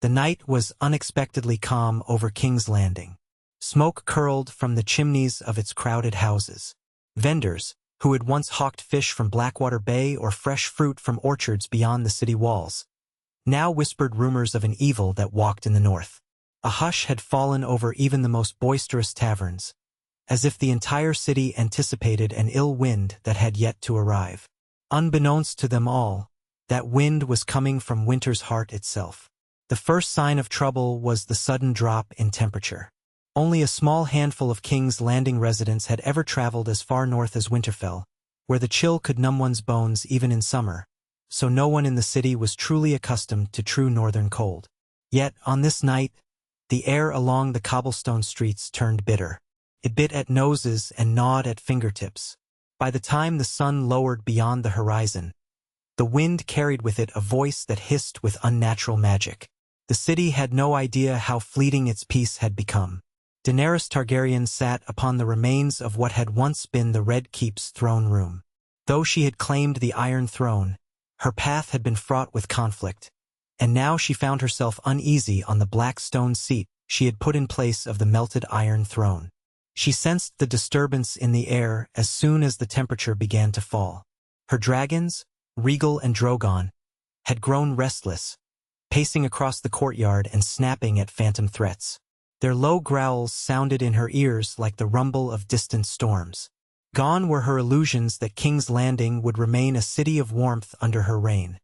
The night was unexpectedly calm over King's Landing. Smoke curled from the chimneys of its crowded houses. Vendors, who had once hawked fish from Blackwater Bay or fresh fruit from orchards beyond the city walls, now whispered rumors of an evil that walked in the north. A hush had fallen over even the most boisterous taverns, as if the entire city anticipated an ill wind that had yet to arrive. Unbeknownst to them all, that wind was coming from winter's heart itself. The first sign of trouble was the sudden drop in temperature. Only a small handful of King's Landing residents had ever traveled as far north as Winterfell, where the chill could numb one's bones even in summer, so no one in the city was truly accustomed to true northern cold. Yet, on this night, the air along the cobblestone streets turned bitter. It bit at noses and gnawed at fingertips. By the time the sun lowered beyond the horizon, the wind carried with it a voice that hissed with unnatural magic. The city had no idea how fleeting its peace had become. Daenerys Targaryen sat upon the remains of what had once been the Red Keep's throne room. Though she had claimed the Iron Throne, her path had been fraught with conflict, and now she found herself uneasy on the black stone seat she had put in place of the melted Iron Throne. She sensed the disturbance in the air as soon as the temperature began to fall. Her dragons, Rhaegal and Drogon, had grown restless, pacing across the courtyard and snapping at phantom threats. Their low growls sounded in her ears like the rumble of distant storms. Gone were her illusions that King's Landing would remain a city of warmth under her reign.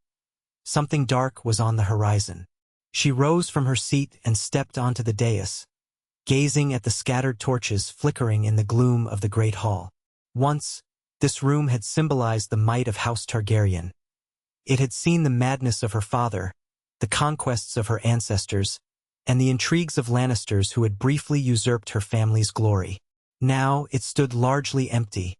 Something dark was on the horizon. She rose from her seat and stepped onto the dais, gazing at the scattered torches flickering in the gloom of the great hall. Once, this room had symbolized the might of House Targaryen. It had seen the madness of her father, the conquests of her ancestors, and the intrigues of Lannisters who had briefly usurped her family's glory. Now it stood largely empty,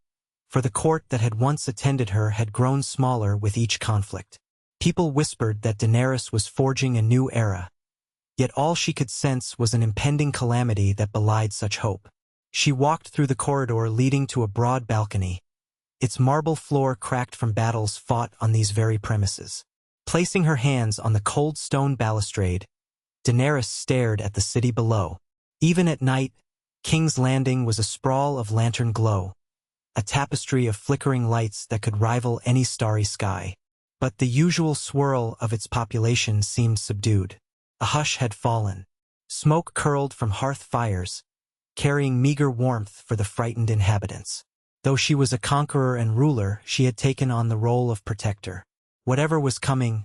for the court that had once attended her had grown smaller with each conflict. People whispered that Daenerys was forging a new era, yet all she could sense was an impending calamity that belied such hope. She walked through the corridor leading to a broad balcony, its marble floor cracked from battles fought on these very premises. Placing her hands on the cold stone balustrade, Daenerys stared at the city below. Even at night, King's Landing was a sprawl of lantern glow, a tapestry of flickering lights that could rival any starry sky. But the usual swirl of its population seemed subdued. A hush had fallen. Smoke curled from hearth fires, carrying meager warmth for the frightened inhabitants. Though she was a conqueror and ruler, she had taken on the role of protector. Whatever was coming,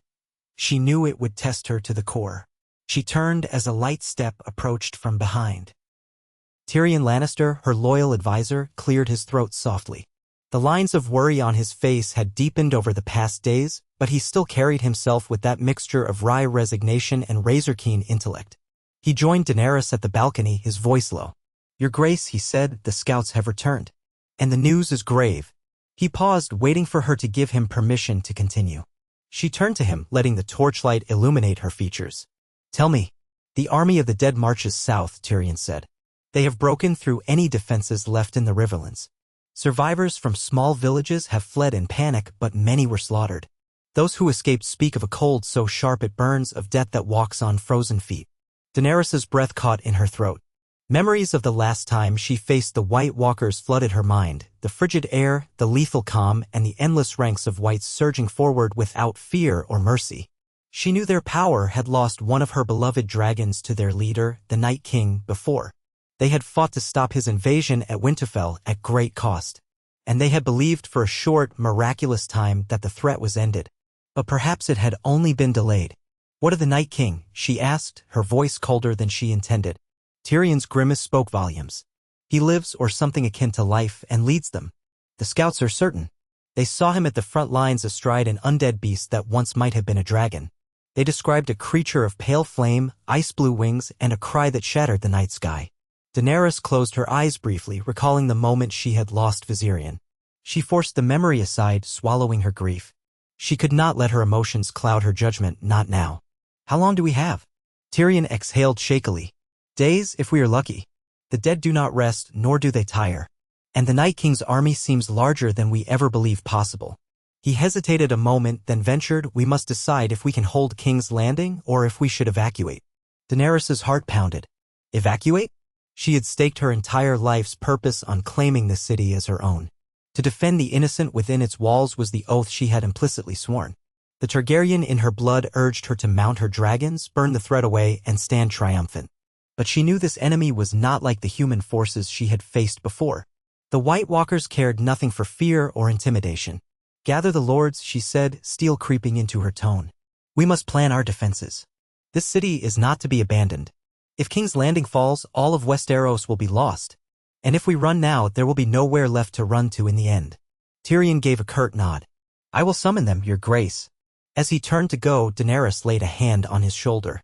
she knew it would test her to the core. She turned as a light step approached from behind. Tyrion Lannister, her loyal advisor, cleared his throat softly. The lines of worry on his face had deepened over the past days, but he still carried himself with that mixture of wry resignation and razor-keen intellect. He joined Daenerys at the balcony, his voice low. "Your Grace," he said, "the scouts have returned. And the news is grave." He paused, waiting for her to give him permission to continue. She turned to him, letting the torchlight illuminate her features. "Tell me." "The army of the dead marches south," Tyrion said. "They have broken through any defenses left in the Riverlands. Survivors from small villages have fled in panic, but many were slaughtered. Those who escaped speak of a cold so sharp it burns, of death that walks on frozen feet." Daenerys's breath caught in her throat. Memories of the last time she faced the White Walkers flooded her mind, the frigid air, the lethal calm, and the endless ranks of whites surging forward without fear or mercy. She knew their power had lost one of her beloved dragons to their leader, the Night King, before. They had fought to stop his invasion at Winterfell at great cost, and they had believed for a short, miraculous time that the threat was ended. But perhaps it had only been delayed. "What of the Night King?" she asked, her voice colder than she intended. Tyrion's grimace spoke volumes. "He lives, or something akin to life, and leads them. The scouts are certain. They saw him at the front lines astride an undead beast that once might have been a dragon. They described a creature of pale flame, ice-blue wings, and a cry that shattered the night sky." Daenerys closed her eyes briefly, recalling the moment she had lost Viserion. She forced the memory aside, swallowing her grief. She could not let her emotions cloud her judgment, not now. "How long do we have?" Tyrion exhaled shakily. "Days, if we are lucky. The dead do not rest, nor do they tire. And the Night King's army seems larger than we ever believed possible." He hesitated a moment, then ventured, "We must decide if we can hold King's Landing or if we should evacuate." Daenerys's heart pounded. Evacuate? She had staked her entire life's purpose on claiming the city as her own. To defend the innocent within its walls was the oath she had implicitly sworn. The Targaryen in her blood urged her to mount her dragons, burn the threat away, and stand triumphant. But she knew this enemy was not like the human forces she had faced before. The White Walkers cared nothing for fear or intimidation. "Gather the lords," she said, steel creeping into her tone. "We must plan our defenses. This city is not to be abandoned. If King's Landing falls, all of Westeros will be lost. And if we run now, there will be nowhere left to run to in the end." Tyrion gave a curt nod. "I will summon them, your grace." As he turned to go, Daenerys laid a hand on his shoulder.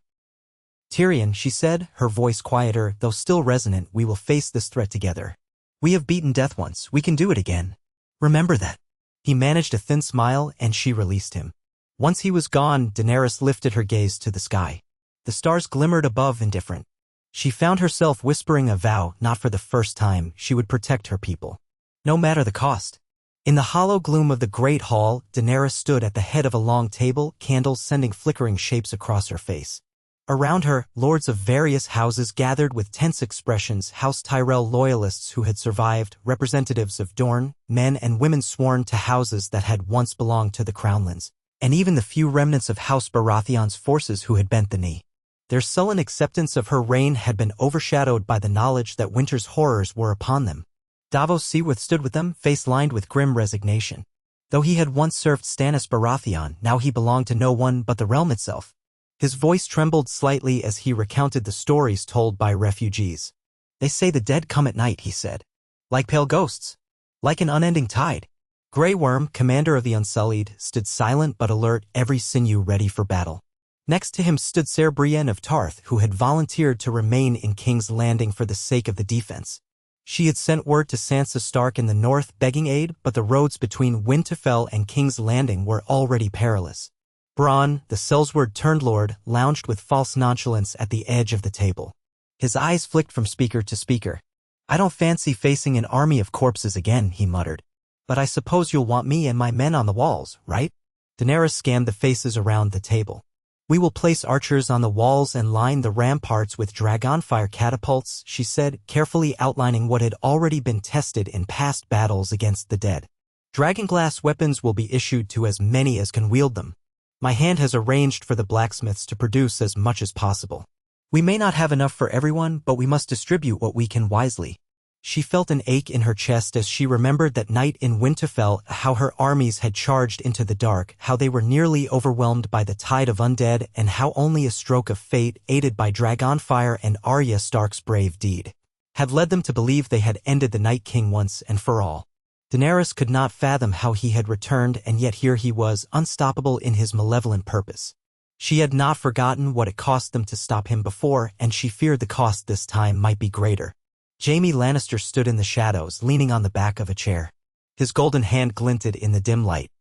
"Tyrion," she said, her voice quieter, though still resonant, "we will face this threat together. We have beaten death once, we can do it again. Remember that." He managed a thin smile, and she released him. Once he was gone, Daenerys lifted her gaze to the sky. The stars glimmered above, indifferent. She found herself whispering a vow, not for the first time, she would protect her people. No matter the cost. In the hollow gloom of the great hall, Daenerys stood at the head of a long table, candles sending flickering shapes across her face. Around her, lords of various houses gathered with tense expressions, House Tyrell loyalists who had survived, representatives of Dorne, men and women sworn to houses that had once belonged to the Crownlands, and even the few remnants of House Baratheon's forces who had bent the knee. Their sullen acceptance of her reign had been overshadowed by the knowledge that winter's horrors were upon them. Davos Seaworth stood with them, face lined with grim resignation. Though he had once served Stannis Baratheon, now he belonged to no one but the realm itself. His voice trembled slightly as he recounted the stories told by refugees. "They say the dead come at night," he said. "Like pale ghosts. Like an unending tide." Grey Worm, commander of the Unsullied, stood silent but alert, every sinew ready for battle. Next to him stood Ser Brienne of Tarth, who had volunteered to remain in King's Landing for the sake of the defense. She had sent word to Sansa Stark in the north begging aid, but the roads between Winterfell and King's Landing were already perilous. Bronn, the Sellsword-turned lord, lounged with false nonchalance at the edge of the table. His eyes flicked from speaker to speaker. "I don't fancy facing an army of corpses again," he muttered. "But I suppose you'll want me and my men on the walls, right?" Daenerys scanned the faces around the table. "We will place archers on the walls and line the ramparts with dragonfire catapults," she said, carefully outlining what had already been tested in past battles against the dead. "Dragonglass weapons will be issued to as many as can wield them. My hand has arranged for the blacksmiths to produce as much as possible. We may not have enough for everyone, but we must distribute what we can wisely." She felt an ache in her chest as she remembered that night in Winterfell, how her armies had charged into the dark, how they were nearly overwhelmed by the tide of undead, and how only a stroke of fate, aided by Dragonfire and Arya Stark's brave deed, had led them to believe they had ended the Night King once and for all. Daenerys could not fathom how he had returned, and yet here he was, unstoppable in his malevolent purpose. She had not forgotten what it cost them to stop him before, and she feared the cost this time might be greater. Jaime Lannister stood in the shadows, leaning on the back of a chair. His golden hand glinted in the dim light.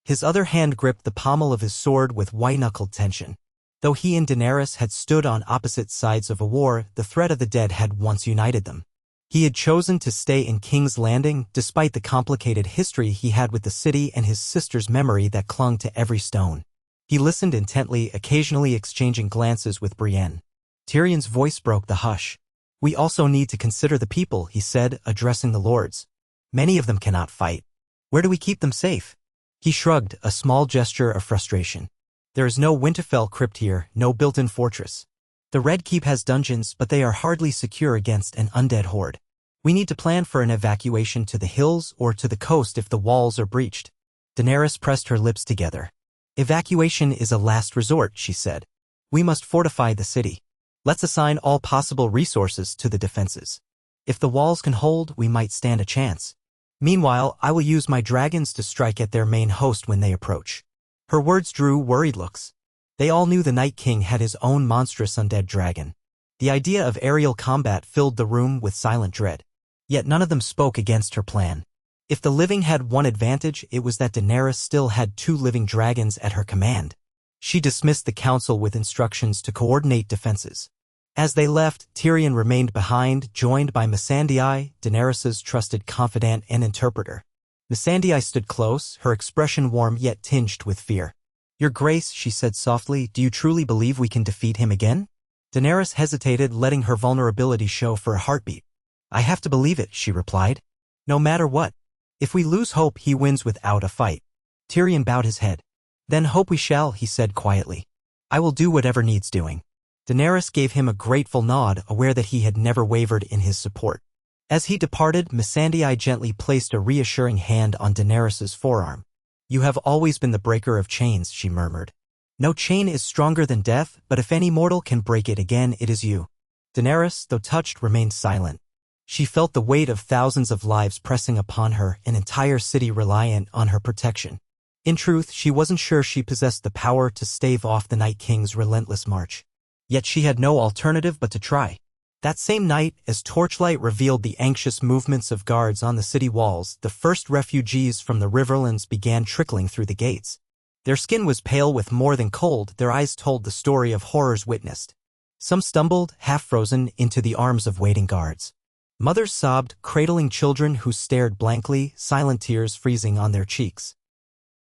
His other hand gripped the pommel of his sword with white-knuckled tension. Though he and Daenerys had stood on opposite sides of a war, the threat of the dead had once united them. He had chosen to stay in King's Landing, despite the complicated history he had with the city and his sister's memory that clung to every stone. He listened intently, occasionally exchanging glances with Brienne. Tyrion's voice broke the hush. "We also need to consider the people," he said, addressing the lords. "Many of them cannot fight. Where do we keep them safe?" He shrugged, a small gesture of frustration. "There is no Winterfell crypt here, no built-in fortress. The Red Keep has dungeons, but they are hardly secure against an undead horde. We need to plan for an evacuation to the hills or to the coast if the walls are breached." Daenerys pressed her lips together. "Evacuation is a last resort," she said. "We must fortify the city. Let's assign all possible resources to the defenses. If the walls can hold, we might stand a chance. Meanwhile, I will use my dragons to strike at their main host when they approach." Her words drew worried looks. They all knew the Night King had his own monstrous undead dragon. The idea of aerial combat filled the room with silent dread. Yet none of them spoke against her plan. If the living had one advantage, it was that Daenerys still had 2 living dragons at her command. She dismissed the council with instructions to coordinate defenses. As they left, Tyrion remained behind, joined by Missandei, Daenerys's trusted confidant and interpreter. Missandei stood close, her expression warm yet tinged with fear. "Your Grace," she said softly, "do you truly believe we can defeat him again?" Daenerys hesitated, letting her vulnerability show for a heartbeat. "I have to believe it," she replied. "No matter what. If we lose hope, he wins without a fight." Tyrion bowed his head. "Then hope we shall," he said quietly. "I will do whatever needs doing." Daenerys gave him a grateful nod, aware that he had never wavered in his support. As he departed, Missandei gently placed a reassuring hand on Daenerys's forearm. "You have always been the breaker of chains," she murmured. "No chain is stronger than death, but if any mortal can break it again, it is you." Daenerys, though touched, remained silent. She felt the weight of thousands of lives pressing upon her, an entire city reliant on her protection. In truth, she wasn't sure she possessed the power to stave off the Night King's relentless march. Yet she had no alternative but to try. That same night, as torchlight revealed the anxious movements of guards on the city walls, the first refugees from the Riverlands began trickling through the gates. Their skin was pale with more than cold, their eyes told the story of horrors witnessed. Some stumbled, half-frozen, into the arms of waiting guards. Mothers sobbed, cradling children who stared blankly, silent tears freezing on their cheeks.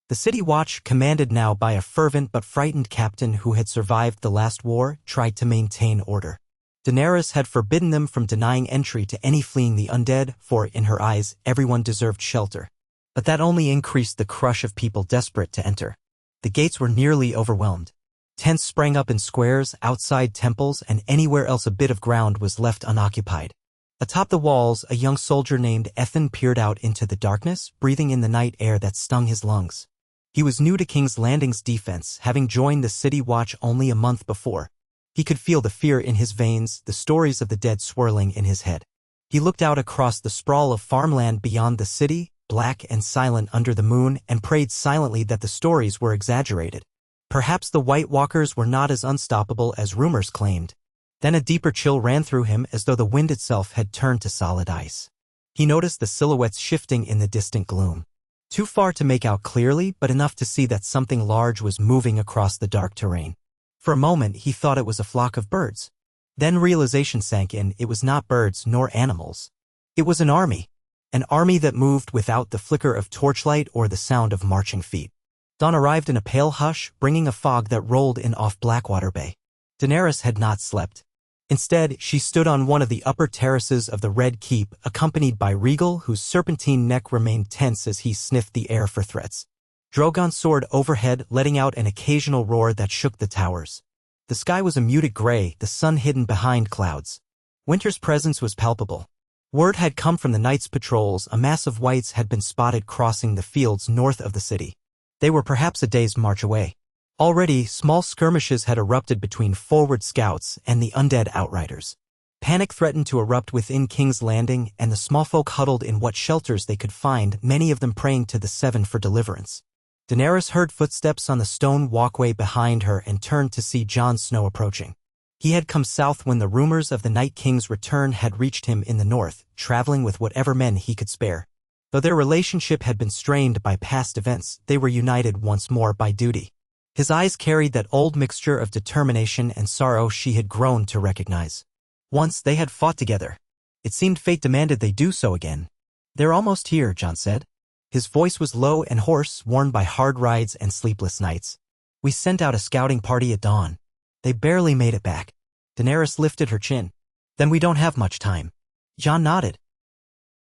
The city watch, commanded now by a fervent but frightened captain who had survived the last war, tried to maintain order. Daenerys had forbidden them from denying entry to any fleeing the undead, for, in her eyes, everyone deserved shelter. But that only increased the crush of people desperate to enter. The gates were nearly overwhelmed. Tents sprang up in squares, outside temples, and anywhere else a bit of ground was left unoccupied. Atop the walls, a young soldier named Ethan peered out into the darkness, breathing in the night air that stung his lungs. He was new to King's Landing's defense, having joined the City Watch only a month before. He could feel the fear in his veins, the stories of the dead swirling in his head. He looked out across the sprawl of farmland beyond the city, black and silent under the moon, and prayed silently that the stories were exaggerated. Perhaps the White Walkers were not as unstoppable as rumors claimed. Then a deeper chill ran through him, as though the wind itself had turned to solid ice. He noticed the silhouettes shifting in the distant gloom. Too far to make out clearly, but enough to see that something large was moving across the dark terrain. For a moment, he thought it was a flock of birds. Then realization sank in, it was not birds nor animals. It was an army that moved without the flicker of torchlight or the sound of marching feet. Dawn arrived in a pale hush, bringing a fog that rolled in off Blackwater Bay. Daenerys had not slept. Instead, she stood on one of the upper terraces of the Red Keep, accompanied by Rhaegal, whose serpentine neck remained tense as he sniffed the air for threats. Drogon soared overhead, letting out an occasional roar that shook the towers. The sky was a muted gray, the sun hidden behind clouds. Winter's presence was palpable. Word had come from the night's patrols, a mass of whites had been spotted crossing the fields north of the city. They were perhaps a day's march away. Already, small skirmishes had erupted between forward scouts and the undead outriders. Panic threatened to erupt within King's Landing, and the small folk huddled in what shelters they could find, many of them praying to the Seven for deliverance. Daenerys heard footsteps on the stone walkway behind her and turned to see Jon Snow approaching. He had come south when the rumors of the Night King's return had reached him in the north, traveling with whatever men he could spare. Though their relationship had been strained by past events, they were united once more by duty. His eyes carried that old mixture of determination and sorrow she had grown to recognize. Once they had fought together. It seemed fate demanded they do so again. "They're almost here," Jon said. His voice was low and hoarse, worn by hard rides and sleepless nights. "We sent out a scouting party at dawn. They barely made it back." Daenerys lifted her chin. "Then we don't have much time." Jon nodded.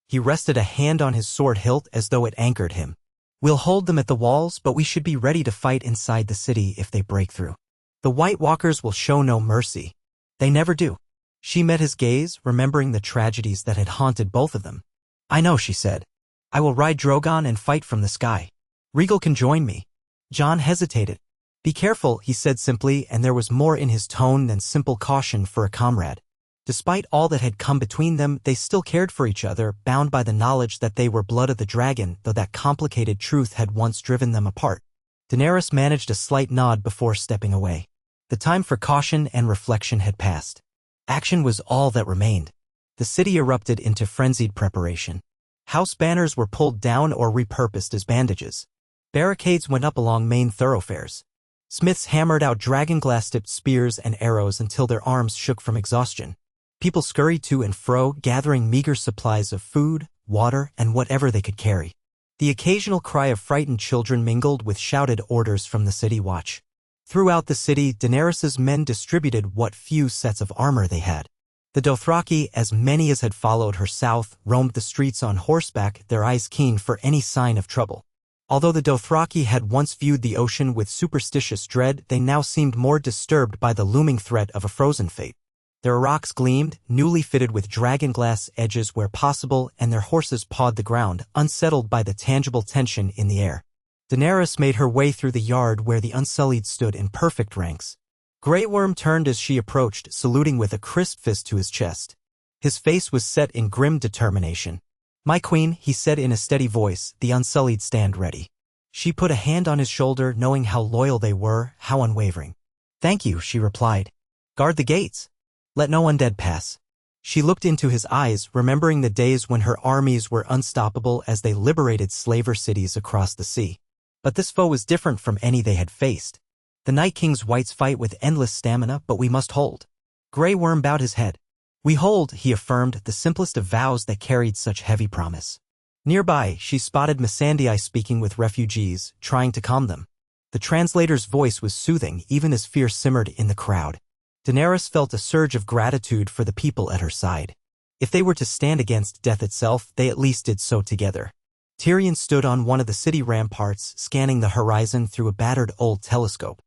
He rested a hand on his sword hilt as though it anchored him. "We'll hold them at the walls, but we should be ready to fight inside the city if they break through. The White Walkers will show no mercy. They never do." She met his gaze, remembering the tragedies that had haunted both of them. "I know," she said. "I will ride Drogon and fight from the sky. Rhaegal can join me." Jon hesitated. "Be careful," he said simply, and there was more in his tone than simple caution for a comrade. Despite all that had come between them, they still cared for each other, bound by the knowledge that they were blood of the dragon, though that complicated truth had once driven them apart. Daenerys managed a slight nod before stepping away. The time for caution and reflection had passed. Action was all that remained. The city erupted into frenzied preparation. House banners were pulled down or repurposed as bandages. Barricades went up along main thoroughfares. Smiths hammered out dragonglass-tipped spears and arrows until their arms shook from exhaustion. People scurried to and fro, gathering meager supplies of food, water, and whatever they could carry. The occasional cry of frightened children mingled with shouted orders from the city watch. Throughout the city, Daenerys's men distributed what few sets of armor they had. The Dothraki, as many as had followed her south, roamed the streets on horseback, their eyes keen for any sign of trouble. Although the Dothraki had once viewed the ocean with superstitious dread, they now seemed more disturbed by the looming threat of a frozen fate. Their rocks gleamed, newly fitted with dragonglass edges where possible, and their horses pawed the ground, unsettled by the tangible tension in the air. Daenerys made her way through the yard where the Unsullied stood in perfect ranks. Grey Worm turned as she approached, saluting with a crisp fist to his chest. His face was set in grim determination. "My queen," he said in a steady voice, "the Unsullied stand ready." She put a hand on his shoulder, knowing how loyal they were, how unwavering. "Thank you," she replied. "Guard the gates. Let no undead pass." She looked into his eyes, remembering the days when her armies were unstoppable as they liberated slaver cities across the sea. But this foe was different from any they had faced. The Night King's whites fight with endless stamina, but we must hold. Grey Worm bowed his head. "We hold," he affirmed, the simplest of vows that carried such heavy promise. Nearby, she spotted Missandei speaking with refugees, trying to calm them. The translator's voice was soothing, even as fear simmered in the crowd. Daenerys felt a surge of gratitude for the people at her side. If they were to stand against death itself, they at least did so together. Tyrion stood on one of the city ramparts, scanning the horizon through a battered old telescope.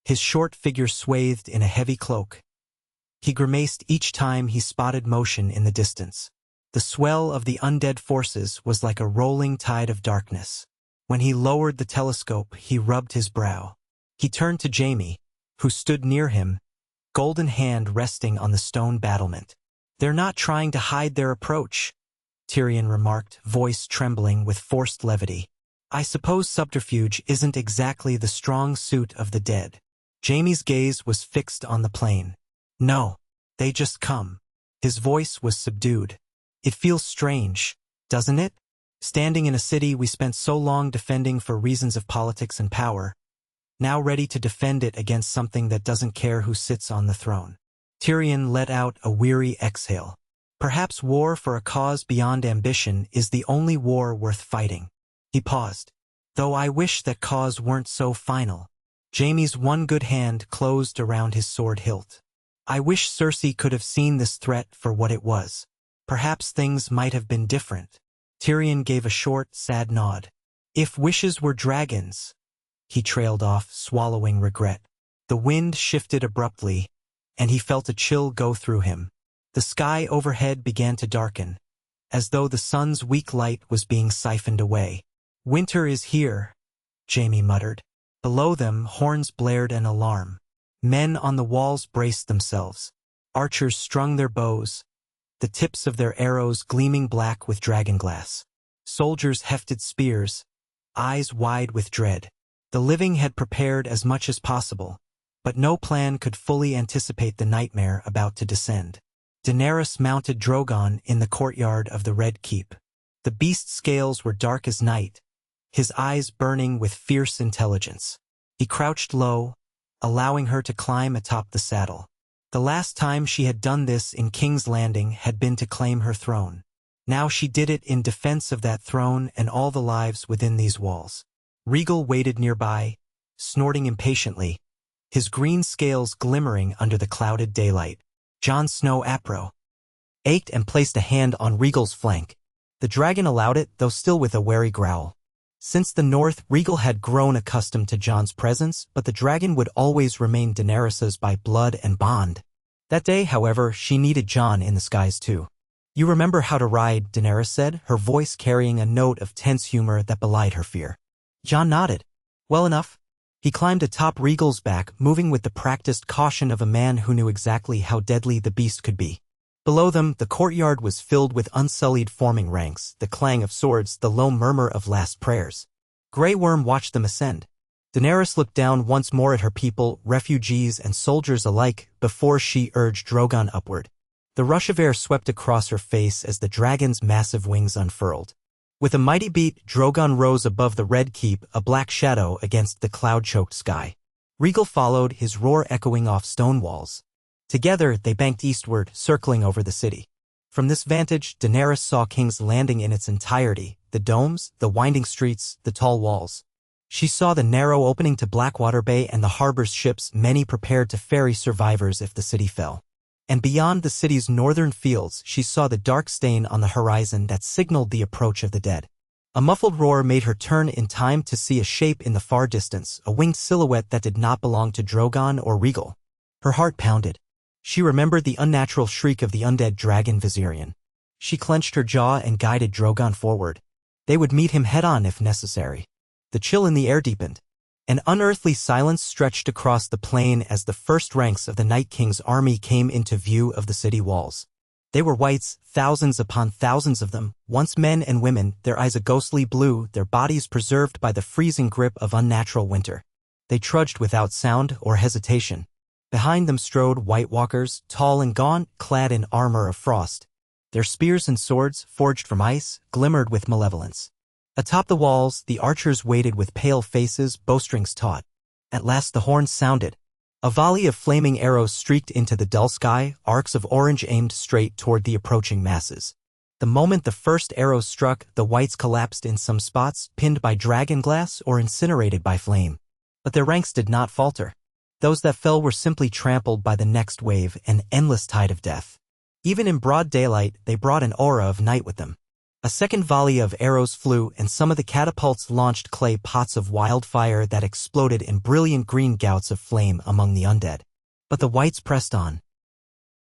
His short figure swathed in a heavy cloak. He grimaced each time he spotted motion in the distance. The swell of the undead forces was like a rolling tide of darkness. When he lowered the telescope, he rubbed his brow. He turned to Jaime, who stood near him, golden hand resting on the stone battlement. "They're not trying to hide their approach," Tyrion remarked, voice trembling with forced levity. "I suppose subterfuge isn't exactly the strong suit of the dead." Jaime's gaze was fixed on the plain. "No, they just come." His voice was subdued. "It feels strange, doesn't it? Standing in a city we spent so long defending for reasons of politics and power, now ready to defend it against something that doesn't care who sits on the throne." Tyrion let out a weary exhale. Perhaps war for a cause beyond ambition is the only war worth fighting. He paused. "Though I wish that cause weren't so final." Jaime's one good hand closed around his sword hilt. "I wish Cersei could have seen this threat for what it was. Perhaps things might have been different." Tyrion gave a short, sad nod. "If wishes were dragons," he trailed off, swallowing regret. The wind shifted abruptly, and he felt a chill go through him. The sky overhead began to darken, as though the sun's weak light was being siphoned away. "Winter is here," Jaime muttered. Below them, horns blared an alarm. Men on the walls braced themselves. Archers strung their bows, the tips of their arrows gleaming black with dragonglass. Soldiers hefted spears, eyes wide with dread. The living had prepared as much as possible, but no plan could fully anticipate the nightmare about to descend. Daenerys mounted Drogon in the courtyard of the Red Keep. The beast's scales were dark as night, his eyes burning with fierce intelligence. He crouched low, allowing her to climb atop the saddle. The last time she had done this in King's Landing had been to claim her throne. Now she did it in defense of that throne and all the lives within these walls. Rhaegal waited nearby, snorting impatiently, his green scales glimmering under the clouded daylight. Jon Snow apro ached and placed a hand on Rhaegal's flank. The dragon allowed it, though still with a wary growl. Since the north, Rhaegal had grown accustomed to Jon's presence, but the dragon would always remain Daenerys's by blood and bond. That day, however, she needed Jon in the skies too. "You remember how to ride," Daenerys said, her voice carrying a note of tense humor that belied her fear. Jon nodded. "Well enough." He climbed atop Rhaegal's back, moving with the practiced caution of a man who knew exactly how deadly the beast could be. Below them, the courtyard was filled with unsullied forming ranks, the clang of swords, the low murmur of last prayers. Grey Worm watched them ascend. Daenerys looked down once more at her people, refugees and soldiers alike, before she urged Drogon upward. The rush of air swept across her face as the dragon's massive wings unfurled. With a mighty beat, Drogon rose above the Red Keep, a black shadow against the cloud-choked sky. Rhaegal followed, his roar echoing off stone walls. Together, they banked eastward, circling over the city. From this vantage, Daenerys saw King's Landing in its entirety, the domes, the winding streets, the tall walls. She saw the narrow opening to Blackwater Bay and the harbor's ships, many prepared to ferry survivors if the city fell. And beyond the city's northern fields, she saw the dark stain on the horizon that signaled the approach of the dead. A muffled roar made her turn in time to see a shape in the far distance, a winged silhouette that did not belong to Drogon or Rhaegal. Her heart pounded. She remembered the unnatural shriek of the undead dragon Viserion. She clenched her jaw and guided Drogon forward. They would meet him head-on if necessary. The chill in the air deepened. An unearthly silence stretched across the plain as the first ranks of the Night King's army came into view of the city walls. They were whites, thousands upon thousands of them, once men and women, their eyes a ghostly blue, their bodies preserved by the freezing grip of unnatural winter. They trudged without sound or hesitation. Behind them strode White Walkers, tall and gaunt, clad in armor of frost. Their spears and swords, forged from ice, glimmered with malevolence. Atop the walls, the archers waited with pale faces, bowstrings taut. At last the horns sounded. A volley of flaming arrows streaked into the dull sky, arcs of orange aimed straight toward the approaching masses. The moment the first arrows struck, the whites collapsed in some spots, pinned by dragon glass or incinerated by flame. But their ranks did not falter. Those that fell were simply trampled by the next wave, an endless tide of death. Even in broad daylight, they brought an aura of night with them. A second volley of arrows flew, and some of the catapults launched clay pots of wildfire that exploded in brilliant green gouts of flame among the undead. But the whites pressed on.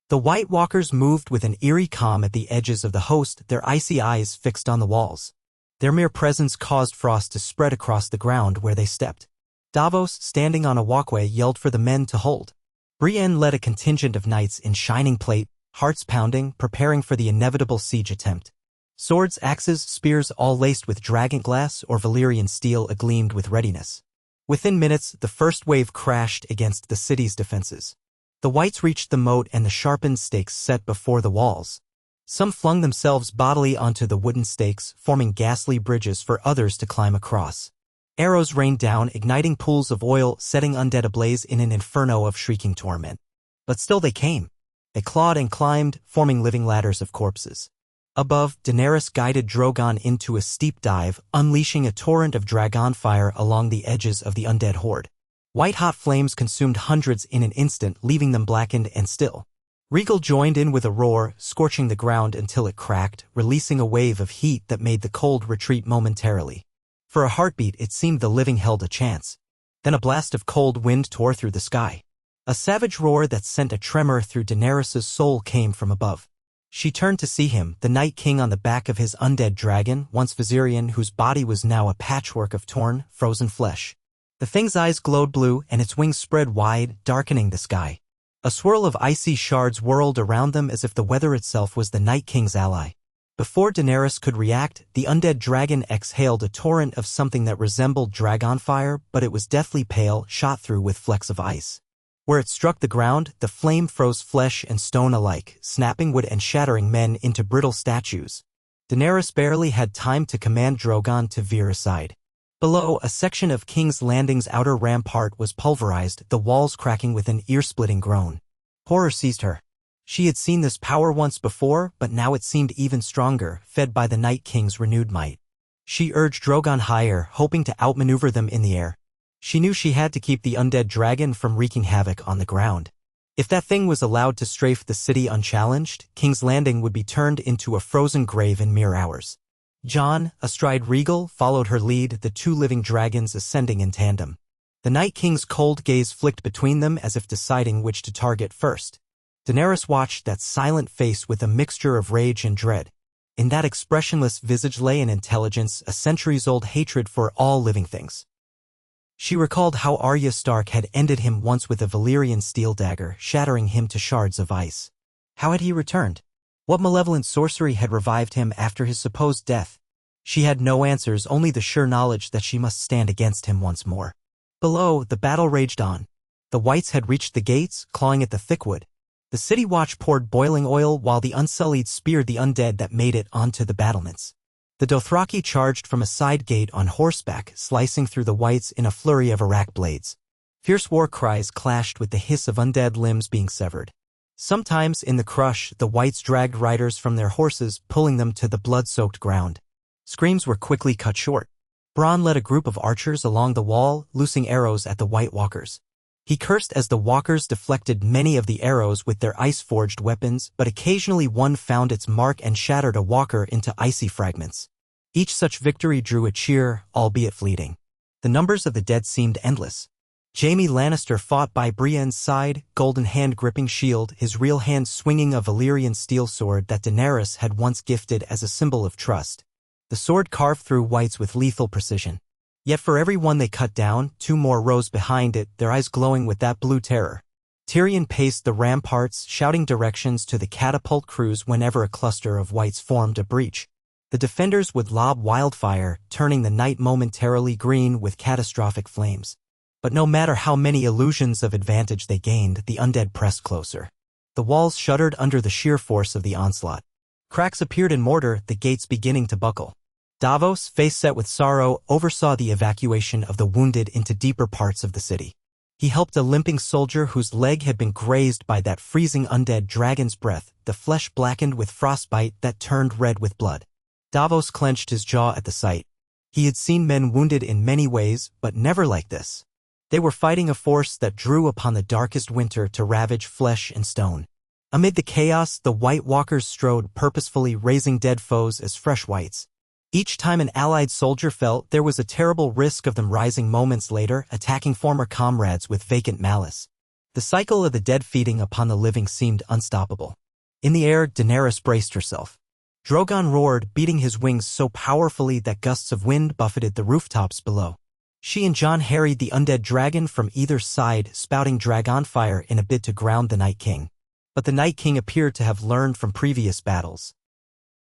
The White Walkers moved with an eerie calm at the edges of the host, their icy eyes fixed on the walls. Their mere presence caused frost to spread across the ground where they stepped. Davos, standing on a walkway, yelled for the men to hold. Brienne led a contingent of knights in shining plate, hearts pounding, preparing for the inevitable siege attempt. Swords, axes, spears, all laced with dragon glass or Valyrian steel agleamed with readiness. Within minutes, the first wave crashed against the city's defenses. The whites reached the moat and the sharpened stakes set before the walls. Some flung themselves bodily onto the wooden stakes, forming ghastly bridges for others to climb across. Arrows rained down, igniting pools of oil, setting undead ablaze in an inferno of shrieking torment. But still they came. They clawed and climbed, forming living ladders of corpses. Above, Daenerys guided Drogon into a steep dive, unleashing a torrent of dragon fire along the edges of the undead horde. White-hot flames consumed hundreds in an instant, leaving them blackened and still. Rhaegal joined in with a roar, scorching the ground until it cracked, releasing a wave of heat that made the cold retreat momentarily. For a heartbeat, it seemed the living held a chance. Then a blast of cold wind tore through the sky. A savage roar that sent a tremor through Daenerys' soul came from above. She turned to see him, the Night King on the back of his undead dragon, once Viserion, whose body was now a patchwork of torn, frozen flesh. The thing's eyes glowed blue, and its wings spread wide, darkening the sky. A swirl of icy shards whirled around them as if the weather itself was the Night King's ally. Before Daenerys could react, the undead dragon exhaled a torrent of something that resembled dragon fire, but it was deathly pale, shot through with flecks of ice. Where it struck the ground, the flame froze flesh and stone alike, snapping wood and shattering men into brittle statues. Daenerys barely had time to command Drogon to veer aside. Below, a section of King's Landing's outer rampart was pulverized, the walls cracking with an ear-splitting groan. Horror seized her. She had seen this power once before, but now it seemed even stronger, fed by the Night King's renewed might. She urged Drogon higher, hoping to outmaneuver them in the air. She knew she had to keep the undead dragon from wreaking havoc on the ground. If that thing was allowed to strafe the city unchallenged, King's Landing would be turned into a frozen grave in mere hours. Jon, astride Rhaegal, followed her lead, the two living dragons ascending in tandem. The Night King's cold gaze flicked between them as if deciding which to target first. Daenerys watched that silent face with a mixture of rage and dread. In that expressionless visage lay an intelligence, a centuries-old hatred for all living things. She recalled how Arya Stark had ended him once with a Valyrian steel dagger, shattering him to shards of ice. How had he returned? What malevolent sorcery had revived him after his supposed death? She had no answers, only the sure knowledge that she must stand against him once more. Below, the battle raged on. The whites had reached the gates, clawing at the thick wood. The city watch poured boiling oil while the Unsullied speared the undead that made it onto the battlements. The Dothraki charged from a side gate on horseback, slicing through the whites in a flurry of Arak blades. Fierce war cries clashed with the hiss of undead limbs being severed. Sometimes, in the crush, the whites dragged riders from their horses, pulling them to the blood-soaked ground. Screams were quickly cut short. Bronn led a group of archers along the wall, loosing arrows at the White Walkers. He cursed as the walkers deflected many of the arrows with their ice-forged weapons, but occasionally one found its mark and shattered a walker into icy fragments. Each such victory drew a cheer, albeit fleeting. The numbers of the dead seemed endless. Jaime Lannister fought by Brienne's side, golden hand gripping shield, his real hand swinging a Valyrian steel sword that Daenerys had once gifted as a symbol of trust. The sword carved through whites with lethal precision. Yet for every one they cut down, 2 more rose behind it, their eyes glowing with that blue terror. Tyrion paced the ramparts, shouting directions to the catapult crews whenever a cluster of whites formed a breach. The defenders would lob wildfire, turning the night momentarily green with catastrophic flames. But no matter how many illusions of advantage they gained, the undead pressed closer. The walls shuddered under the sheer force of the onslaught. Cracks appeared in mortar, the gates beginning to buckle. Davos, face set with sorrow, oversaw the evacuation of the wounded into deeper parts of the city. He helped a limping soldier whose leg had been grazed by that freezing undead dragon's breath, the flesh blackened with frostbite that turned red with blood. Davos clenched his jaw at the sight. He had seen men wounded in many ways, but never like this. They were fighting a force that drew upon the darkest winter to ravage flesh and stone. Amid the chaos, the White Walkers strode purposefully, raising dead foes as fresh whites. Each time an allied soldier fell, there was a terrible risk of them rising moments later, attacking former comrades with vacant malice. The cycle of the dead feeding upon the living seemed unstoppable. In the air, Daenerys braced herself. Drogon roared, beating his wings so powerfully that gusts of wind buffeted the rooftops below. She and Jon harried the undead dragon from either side, spouting dragon fire in a bid to ground the Night King. But the Night King appeared to have learned from previous battles.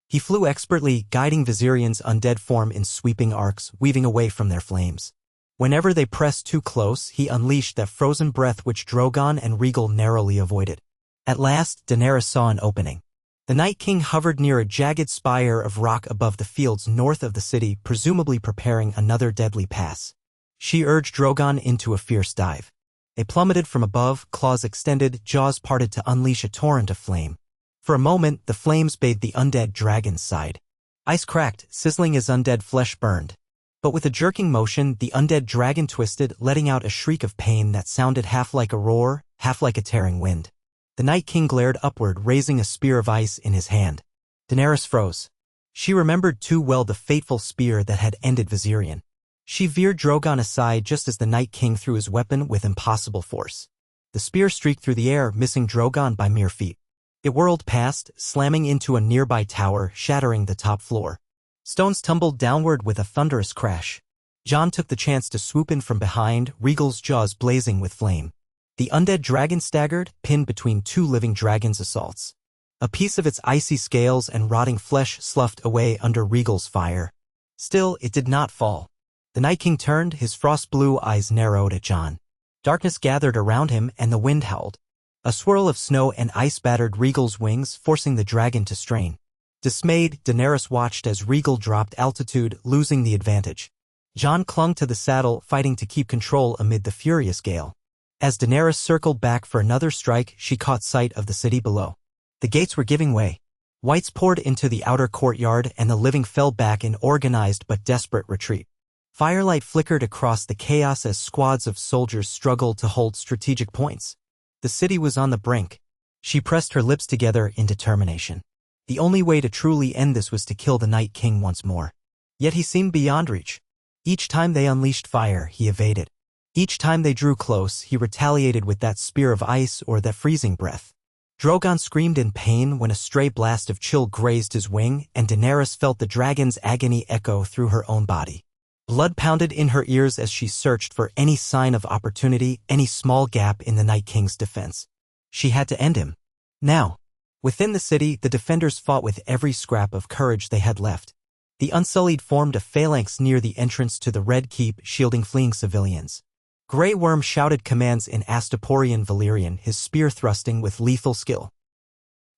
He flew expertly, guiding Viserions' undead form in sweeping arcs, weaving away from their flames. Whenever they pressed too close, he unleashed that frozen breath which Drogon and Rhaegal narrowly avoided. At last, Daenerys saw an opening. The Night King hovered near a jagged spire of rock above the fields north of the city, presumably preparing another deadly pass. She urged Drogon into a fierce dive. They plummeted from above, claws extended, jaws parted to unleash a torrent of flame. For a moment, the flames bathed the undead dragon's side. Ice cracked, sizzling as undead flesh burned. But with a jerking motion, the undead dragon twisted, letting out a shriek of pain that sounded half like a roar, half like a tearing wind. The Night King glared upward, raising a spear of ice in his hand. Daenerys froze. She remembered too well the fateful spear that had ended Viserion. She veered Drogon aside just as the Night King threw his weapon with impossible force. The spear streaked through the air, missing Drogon by mere feet. It whirled past, slamming into a nearby tower, shattering the top floor. Stones tumbled downward with a thunderous crash. Jon took the chance to swoop in from behind, Rhaegal's jaws blazing with flame. The undead dragon staggered, pinned between 2 living dragons' assaults. A piece of its icy scales and rotting flesh sloughed away under Rhaegal's fire. Still, it did not fall. The Night King turned, his frost-blue eyes narrowed at Jon. Darkness gathered around him and the wind howled. A swirl of snow and ice battered Rhaegal's wings, forcing the dragon to strain. Dismayed, Daenerys watched as Rhaegal dropped altitude, losing the advantage. Jon clung to the saddle, fighting to keep control amid the furious gale. As Daenerys circled back for another strike, she caught sight of the city below. The gates were giving way. Whites poured into the outer courtyard and the living fell back in organized but desperate retreat. Firelight flickered across the chaos as squads of soldiers struggled to hold strategic points. The city was on the brink. She pressed her lips together in determination. The only way to truly end this was to kill the Night King once more. Yet he seemed beyond reach. Each time they unleashed fire, he evaded. Each time they drew close, he retaliated with that spear of ice or that freezing breath. Drogon screamed in pain when a stray blast of chill grazed his wing, and Daenerys felt the dragon's agony echo through her own body. Blood pounded in her ears as she searched for any sign of opportunity, any small gap in the Night King's defense. She had to end him. Now. Within the city, the defenders fought with every scrap of courage they had left. The Unsullied formed a phalanx near the entrance to the Red Keep, shielding fleeing civilians. Grey Worm shouted commands in Astaporian Valyrian, his spear thrusting with lethal skill.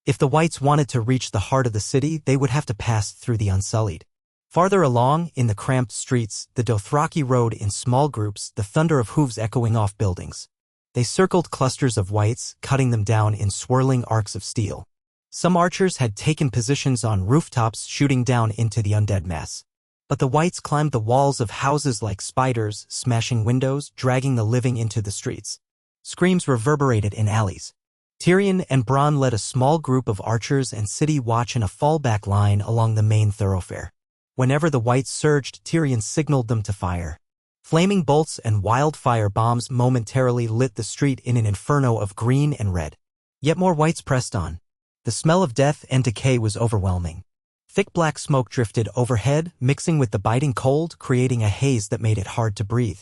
If the Whites wanted to reach the heart of the city, they would have to pass through the Unsullied. Farther along, in the cramped streets, the Dothraki rode in small groups, the thunder of hooves echoing off buildings. They circled clusters of whites, cutting them down in swirling arcs of steel. Some archers had taken positions on rooftops shooting down into the undead mess. But the whites climbed the walls of houses like spiders, smashing windows, dragging the living into the streets. Screams reverberated in alleys. Tyrion and Bronn led a small group of archers and city watch in a fallback line along the main thoroughfare. Whenever the whites surged, Tyrion signaled them to fire. Flaming bolts and wildfire bombs momentarily lit the street in an inferno of green and red. Yet more whites pressed on. The smell of death and decay was overwhelming. Thick black smoke drifted overhead, mixing with the biting cold, creating a haze that made it hard to breathe.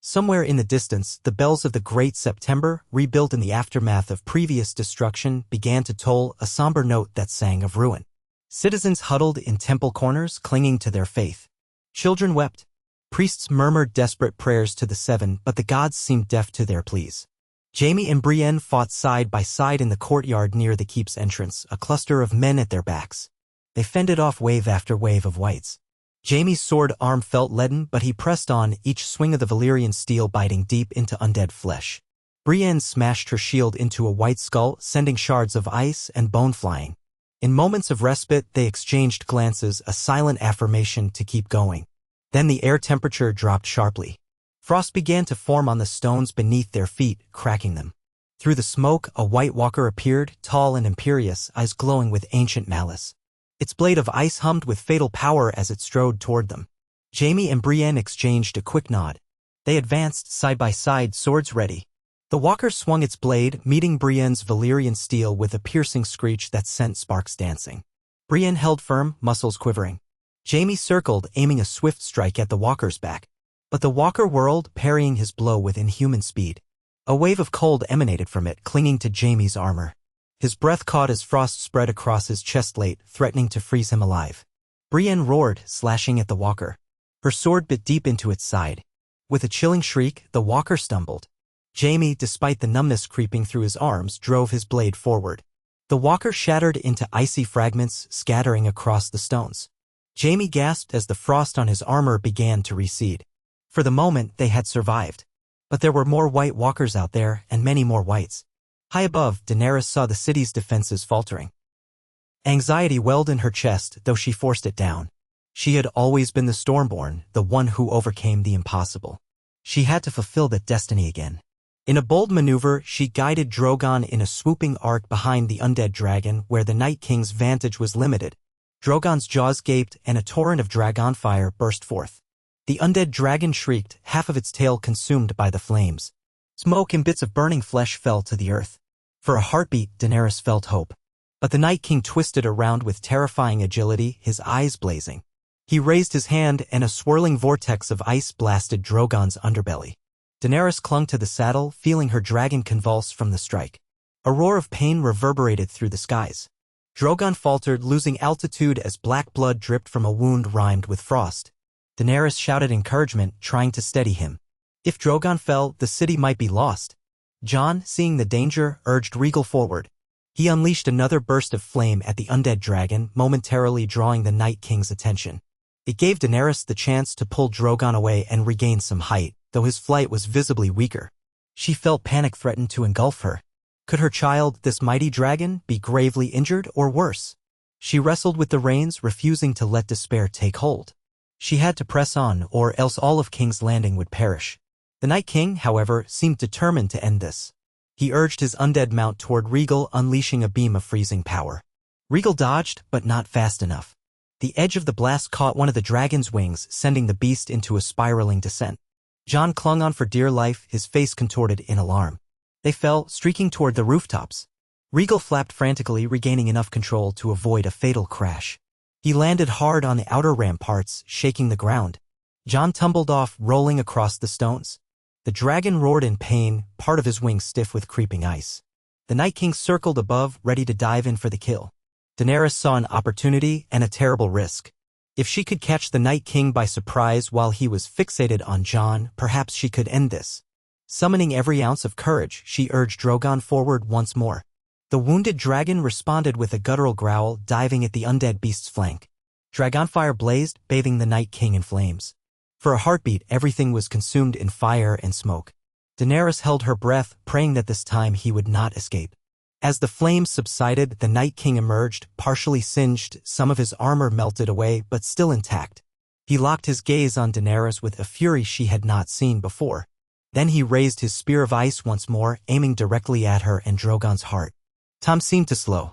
Somewhere in the distance, the bells of the Great September, rebuilt in the aftermath of previous destruction, began to toll, a somber note that sang of ruin. Citizens huddled in temple corners, clinging to their faith. Children wept. Priests murmured desperate prayers to the Seven, but the gods seemed deaf to their pleas. Jaime and Brienne fought side by side in the courtyard near the keep's entrance, a cluster of men at their backs. They fended off wave after wave of whites. Jaime's sword arm felt leaden, but he pressed on, each swing of the Valyrian steel biting deep into undead flesh. Brienne smashed her shield into a white skull, sending shards of ice and bone flying. In moments of respite, they exchanged glances, a silent affirmation to keep going. Then the air temperature dropped sharply. Frost began to form on the stones beneath their feet, cracking them. Through the smoke, a white walker appeared, tall and imperious, eyes glowing with ancient malice. Its blade of ice hummed with fatal power as it strode toward them. Jaime and Brienne exchanged a quick nod. They advanced side by side, swords ready. The walker swung its blade, meeting Brienne's Valyrian steel with a piercing screech that sent sparks dancing. Brienne held firm, muscles quivering. Jaime circled, aiming a swift strike at the walker's back. But the walker whirled, parrying his blow with inhuman speed. A wave of cold emanated from it, clinging to Jaime's armor. His breath caught as frost spread across his chestplate, threatening to freeze him alive. Brienne roared, slashing at the walker. Her sword bit deep into its side. With a chilling shriek, the walker stumbled. Jaime, despite the numbness creeping through his arms, drove his blade forward. The walker shattered into icy fragments, scattering across the stones. Jaime gasped as the frost on his armor began to recede. For the moment, they had survived. But there were more white walkers out there, and many more whites. High above, Daenerys saw the city's defenses faltering. Anxiety welled in her chest, though she forced it down. She had always been the Stormborn, the one who overcame the impossible. She had to fulfill that destiny again. In a bold maneuver, she guided Drogon in a swooping arc behind the undead dragon where the Night King's vantage was limited. Drogon's jaws gaped and a torrent of dragon fire burst forth. The undead dragon shrieked, half of its tail consumed by the flames. Smoke and bits of burning flesh fell to the earth. For a heartbeat, Daenerys felt hope. But the Night King twisted around with terrifying agility, his eyes blazing. He raised his hand and a swirling vortex of ice blasted Drogon's underbelly. Daenerys clung to the saddle, feeling her dragon convulse from the strike. A roar of pain reverberated through the skies. Drogon faltered, losing altitude as black blood dripped from a wound rimed with frost. Daenerys shouted encouragement, trying to steady him. If Drogon fell, the city might be lost. Jon, seeing the danger, urged Rhaegal forward. He unleashed another burst of flame at the undead dragon, momentarily drawing the Night King's attention. It gave Daenerys the chance to pull Drogon away and regain some height, though his flight was visibly weaker. She felt panic threatened to engulf her. Could her child, this mighty dragon, be gravely injured or worse? She wrestled with the reins, refusing to let despair take hold. She had to press on, or else all of King's Landing would perish. The Night King, however, seemed determined to end this. He urged his undead mount toward Rhaegal, unleashing a beam of freezing power. Rhaegal dodged, but not fast enough. The edge of the blast caught one of the dragon's wings, sending the beast into a spiraling descent. Jon clung on for dear life, his face contorted in alarm. They fell, streaking toward the rooftops. Rhaegal flapped frantically, regaining enough control to avoid a fatal crash. He landed hard on the outer ramparts, shaking the ground. Jon tumbled off, rolling across the stones. The dragon roared in pain, part of his wings stiff with creeping ice. The Night King circled above, ready to dive in for the kill. Daenerys saw an opportunity and a terrible risk. If she could catch the Night King by surprise while he was fixated on Jon, perhaps she could end this. Summoning every ounce of courage, she urged Drogon forward once more. The wounded dragon responded with a guttural growl, diving at the undead beast's flank. Dragonfire blazed, bathing the Night King in flames. For a heartbeat, everything was consumed in fire and smoke. Daenerys held her breath, praying that this time he would not escape. As the flames subsided, the Night King emerged, partially singed, some of his armor melted away but still intact. He locked his gaze on Daenerys with a fury she had not seen before. Then he raised his spear of ice once more, aiming directly at her and Drogon's heart. Time seemed to slow.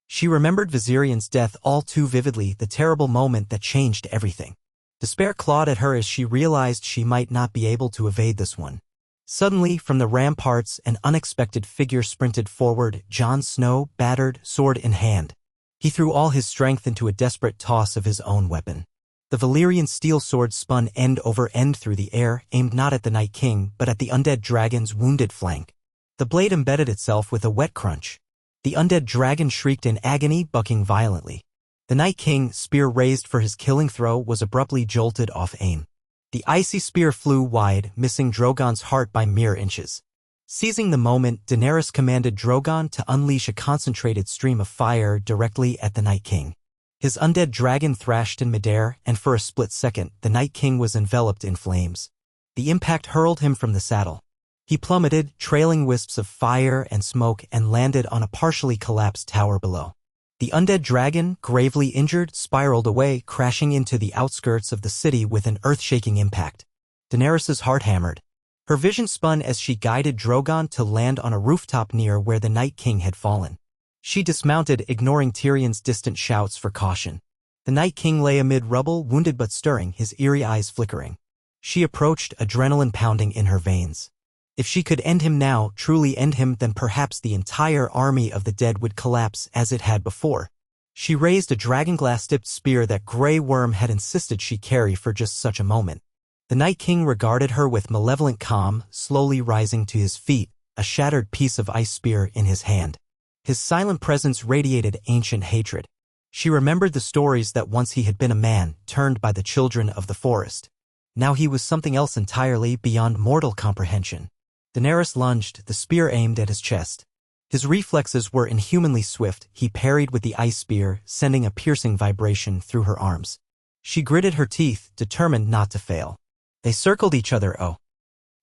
She remembered Viserion's death all too vividly, the terrible moment that changed everything. Despair clawed at her as she realized she might not be able to evade this one. Suddenly, from the ramparts, an unexpected figure sprinted forward, Jon Snow, battered, sword in hand. He threw all his strength into a desperate toss of his own weapon. The Valyrian steel sword spun end over end through the air, aimed not at the Night King, but at the undead dragon's wounded flank. The blade embedded itself with a wet crunch. The undead dragon shrieked in agony, bucking violently. The Night King, spear raised for his killing throw, was abruptly jolted off aim. The icy spear flew wide, missing Drogon's heart by mere inches. Seizing the moment, Daenerys commanded Drogon to unleash a concentrated stream of fire directly at the Night King. His undead dragon thrashed in midair, and for a split second, the Night King was enveloped in flames. The impact hurled him from the saddle. He plummeted, trailing wisps of fire and smoke, and landed on a partially collapsed tower below. The undead dragon, gravely injured, spiraled away, crashing into the outskirts of the city with an earth-shaking impact. Daenerys's heart hammered. Her vision spun as she guided Drogon to land on a rooftop near where the Night King had fallen. She dismounted, ignoring Tyrion's distant shouts for caution. The Night King lay amid rubble, wounded but stirring, his eerie eyes flickering. She approached, adrenaline pounding in her veins. If she could end him now, truly end him, then perhaps the entire army of the dead would collapse as it had before. She raised a dragonglass-tipped spear that Grey Worm had insisted she carry for just such a moment. The Night King regarded her with malevolent calm, slowly rising to his feet, a shattered piece of ice spear in his hand. His silent presence radiated ancient hatred. She remembered the stories that once he had been a man, turned by the children of the forest. Now he was something else entirely, beyond mortal comprehension. Daenerys lunged, the spear aimed at his chest. His reflexes were inhumanly swift. He parried with the ice spear, sending a piercing vibration through her arms. She gritted her teeth, determined not to fail. They circled each other,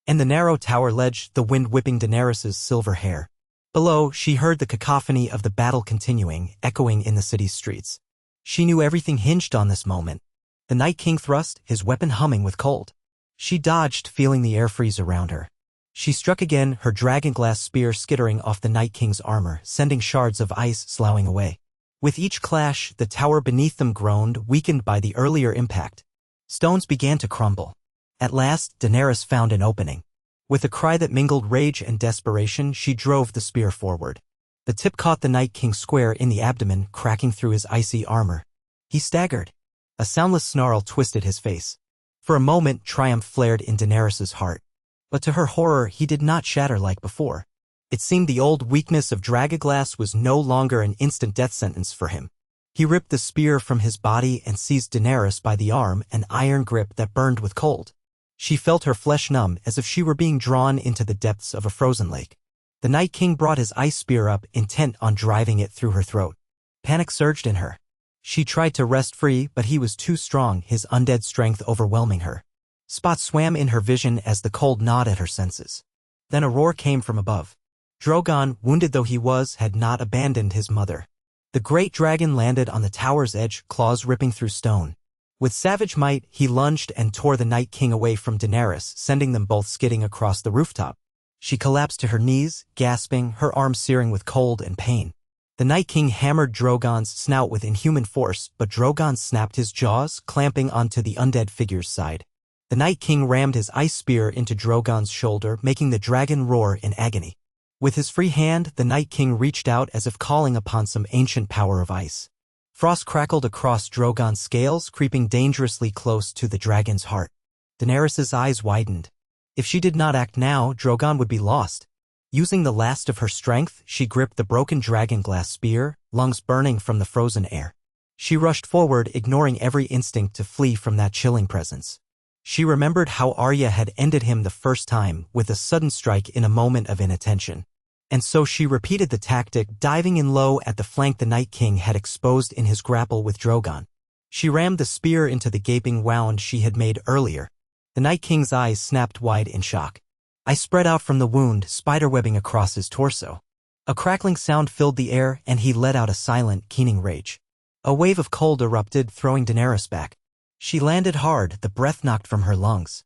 and the narrow tower ledge, the wind whipping Daenerys's silver hair. Below, she heard the cacophony of the battle continuing, echoing in the city's streets. She knew everything hinged on this moment. The Night King thrust, his weapon humming with cold. She dodged, feeling the air freeze around her. She struck again, her dragonglass spear skittering off the Night King's armor, sending shards of ice sloughing away. With each clash, the tower beneath them groaned, weakened by the earlier impact. Stones began to crumble. At last, Daenerys found an opening. With a cry that mingled rage and desperation, she drove the spear forward. The tip caught the Night King square in the abdomen, cracking through his icy armor. He staggered. A soundless snarl twisted his face. For a moment, triumph flared in Daenerys's heart. But to her horror, he did not shatter like before. It seemed the old weakness of dragonglass was no longer an instant death sentence for him. He ripped the spear from his body and seized Daenerys by the arm, an iron grip that burned with cold. She felt her flesh numb, as if she were being drawn into the depths of a frozen lake. The Night King brought his ice spear up, intent on driving it through her throat. Panic surged in her. She tried to wrest free, but he was too strong, his undead strength overwhelming her. Spots swam in her vision as the cold gnawed at her senses. Then a roar came from above. Drogon, wounded though he was, had not abandoned his mother. The great dragon landed on the tower's edge, claws ripping through stone. With savage might, he lunged and tore the Night King away from Daenerys, sending them both skidding across the rooftop. She collapsed to her knees, gasping, her arms searing with cold and pain. The Night King hammered Drogon's snout with inhuman force, but Drogon snapped his jaws, clamping onto the undead figure's side. The Night King rammed his ice spear into Drogon's shoulder, making the dragon roar in agony. With his free hand, the Night King reached out as if calling upon some ancient power of ice. Frost crackled across Drogon's scales, creeping dangerously close to the dragon's heart. Daenerys's eyes widened. If she did not act now, Drogon would be lost. Using the last of her strength, she gripped the broken dragonglass spear, lungs burning from the frozen air. She rushed forward, ignoring every instinct to flee from that chilling presence. She remembered how Arya had ended him the first time, with a sudden strike in a moment of inattention. And so she repeated the tactic, diving in low at the flank the Night King had exposed in his grapple with Drogon. She rammed the spear into the gaping wound she had made earlier. The Night King's eyes snapped wide in shock. Ice spread out from the wound, spiderwebbing across his torso. A crackling sound filled the air, and he let out a silent, keening rage. A wave of cold erupted, throwing Daenerys back. She landed hard, the breath knocked from her lungs.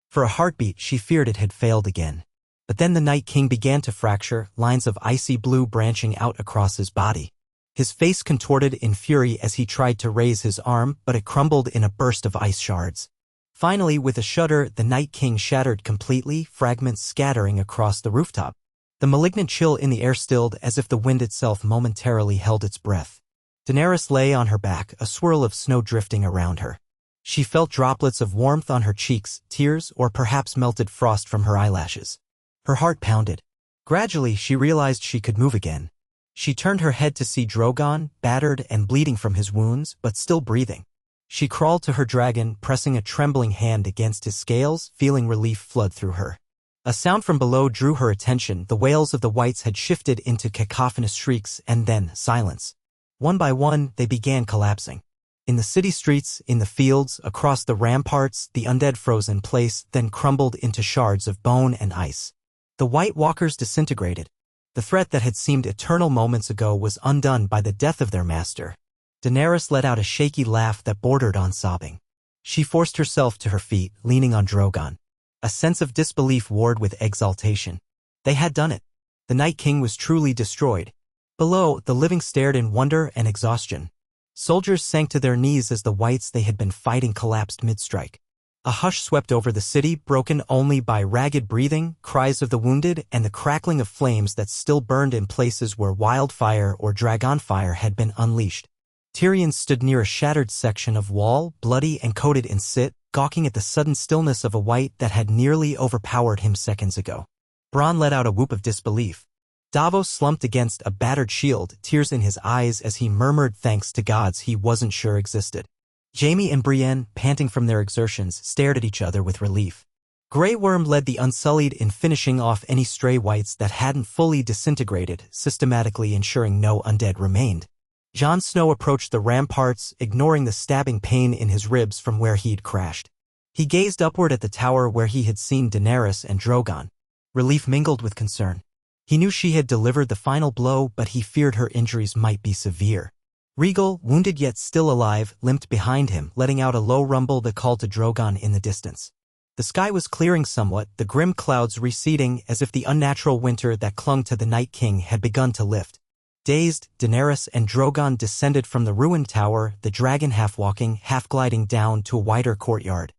For a heartbeat, she feared it had failed again. But then the Night King began to fracture, lines of icy blue branching out across his body. His face contorted in fury as he tried to raise his arm, but it crumbled in a burst of ice shards. Finally, with a shudder, the Night King shattered completely, fragments scattering across the rooftop. The malignant chill in the air stilled as if the wind itself momentarily held its breath. Daenerys lay on her back, a swirl of snow drifting around her. She felt droplets of warmth on her cheeks, tears, or perhaps melted frost from her eyelashes. Her heart pounded. Gradually, she realized she could move again. She turned her head to see Drogon, battered and bleeding from his wounds, but still breathing. She crawled to her dragon, pressing a trembling hand against his scales, feeling relief flood through her. A sound from below drew her attention. The wails of the whites had shifted into cacophonous shrieks, and then silence. One by one, they began collapsing. In the city streets, in the fields, across the ramparts, the undead froze in place, then crumbled into shards of bone and ice. The White Walkers disintegrated. The threat that had seemed eternal moments ago was undone by the death of their master. Daenerys let out a shaky laugh that bordered on sobbing. She forced herself to her feet, leaning on Drogon. A sense of disbelief warred with exaltation. They had done it. The Night King was truly destroyed. Below, the living stared in wonder and exhaustion. Soldiers sank to their knees as the whites they had been fighting collapsed mid-strike. A hush swept over the city, broken only by ragged breathing, cries of the wounded, and the crackling of flames that still burned in places where wildfire or dragonfire had been unleashed. Tyrion stood near a shattered section of wall, bloody and coated in soot, gawking at the sudden stillness of a white that had nearly overpowered him seconds ago. Bronn let out a whoop of disbelief. Davos slumped against a battered shield, tears in his eyes as he murmured thanks to gods he wasn't sure existed. Jaime and Brienne, panting from their exertions, stared at each other with relief. Grey Worm led the Unsullied in finishing off any stray whites that hadn't fully disintegrated, systematically ensuring no undead remained. Jon Snow approached the ramparts, ignoring the stabbing pain in his ribs from where he'd crashed. He gazed upward at the tower where he had seen Daenerys and Drogon. Relief mingled with concern. He knew she had delivered the final blow, but he feared her injuries might be severe. Rhaegal, wounded yet still alive, limped behind him, letting out a low rumble that called to Drogon in the distance. The sky was clearing somewhat, the grim clouds receding as if the unnatural winter that clung to the Night King had begun to lift. Dazed, Daenerys and Drogon descended from the ruined tower, the dragon half-walking, half-gliding down to a wider courtyard.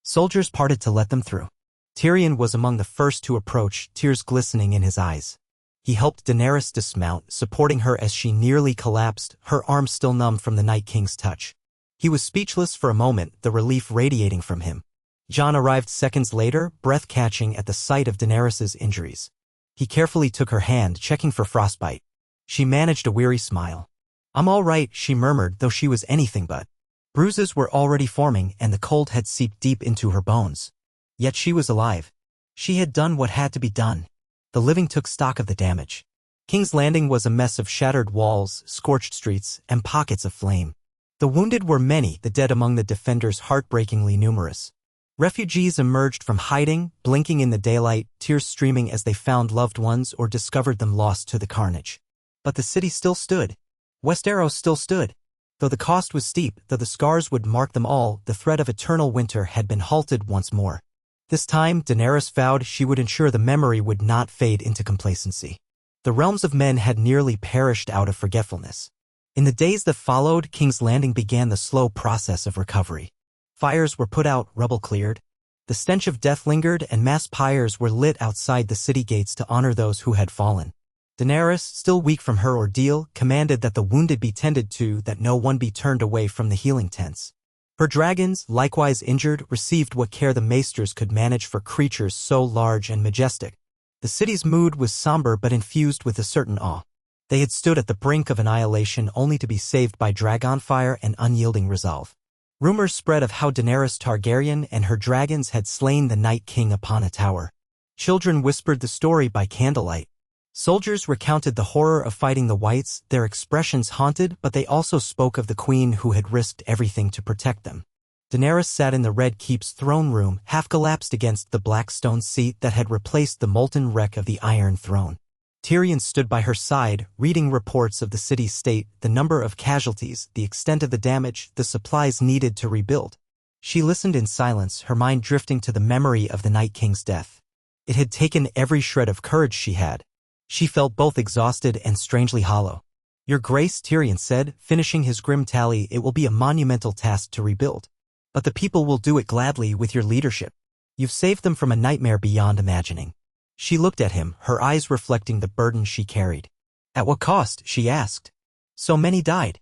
Soldiers parted to let them through. Tyrion was among the first to approach, tears glistening in his eyes. He helped Daenerys dismount, supporting her as she nearly collapsed, her arm still numb from the Night King's touch. He was speechless for a moment, the relief radiating from him. Jon arrived seconds later, breath-catching at the sight of Daenerys's injuries. He carefully took her hand, checking for frostbite. She managed a weary smile. "I'm all right," she murmured, though she was anything but. Bruises were already forming, and the cold had seeped deep into her bones. Yet she was alive. She had done what had to be done. The living took stock of the damage. King's Landing was a mess of shattered walls, scorched streets, and pockets of flame. The wounded were many, the dead among the defenders heartbreakingly numerous. Refugees emerged from hiding, blinking in the daylight, tears streaming as they found loved ones or discovered them lost to the carnage. But the city still stood. Westeros still stood. Though the cost was steep, though the scars would mark them all, the threat of eternal winter had been halted once more. This time, Daenerys vowed she would ensure the memory would not fade into complacency. The realms of men had nearly perished out of forgetfulness. In the days that followed, King's Landing began the slow process of recovery. Fires were put out, rubble cleared. The stench of death lingered, and mass pyres were lit outside the city gates to honor those who had fallen. Daenerys, still weak from her ordeal, commanded that the wounded be tended to, that no one be turned away from the healing tents. Her dragons, likewise injured, received what care the maesters could manage for creatures so large and majestic. The city's mood was somber but infused with a certain awe. They had stood at the brink of annihilation only to be saved by dragonfire and unyielding resolve. Rumors spread of how Daenerys Targaryen and her dragons had slain the Night King upon a tower. Children whispered the story by candlelight. Soldiers recounted the horror of fighting the whites, their expressions haunted, but they also spoke of the queen who had risked everything to protect them. Daenerys sat in the Red Keep's throne room, half collapsed against the black stone seat that had replaced the molten wreck of the Iron Throne. Tyrion stood by her side, reading reports of the city's state, the number of casualties, the extent of the damage, the supplies needed to rebuild. She listened in silence, her mind drifting to the memory of the Night King's death. It had taken every shred of courage she had. She felt both exhausted and strangely hollow. "Your Grace," Tyrion said, finishing his grim tally, "it will be a monumental task to rebuild. But the people will do it gladly with your leadership. You've saved them from a nightmare beyond imagining." She looked at him, her eyes reflecting the burden she carried. "At what cost?" she asked. "So many died.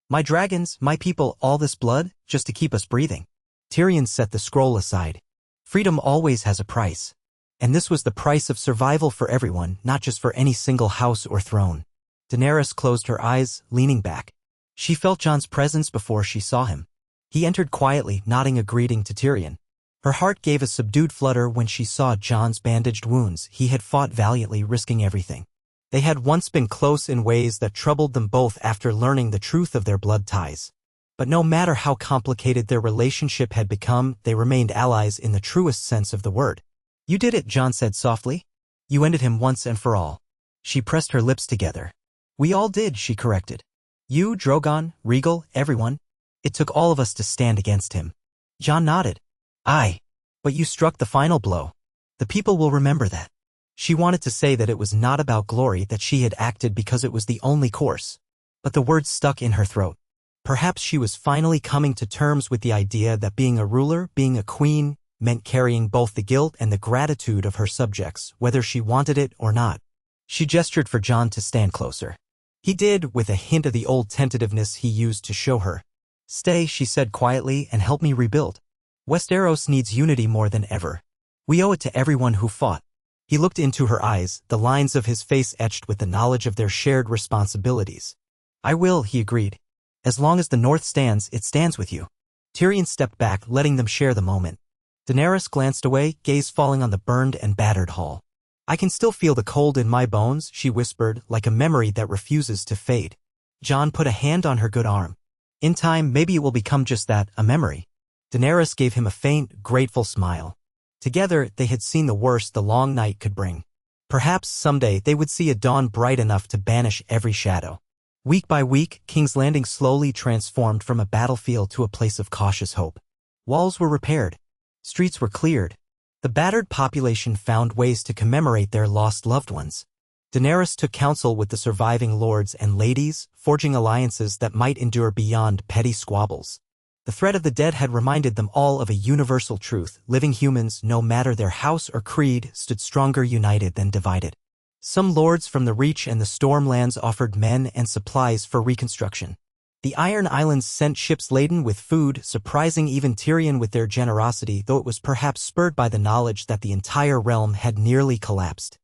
My dragons, my people, all this blood, just to keep us breathing." Tyrion set the scroll aside. Freedom always has a price. And this was the price of survival for everyone, not just for any single house or throne. Daenerys closed her eyes, leaning back. She felt Jon's presence before she saw him. He entered quietly, nodding a greeting to Tyrion. Her heart gave a subdued flutter when she saw Jon's bandaged wounds. He had fought valiantly, risking everything. They had once been close in ways that troubled them both after learning the truth of their blood ties. But no matter how complicated their relationship had become, they remained allies in the truest sense of the word. "You did it," Jon said softly. "You ended him once and for all." She pressed her lips together. "We all did," she corrected. "You, Drogon, Rhaegal, everyone. It took all of us to stand against him." Jon nodded. "Aye. But you struck the final blow. The people will remember that." She wanted to say that it was not about glory, that she had acted because it was the only course. But the words stuck in her throat. Perhaps she was finally coming to terms with the idea that being a ruler, being a queen, meant carrying both the guilt and the gratitude of her subjects, whether she wanted it or not. She gestured for Jon to stand closer. He did, with a hint of the old tentativeness he used to show her. "Stay," she said quietly, "and help me rebuild. Westeros needs unity more than ever. We owe it to everyone who fought." He looked into her eyes, the lines of his face etched with the knowledge of their shared responsibilities. "I will," he agreed. "As long as the North stands, it stands with you." Tyrion stepped back, letting them share the moment. Daenerys glanced away, gaze falling on the burned and battered hall. "I can still feel the cold in my bones," she whispered, like a memory that refuses to fade. Jon put a hand on her good arm. "In time, maybe it will become just that, a memory." Daenerys gave him a faint, grateful smile. Together, they had seen the worst the long night could bring. Perhaps someday they would see a dawn bright enough to banish every shadow. Week by week, King's Landing slowly transformed from a battlefield to a place of cautious hope. Walls were repaired. Streets were cleared. The battered population found ways to commemorate their lost loved ones. Daenerys took counsel with the surviving lords and ladies, forging alliances that might endure beyond petty squabbles. The threat of the dead had reminded them all of a universal truth: living humans, no matter their house or creed, stood stronger united than divided. Some lords from the Reach and the Stormlands offered men and supplies for reconstruction. The Iron Islands sent ships laden with food, surprising even Tyrion with their generosity, though it was perhaps spurred by the knowledge that the entire realm had nearly collapsed.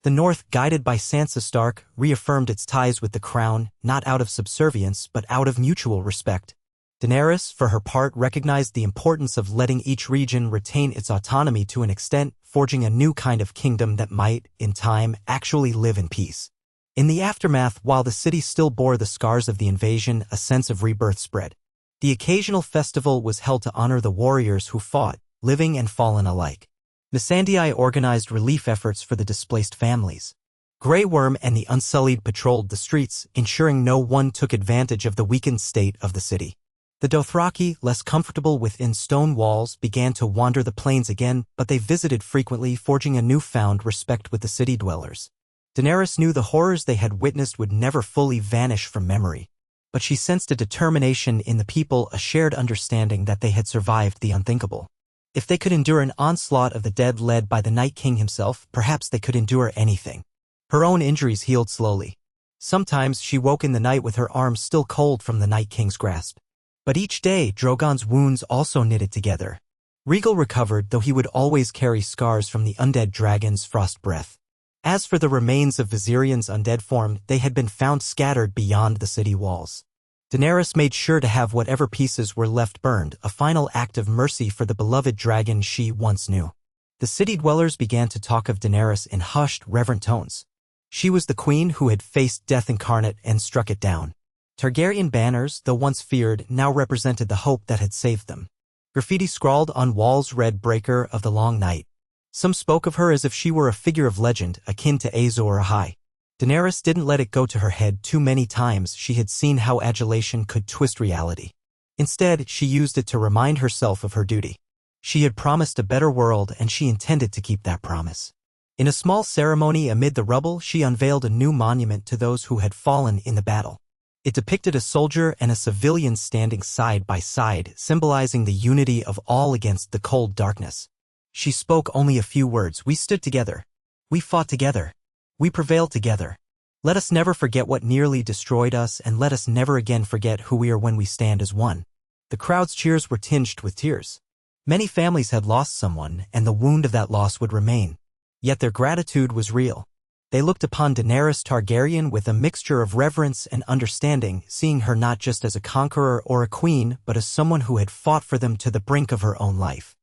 The North, guided by Sansa Stark, reaffirmed its ties with the crown, not out of subservience but out of mutual respect. Daenerys, for her part, recognized the importance of letting each region retain its autonomy to an extent, forging a new kind of kingdom that might, in time, actually live in peace. In the aftermath, while the city still bore the scars of the invasion, a sense of rebirth spread. The occasional festival was held to honor the warriors who fought, living and fallen alike. Missandei organized relief efforts for the displaced families. Grey Worm and the Unsullied patrolled the streets, ensuring no one took advantage of the weakened state of the city. The Dothraki, less comfortable within stone walls, began to wander the plains again, but they visited frequently, forging a newfound respect with the city dwellers. Daenerys knew the horrors they had witnessed would never fully vanish from memory, but she sensed a determination in the people, a shared understanding that they had survived the unthinkable. If they could endure an onslaught of the dead led by the Night King himself, perhaps they could endure anything. Her own injuries healed slowly. Sometimes she woke in the night with her arms still cold from the Night King's grasp. But each day, Drogon's wounds also knitted together. Rhaegal recovered, though he would always carry scars from the undead dragon's frost breath. As for the remains of Viserion's undead form, they had been found scattered beyond the city walls. Daenerys made sure to have whatever pieces were left burned, a final act of mercy for the beloved dragon she once knew. The city dwellers began to talk of Daenerys in hushed, reverent tones. She was the queen who had faced death incarnate and struck it down. Targaryen banners, though once feared, now represented the hope that had saved them. Graffiti scrawled on walls read "Breaker of the Long Night." Some spoke of her as if she were a figure of legend, akin to Azor Ahai. Daenerys didn't let it go to her head too many times. She had seen how adulation could twist reality. Instead, she used it to remind herself of her duty. She had promised a better world, and she intended to keep that promise. In a small ceremony amid the rubble, she unveiled a new monument to those who had fallen in the battle. It depicted a soldier and a civilian standing side by side, symbolizing the unity of all against the cold darkness. She spoke only a few words. We stood together. We fought together. We prevailed together. Let us never forget what nearly destroyed us, and let us never again forget who we are when we stand as one. The crowd's cheers were tinged with tears. Many families had lost someone, and the wound of that loss would remain. Yet their gratitude was real. They looked upon Daenerys Targaryen with a mixture of reverence and understanding, seeing her not just as a conqueror or a queen, but as someone who had fought for them to the brink of her own life.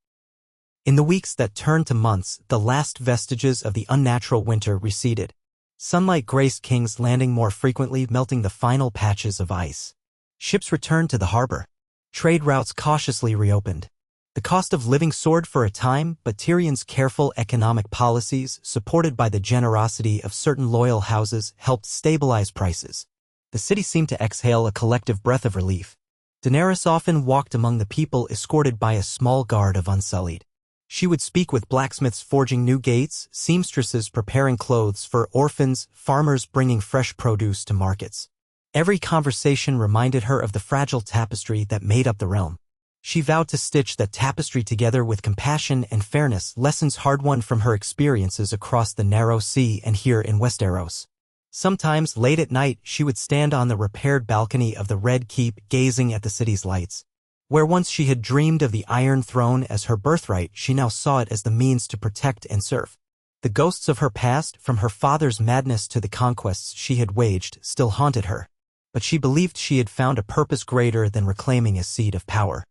In the weeks that turned to months, the last vestiges of the unnatural winter receded. Sunlight graced King's Landing more frequently, melting the final patches of ice. Ships returned to the harbor. Trade routes cautiously reopened. The cost of living soared for a time, but Tyrion's careful economic policies, supported by the generosity of certain loyal houses, helped stabilize prices. The city seemed to exhale a collective breath of relief. Daenerys often walked among the people, escorted by a small guard of Unsullied. She would speak with blacksmiths forging new gates, seamstresses preparing clothes for orphans, farmers bringing fresh produce to markets. Every conversation reminded her of the fragile tapestry that made up the realm. She vowed to stitch that tapestry together with compassion and fairness, lessons hard-won from her experiences across the narrow sea and here in Westeros. Sometimes, late at night, she would stand on the repaired balcony of the Red Keep, gazing at the city's lights. Where once she had dreamed of the Iron Throne as her birthright, she now saw it as the means to protect and serve. The ghosts of her past, from her father's madness to the conquests she had waged, still haunted her. But she believed she had found a purpose greater than reclaiming a seat of power.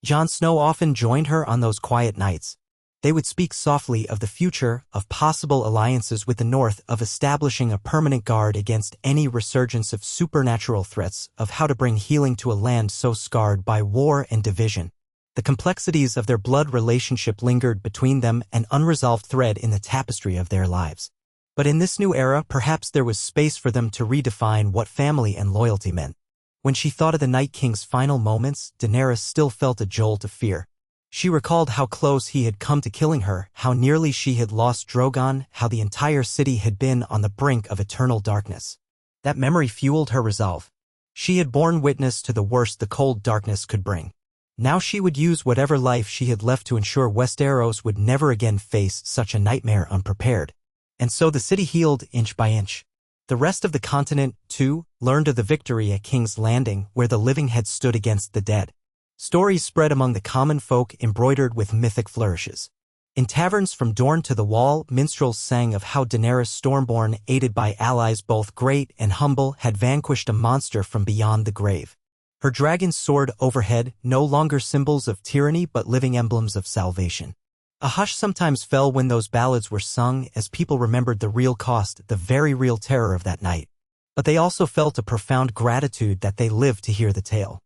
Jon Snow often joined her on those quiet nights. They would speak softly of the future, of possible alliances with the North, of establishing a permanent guard against any resurgence of supernatural threats, of how to bring healing to a land so scarred by war and division. The complexities of their blood relationship lingered between them, an unresolved thread in the tapestry of their lives. But in this new era, perhaps there was space for them to redefine what family and loyalty meant. When she thought of the Night King's final moments, Daenerys still felt a jolt of fear. She recalled how close he had come to killing her, how nearly she had lost Drogon, how the entire city had been on the brink of eternal darkness. That memory fueled her resolve. She had borne witness to the worst the cold darkness could bring. Now she would use whatever life she had left to ensure Westeros would never again face such a nightmare unprepared. And so the city healed inch by inch. The rest of the continent, too, learned of the victory at King's Landing, where the living had stood against the dead. Stories spread among the common folk, embroidered with mythic flourishes. In taverns from Dorne to the Wall, minstrels sang of how Daenerys Stormborn, aided by allies both great and humble, had vanquished a monster from beyond the grave. Her dragons soared overhead, no longer symbols of tyranny but living emblems of salvation. A hush sometimes fell when those ballads were sung, as people remembered the real cost, the very real terror of that night. But they also felt a profound gratitude that they lived to hear the tale.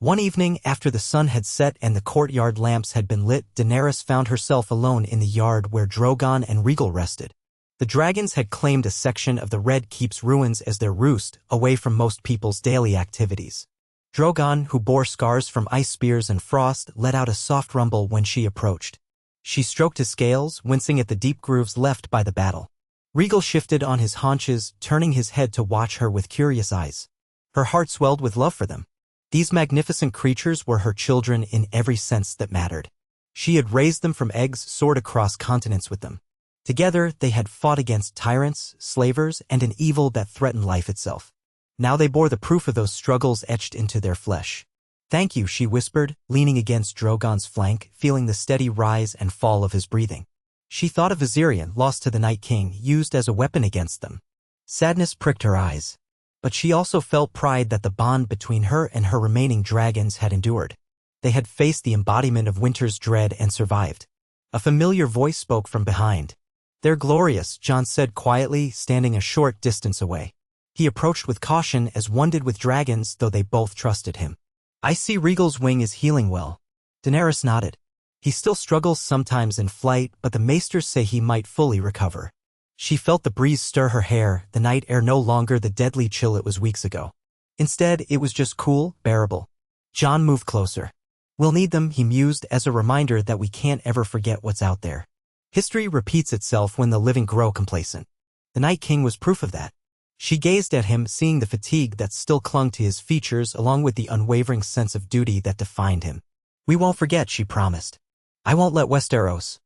One evening, after the sun had set and the courtyard lamps had been lit, Daenerys found herself alone in the yard where Drogon and Rhaegal rested. The dragons had claimed a section of the Red Keep's ruins as their roost, away from most people's daily activities. Drogon, who bore scars from ice spears and frost, let out a soft rumble when she approached. She stroked his scales, wincing at the deep grooves left by the battle. Rhaegal shifted on his haunches, turning his head to watch her with curious eyes. Her heart swelled with love for them. These magnificent creatures were her children in every sense that mattered. She had raised them from eggs, soared across continents with them. Together, they had fought against tyrants, slavers, and an evil that threatened life itself. Now they bore the proof of those struggles etched into their flesh. "Thank you," she whispered, leaning against Drogon's flank, feeling the steady rise and fall of his breathing. She thought of Viserion, lost to the Night King, used as a weapon against them. Sadness pricked her eyes. But she also felt pride that the bond between her and her remaining dragons had endured. They had faced the embodiment of winter's dread and survived. A familiar voice spoke from behind. "They're glorious," Jon said quietly, standing a short distance away. He approached with caution, as one did with dragons, though they both trusted him. "I see Rhaegal's wing is healing well." Daenerys nodded. He still struggles sometimes in flight, but the maesters say he might fully recover. She felt the breeze stir her hair, the night air no longer the deadly chill it was weeks ago. Instead, it was just cool, bearable. Jon moved closer. We'll need them, he mused, as a reminder that we can't ever forget what's out there. History repeats itself when the living grow complacent. The Night King was proof of that. She gazed at him, seeing the fatigue that still clung to his features along with the unwavering sense of duty that defined him. We won't forget, she promised. I won't let Westeros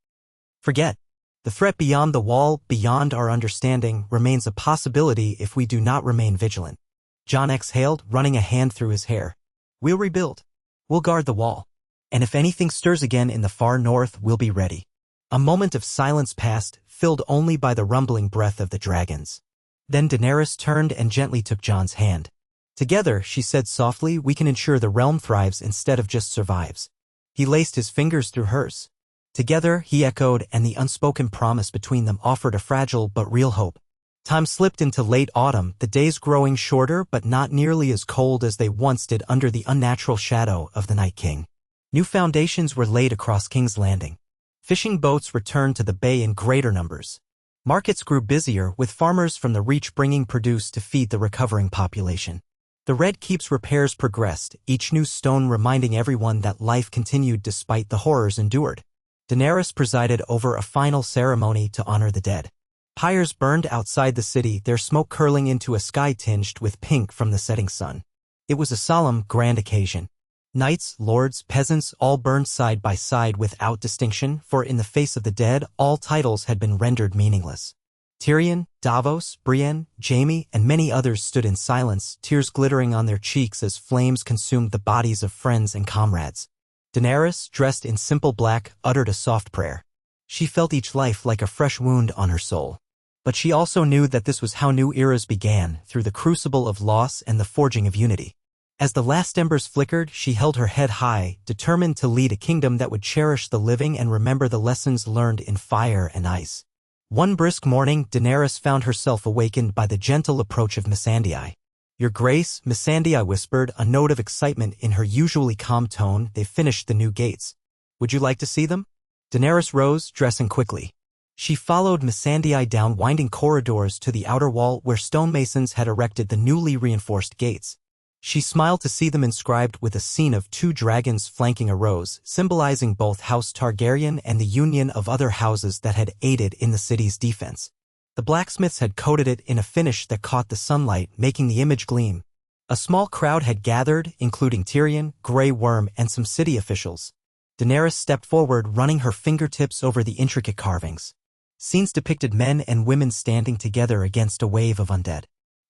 forget. The threat beyond the wall, beyond our understanding, remains a possibility if we do not remain vigilant. Jon exhaled, running a hand through his hair. We'll rebuild. We'll guard the wall. And if anything stirs again in the far north, we'll be ready. A moment of silence passed, filled only by the rumbling breath of the dragons. Then Daenerys turned and gently took Jon's hand. Together, she said softly, we can ensure the realm thrives instead of just survives. He laced his fingers through hers. Together, he echoed, and the unspoken promise between them offered a fragile but real hope. Time slipped into late autumn, the days growing shorter but not nearly as cold as they once did under the unnatural shadow of the Night King. New foundations were laid across King's Landing. Fishing boats returned to the bay in greater numbers. Markets grew busier, with farmers from the Reach bringing produce to feed the recovering population. The Red Keep's repairs progressed, each new stone reminding everyone that life continued despite the horrors endured. Daenerys presided over a final ceremony to honor the dead. Pyres burned outside the city, their smoke curling into a sky tinged with pink from the setting sun. It was a solemn, grand occasion. Knights, lords, peasants all burned side by side without distinction, for in the face of the dead, all titles had been rendered meaningless. Tyrion, Davos, Brienne, Jaime, and many others stood in silence, tears glittering on their cheeks as flames consumed the bodies of friends and comrades. Daenerys, dressed in simple black, uttered a soft prayer. She felt each life like a fresh wound on her soul. But she also knew that this was how new eras began, through the crucible of loss and the forging of unity. As the last embers flickered, she held her head high, determined to lead a kingdom that would cherish the living and remember the lessons learned in fire and ice. One brisk morning, Daenerys found herself awakened by the gentle approach of Missandei. Your Grace, Missandei whispered, a note of excitement in her usually calm tone. They've finished the new gates. Would you like to see them? Daenerys rose, dressing quickly. She followed Missandei down winding corridors to the outer wall where stonemasons had erected the newly reinforced gates. She smiled to see them inscribed with a scene of two dragons flanking a rose, symbolizing both House Targaryen and the union of other houses that had aided in the city's defense. The blacksmiths had coated it in a finish that caught the sunlight, making the image gleam. A small crowd had gathered, including Tyrion, Grey Worm, and some city officials. Daenerys stepped forward, running her fingertips over the intricate carvings. Scenes depicted men and women standing together against a wave of undead.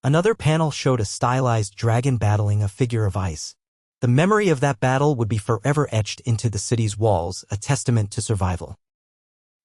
Another panel showed a stylized dragon battling a figure of ice. The memory of that battle would be forever etched into the city's walls, a testament to survival.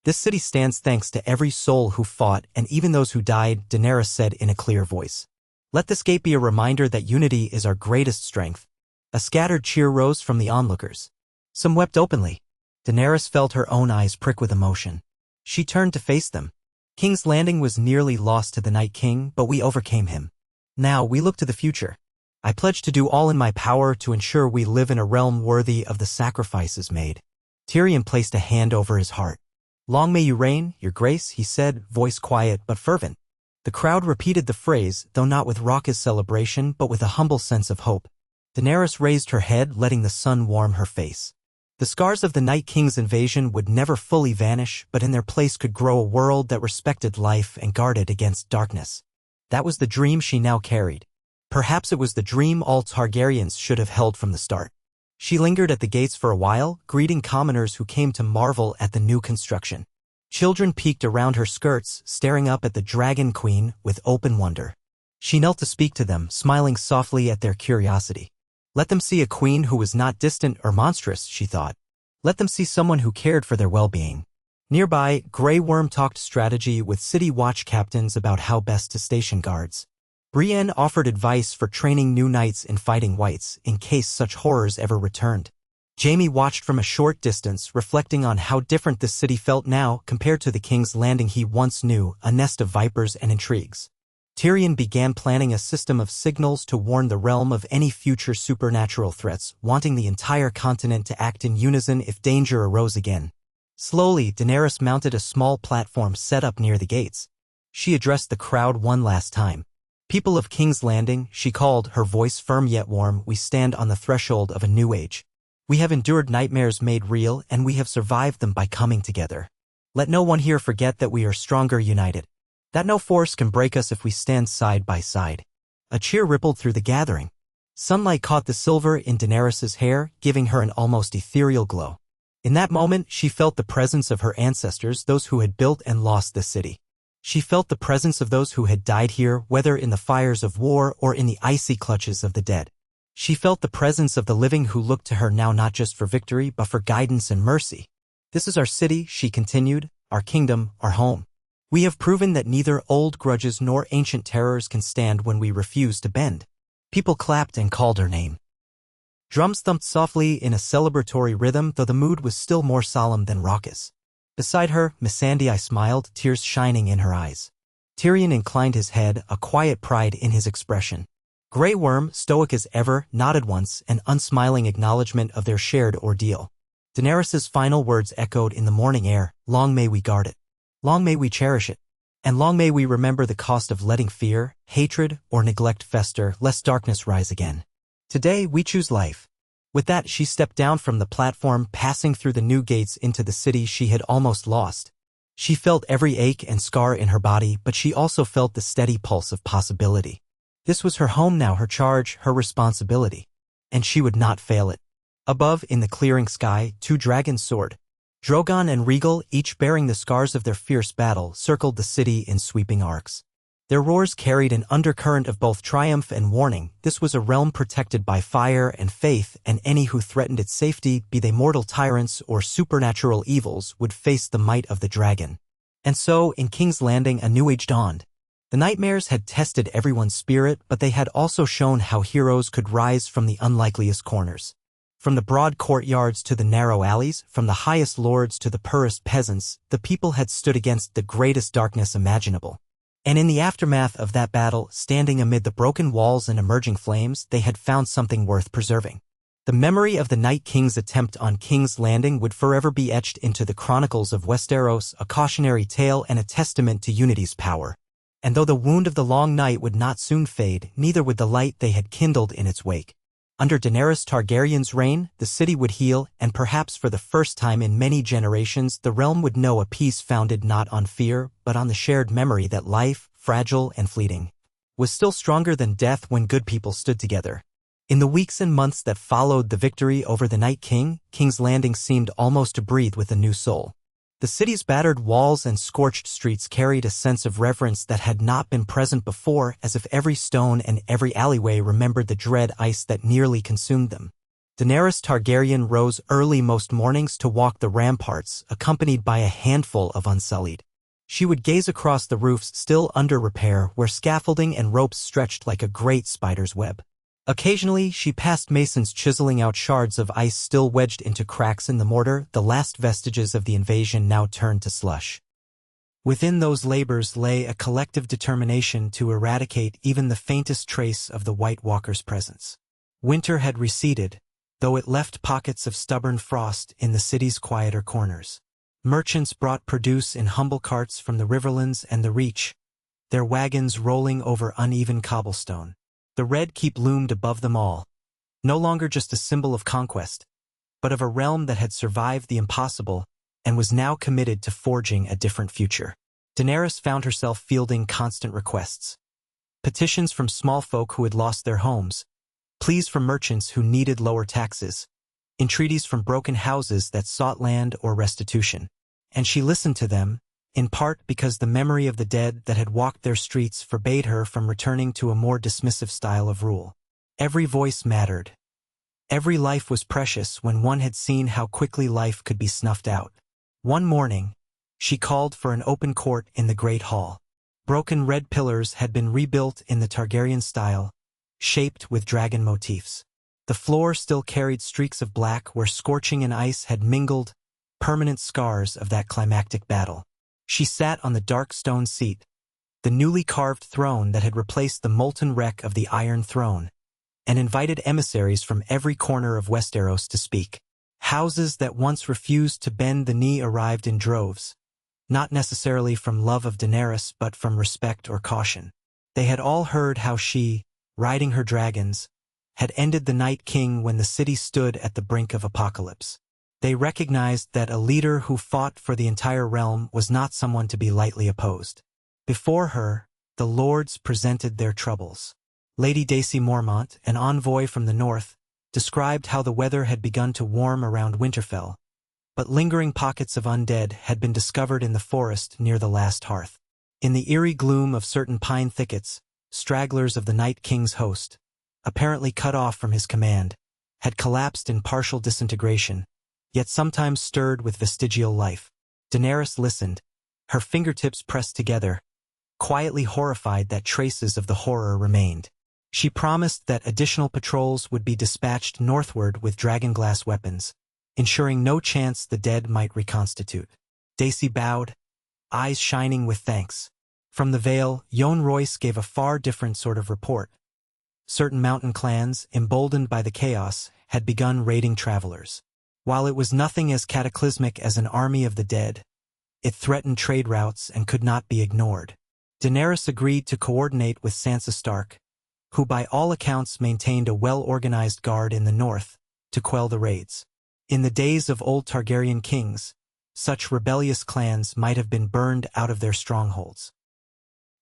This city stands thanks to every soul who fought and even those who died, Daenerys said in a clear voice. Let this gate be a reminder that unity is our greatest strength. A scattered cheer rose from the onlookers. Some wept openly. Daenerys felt her own eyes prick with emotion. She turned to face them. King's Landing was nearly lost to the Night King, but we overcame him. Now we look to the future. I pledge to do all in my power to ensure we live in a realm worthy of the sacrifices made. Tyrion placed a hand over his heart. Long may you reign, Your Grace, he said, voice quiet but fervent. The crowd repeated the phrase, though not with raucous celebration but with a humble sense of hope. Daenerys raised her head, letting the sun warm her face. The scars of the Night King's invasion would never fully vanish, but in their place could grow a world that respected life and guarded against darkness. That was the dream she now carried. Perhaps it was the dream all Targaryens should have held from the start. She lingered at the gates for a while, greeting commoners who came to marvel at the new construction. Children peeked around her skirts, staring up at the Dragon Queen with open wonder. She knelt to speak to them, smiling softly at their curiosity. Let them see a queen who was not distant or monstrous, she thought. Let them see someone who cared for their well-being. Nearby, Grey Worm talked strategy with city watch captains about how best to station guards. Brienne offered advice for training new knights in fighting whites, in case such horrors ever returned. Jaime watched from a short distance, reflecting on how different this city felt now compared to the King's Landing he once knew, a nest of vipers and intrigues. Tyrion began planning a system of signals to warn the realm of any future supernatural threats, wanting the entire continent to act in unison if danger arose again. Slowly, Daenerys mounted a small platform set up near the gates. She addressed the crowd one last time. "People of King's Landing," she called, her voice firm yet warm, "we stand on the threshold of a new age. We have endured nightmares made real, and we have survived them by coming together. Let no one here forget that we are stronger united. That no force can break us if we stand side by side." A cheer rippled through the gathering. Sunlight caught the silver in Daenerys's hair, giving her an almost ethereal glow. In that moment, she felt the presence of her ancestors, those who had built and lost the city. She felt the presence of those who had died here, whether in the fires of war or in the icy clutches of the dead. She felt the presence of the living who looked to her now not just for victory but for guidance and mercy. "This is our city," she continued, "our kingdom, our home. We have proven that neither old grudges nor ancient terrors can stand when we refuse to bend." People clapped and called her name. Drums thumped softly in a celebratory rhythm, though the mood was still more solemn than raucous. Beside her, Missandei smiled, tears shining in her eyes. Tyrion inclined his head, a quiet pride in his expression. Grey Worm, stoic as ever, nodded once, an unsmiling acknowledgement of their shared ordeal. Daenerys's final words echoed in the morning air, "Long may we guard it. Long may we cherish it. And long may we remember the cost of letting fear, hatred, or neglect fester, lest darkness rise again. Today we choose life." With that, she stepped down from the platform, passing through the new gates into the city she had almost lost. She felt every ache and scar in her body, but she also felt the steady pulse of possibility. This was her home now, her charge, her responsibility. And she would not fail it. Above, in the clearing sky, two dragons soared. Drogon and Rhaegal, each bearing the scars of their fierce battle, circled the city in sweeping arcs. Their roars carried an undercurrent of both triumph and warning. This was a realm protected by fire and faith, and any who threatened its safety, be they mortal tyrants or supernatural evils, would face the might of the dragon. And so, in King's Landing, a new age dawned. The nightmares had tested everyone's spirit, but they had also shown how heroes could rise from the unlikeliest corners. From the broad courtyards to the narrow alleys, from the highest lords to the poorest peasants, the people had stood against the greatest darkness imaginable. And in the aftermath of that battle, standing amid the broken walls and emerging flames, they had found something worth preserving. The memory of the Night King's attempt on King's Landing would forever be etched into the chronicles of Westeros, a cautionary tale and a testament to unity's power. And though the wound of the long night would not soon fade, neither would the light they had kindled in its wake. Under Daenerys Targaryen's reign, the city would heal, and perhaps for the first time in many generations, the realm would know a peace founded not on fear, but on the shared memory that life, fragile and fleeting, was still stronger than death when good people stood together. In the weeks and months that followed the victory over the Night King, King's Landing seemed almost to breathe with a new soul. The city's battered walls and scorched streets carried a sense of reverence that had not been present before, as if every stone and every alleyway remembered the dread ice that nearly consumed them. Daenerys Targaryen rose early most mornings to walk the ramparts, accompanied by a handful of Unsullied. She would gaze across the roofs still under repair, where scaffolding and ropes stretched like a great spider's web. Occasionally, she passed masons chiseling out shards of ice still wedged into cracks in the mortar, the last vestiges of the invasion now turned to slush. Within those labors lay a collective determination to eradicate even the faintest trace of the White Walker's presence. Winter had receded, though it left pockets of stubborn frost in the city's quieter corners. Merchants brought produce in humble carts from the Riverlands and the Reach, their wagons rolling over uneven cobblestone. The Red Keep loomed above them all, no longer just a symbol of conquest, but of a realm that had survived the impossible and was now committed to forging a different future. Daenerys found herself fielding constant requests. Petitions from small folk who had lost their homes, pleas from merchants who needed lower taxes, entreaties from broken houses that sought land or restitution. And she listened to them, in part because the memory of the dead that had walked their streets forbade her from returning to a more dismissive style of rule. Every voice mattered. Every life was precious when one had seen how quickly life could be snuffed out. One morning, she called for an open court in the Great Hall. Broken red pillars had been rebuilt in the Targaryen style, shaped with dragon motifs. The floor still carried streaks of black where scorching and ice had mingled, permanent scars of that climactic battle. She sat on the dark stone seat, the the newly carved throne that had replaced the molten wreck of the Iron Throne, and invited emissaries from every corner of Westeros to speak. Houses that once refused to bend the knee arrived in droves, not necessarily from love of Daenerys but from respect or caution. They had all heard how she, riding her dragons, had ended the Night King when the city stood at the brink of apocalypse. They recognized that a leader who fought for the entire realm was not someone to be lightly opposed. Before her, the lords presented their troubles. Lady Dacey Mormont, an envoy from the north, described how the weather had begun to warm around Winterfell, but lingering pockets of undead had been discovered in the forest near the last hearth. In the eerie gloom of certain pine thickets, stragglers of the Night King's host, apparently cut off from his command, had collapsed in partial disintegration, yet sometimes stirred with vestigial life. Daenerys listened, her fingertips pressed together, quietly horrified that traces of the horror remained. She promised that additional patrols would be dispatched northward with dragonglass weapons, ensuring no chance the dead might reconstitute. Dacey bowed, eyes shining with thanks. From the Vale, Yohn Royce gave a far different sort of report. Certain mountain clans, emboldened by the chaos, had begun raiding travelers. While it was nothing as cataclysmic as an army of the dead, it threatened trade routes and could not be ignored. Daenerys agreed to coordinate with Sansa Stark, who by all accounts maintained a well-organized guard in the north, to quell the raids. In the days of old Targaryen kings, such rebellious clans might have been burned out of their strongholds.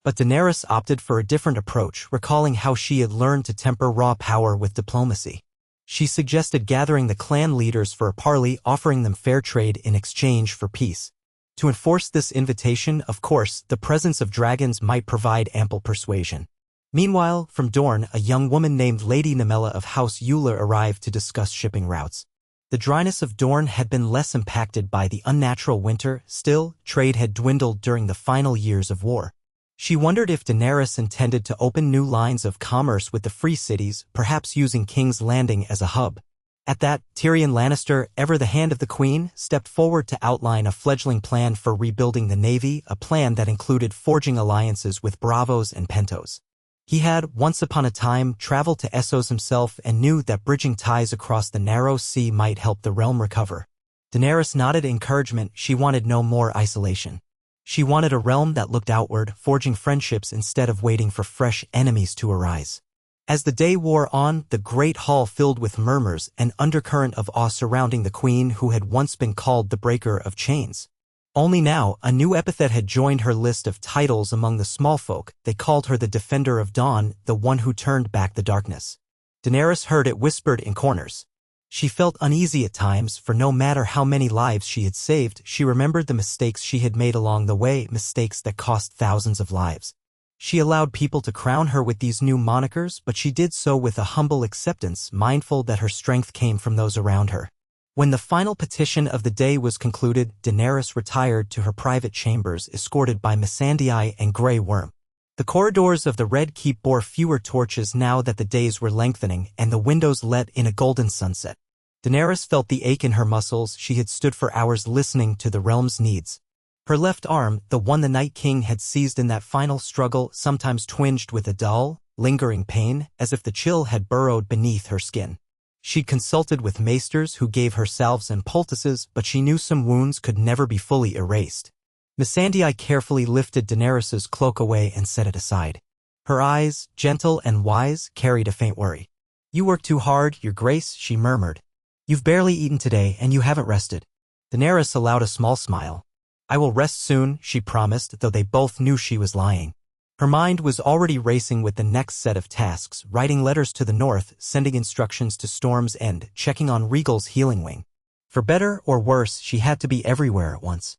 But Daenerys opted for a different approach, recalling how she had learned to temper raw power with diplomacy. She suggested gathering the clan leaders for a parley, offering them fair trade in exchange for peace. To enforce this invitation, of course, the presence of dragons might provide ample persuasion. Meanwhile, from Dorne, a young woman named Lady Namella of House Euler arrived to discuss shipping routes. The dryness of Dorne had been less impacted by the unnatural winter, still, trade had dwindled during the final years of war. She wondered if Daenerys intended to open new lines of commerce with the Free Cities, perhaps using King's Landing as a hub. At that, Tyrion Lannister, ever the hand of the Queen, stepped forward to outline a fledgling plan for rebuilding the Navy, a plan that included forging alliances with Bravos and Pentos. He had, once upon a time, traveled to Essos himself and knew that bridging ties across the narrow sea might help the realm recover. Daenerys nodded encouragement. She wanted no more isolation. She wanted a realm that looked outward, forging friendships instead of waiting for fresh enemies to arise. As the day wore on, the great hall filled with murmurs, an undercurrent of awe surrounding the queen who had once been called the Breaker of Chains. Only now, a new epithet had joined her list of titles among the small folk. They called her the Defender of Dawn, the one who turned back the darkness. Daenerys heard it whispered in corners. She felt uneasy at times, for no matter how many lives she had saved, she remembered the mistakes she had made along the way, mistakes that cost thousands of lives. She allowed people to crown her with these new monikers, but she did so with a humble acceptance, mindful that her strength came from those around her. When the final petition of the day was concluded, Daenerys retired to her private chambers, escorted by Missandei and Grey Worm. The corridors of the Red Keep bore fewer torches now that the days were lengthening, and the windows let in a golden sunset. Daenerys felt the ache in her muscles. She had stood for hours listening to the realm's needs. Her left arm, the one the Night King had seized in that final struggle, sometimes twinged with a dull, lingering pain, as if the chill had burrowed beneath her skin. She'd consulted with maesters who gave her salves and poultices, but she knew some wounds could never be fully erased. Missandei carefully lifted Daenerys's cloak away and set it aside. Her eyes, gentle and wise, carried a faint worry. "You work too hard, Your Grace," she murmured. "You've barely eaten today, and you haven't rested." Daenerys allowed a small smile. "I will rest soon," she promised, though they both knew she was lying. Her mind was already racing with the next set of tasks, writing letters to the north, sending instructions to Storm's End, checking on Rhaegal's healing wing. For better or worse, she had to be everywhere at once.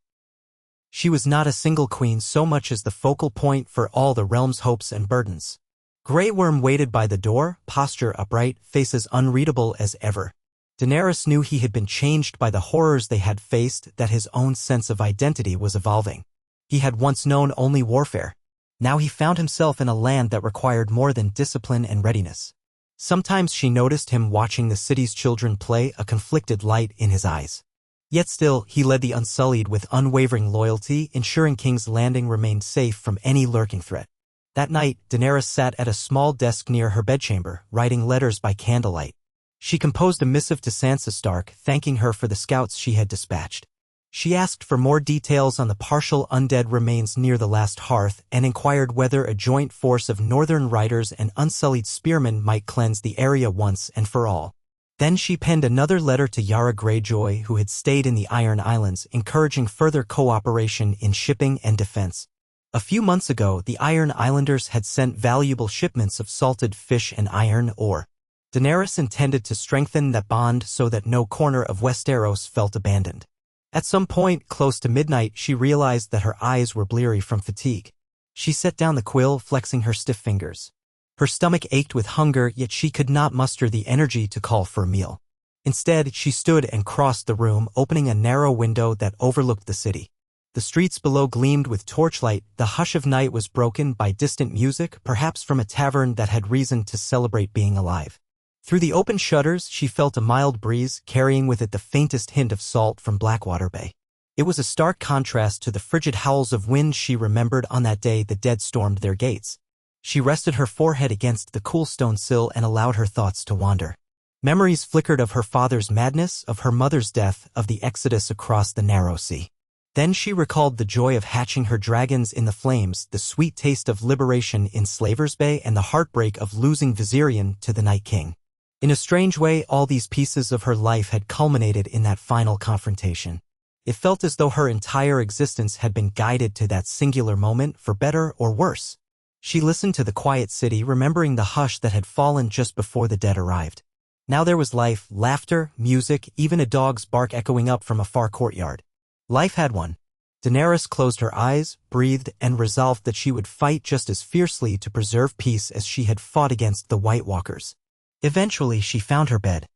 She was not a single queen so much as the focal point for all the realm's hopes and burdens. Grey Worm waited by the door, posture upright, face as unreadable as ever. Daenerys knew he had been changed by the horrors they had faced, that his own sense of identity was evolving. He had once known only warfare. Now he found himself in a land that required more than discipline and readiness. Sometimes she noticed him watching the city's children play, a conflicted light in his eyes. Yet still, he led the Unsullied with unwavering loyalty, ensuring King's Landing remained safe from any lurking threat. That night, Daenerys sat at a small desk near her bedchamber, writing letters by candlelight. She composed a missive to Sansa Stark, thanking her for the scouts she had dispatched. She asked for more details on the partial undead remains near the last hearth and inquired whether a joint force of northern riders and unsullied spearmen might cleanse the area once and for all. Then she penned another letter to Yara Greyjoy, who had stayed in the Iron Islands, encouraging further cooperation in shipping and defense. A few months ago, the Iron Islanders had sent valuable shipments of salted fish and iron ore. Daenerys intended to strengthen that bond so that no corner of Westeros felt abandoned. At some point close to midnight, she realized that her eyes were bleary from fatigue. She set down the quill, flexing her stiff fingers. Her stomach ached with hunger, yet she could not muster the energy to call for a meal. Instead, she stood and crossed the room, opening a narrow window that overlooked the city. The streets below gleamed with torchlight. The hush of night was broken by distant music, perhaps from a tavern that had reason to celebrate being alive. Through the open shutters, she felt a mild breeze, carrying with it the faintest hint of salt from Blackwater Bay. It was a stark contrast to the frigid howls of wind she remembered on that day the dead stormed their gates. She rested her forehead against the cool stone sill and allowed her thoughts to wander. Memories flickered of her father's madness, of her mother's death, of the exodus across the narrow sea. Then she recalled the joy of hatching her dragons in the flames, the sweet taste of liberation in Slaver's Bay, and the heartbreak of losing Viserion to the Night King. In a strange way, all these pieces of her life had culminated in that final confrontation. It felt as though her entire existence had been guided to that singular moment, for better or worse. She listened to the quiet city, remembering the hush that had fallen just before the dead arrived. Now there was life, laughter, music, even a dog's bark echoing up from a far courtyard. Life had one. Daenerys closed her eyes, breathed, and resolved that she would fight just as fiercely to preserve peace as she had fought against the White Walkers. Eventually, she found her bed.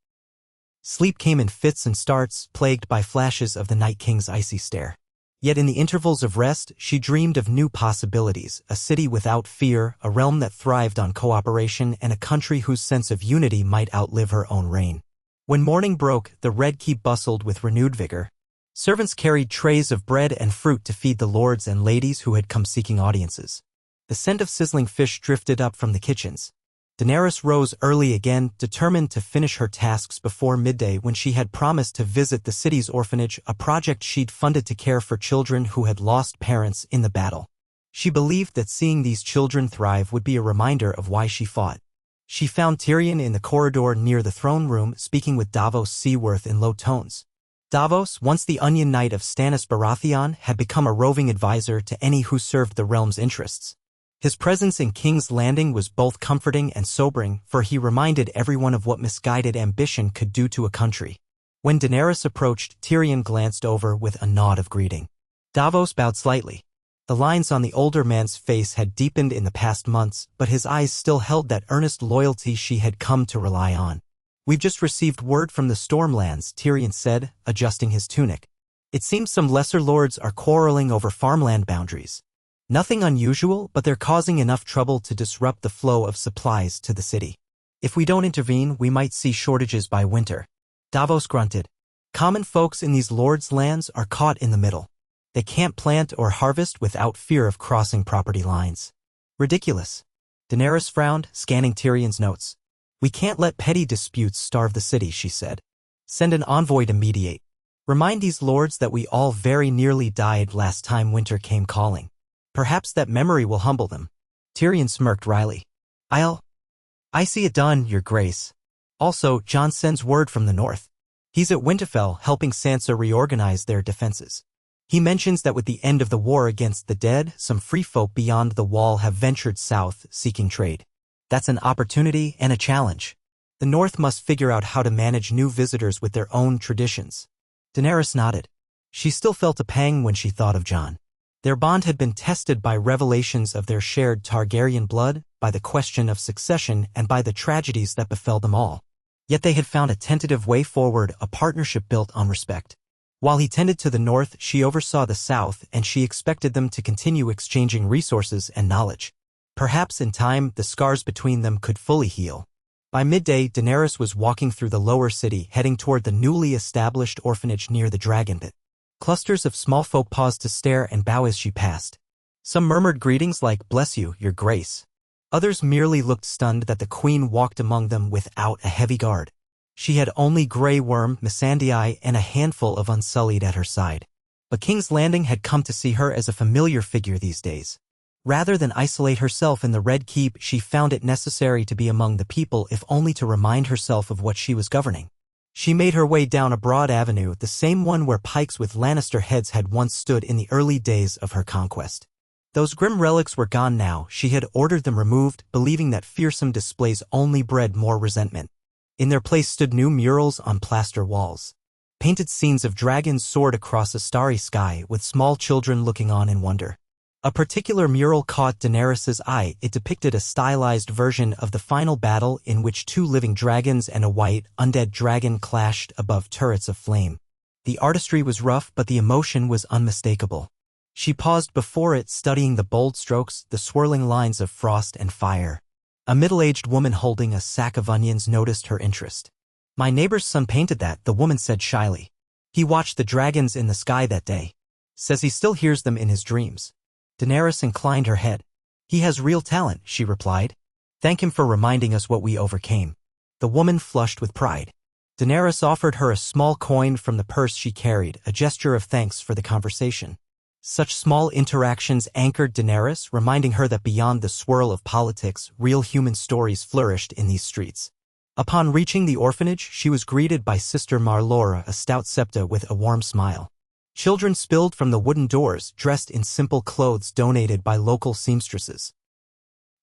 Sleep came in fits and starts, plagued by flashes of the Night King's icy stare. Yet in the intervals of rest, she dreamed of new possibilities, a city without fear, a realm that thrived on cooperation, and a country whose sense of unity might outlive her own reign. When morning broke, the Red Keep bustled with renewed vigor. Servants carried trays of bread and fruit to feed the lords and ladies who had come seeking audiences. The scent of sizzling fish drifted up from the kitchens. Daenerys rose early again, determined to finish her tasks before midday when she had promised to visit the city's orphanage, a project she'd funded to care for children who had lost parents in the battle. She believed that seeing these children thrive would be a reminder of why she fought. She found Tyrion in the corridor near the throne room, speaking with Davos Seaworth in low tones. Davos, once the Onion Knight of Stannis Baratheon, had become a roving advisor to any who served the realm's interests. His presence in King's Landing was both comforting and sobering, for he reminded everyone of what misguided ambition could do to a country. When Daenerys approached, Tyrion glanced over with a nod of greeting. Davos bowed slightly. The lines on the older man's face had deepened in the past months, but his eyes still held that earnest loyalty she had come to rely on. "We've just received word from the Stormlands," Tyrion said, adjusting his tunic. "It seems some lesser lords are quarreling over farmland boundaries. Nothing unusual, but they're causing enough trouble to disrupt the flow of supplies to the city. If we don't intervene, we might see shortages by winter." Davos grunted. Common folks in these lords' lands are caught in the middle. They can't plant or harvest without fear of crossing property lines. Ridiculous. Daenerys frowned, scanning Tyrion's notes. "We can't let petty disputes starve the city," she said. "Send an envoy to mediate. Remind these lords that we all very nearly died last time winter came calling. Perhaps that memory will humble them." Tyrion smirked wryly. I see it done, Your Grace. Also, Jon sends word from the north. He's at Winterfell helping Sansa reorganize their defenses. He mentions that with the end of the war against the dead, some free folk beyond the wall have ventured south, seeking trade. That's an opportunity and a challenge. The north must figure out how to manage new visitors with their own traditions. Daenerys nodded. She still felt a pang when she thought of Jon. Their bond had been tested by revelations of their shared Targaryen blood, by the question of succession, and by the tragedies that befell them all. Yet they had found a tentative way forward, a partnership built on respect. While he tended to the north, she oversaw the south, and she expected them to continue exchanging resources and knowledge. Perhaps in time, the scars between them could fully heal. By midday, Daenerys was walking through the lower city, heading toward the newly established orphanage near the Dragon Pit. Clusters of small folk paused to stare and bow as she passed. Some murmured greetings like, "Bless you, your grace." Others merely looked stunned that the queen walked among them without a heavy guard. She had only Grey Worm, Missandei, and a handful of Unsullied at her side. But King's Landing had come to see her as a familiar figure these days. Rather than isolate herself in the Red Keep, she found it necessary to be among the people, if only to remind herself of what she was governing. She made her way down a broad avenue, the same one where pikes with Lannister heads had once stood in the early days of her conquest. Those grim relics were gone now. She had ordered them removed, believing that fearsome displays only bred more resentment. In their place stood new murals on plaster walls. Painted scenes of dragons soared across a starry sky, with small children looking on in wonder. A particular mural caught Daenerys' eye. It depicted a stylized version of the final battle in which two living dragons and a white, undead dragon clashed above turrets of flame. The artistry was rough, but the emotion was unmistakable. She paused before it, studying the bold strokes, the swirling lines of frost and fire. A middle-aged woman holding a sack of onions noticed her interest. "My neighbor's son painted that," the woman said shyly. "He watched the dragons in the sky that day. Says he still hears them in his dreams." Daenerys inclined her head. "He has real talent," she replied. "Thank him for reminding us what we overcame." The woman flushed with pride. Daenerys offered her a small coin from the purse she carried, a gesture of thanks for the conversation. Such small interactions anchored Daenerys, reminding her that beyond the swirl of politics, real human stories flourished in these streets. Upon reaching the orphanage, she was greeted by Sister Marlora, a stout septa with a warm smile. Children spilled from the wooden doors, dressed in simple clothes donated by local seamstresses.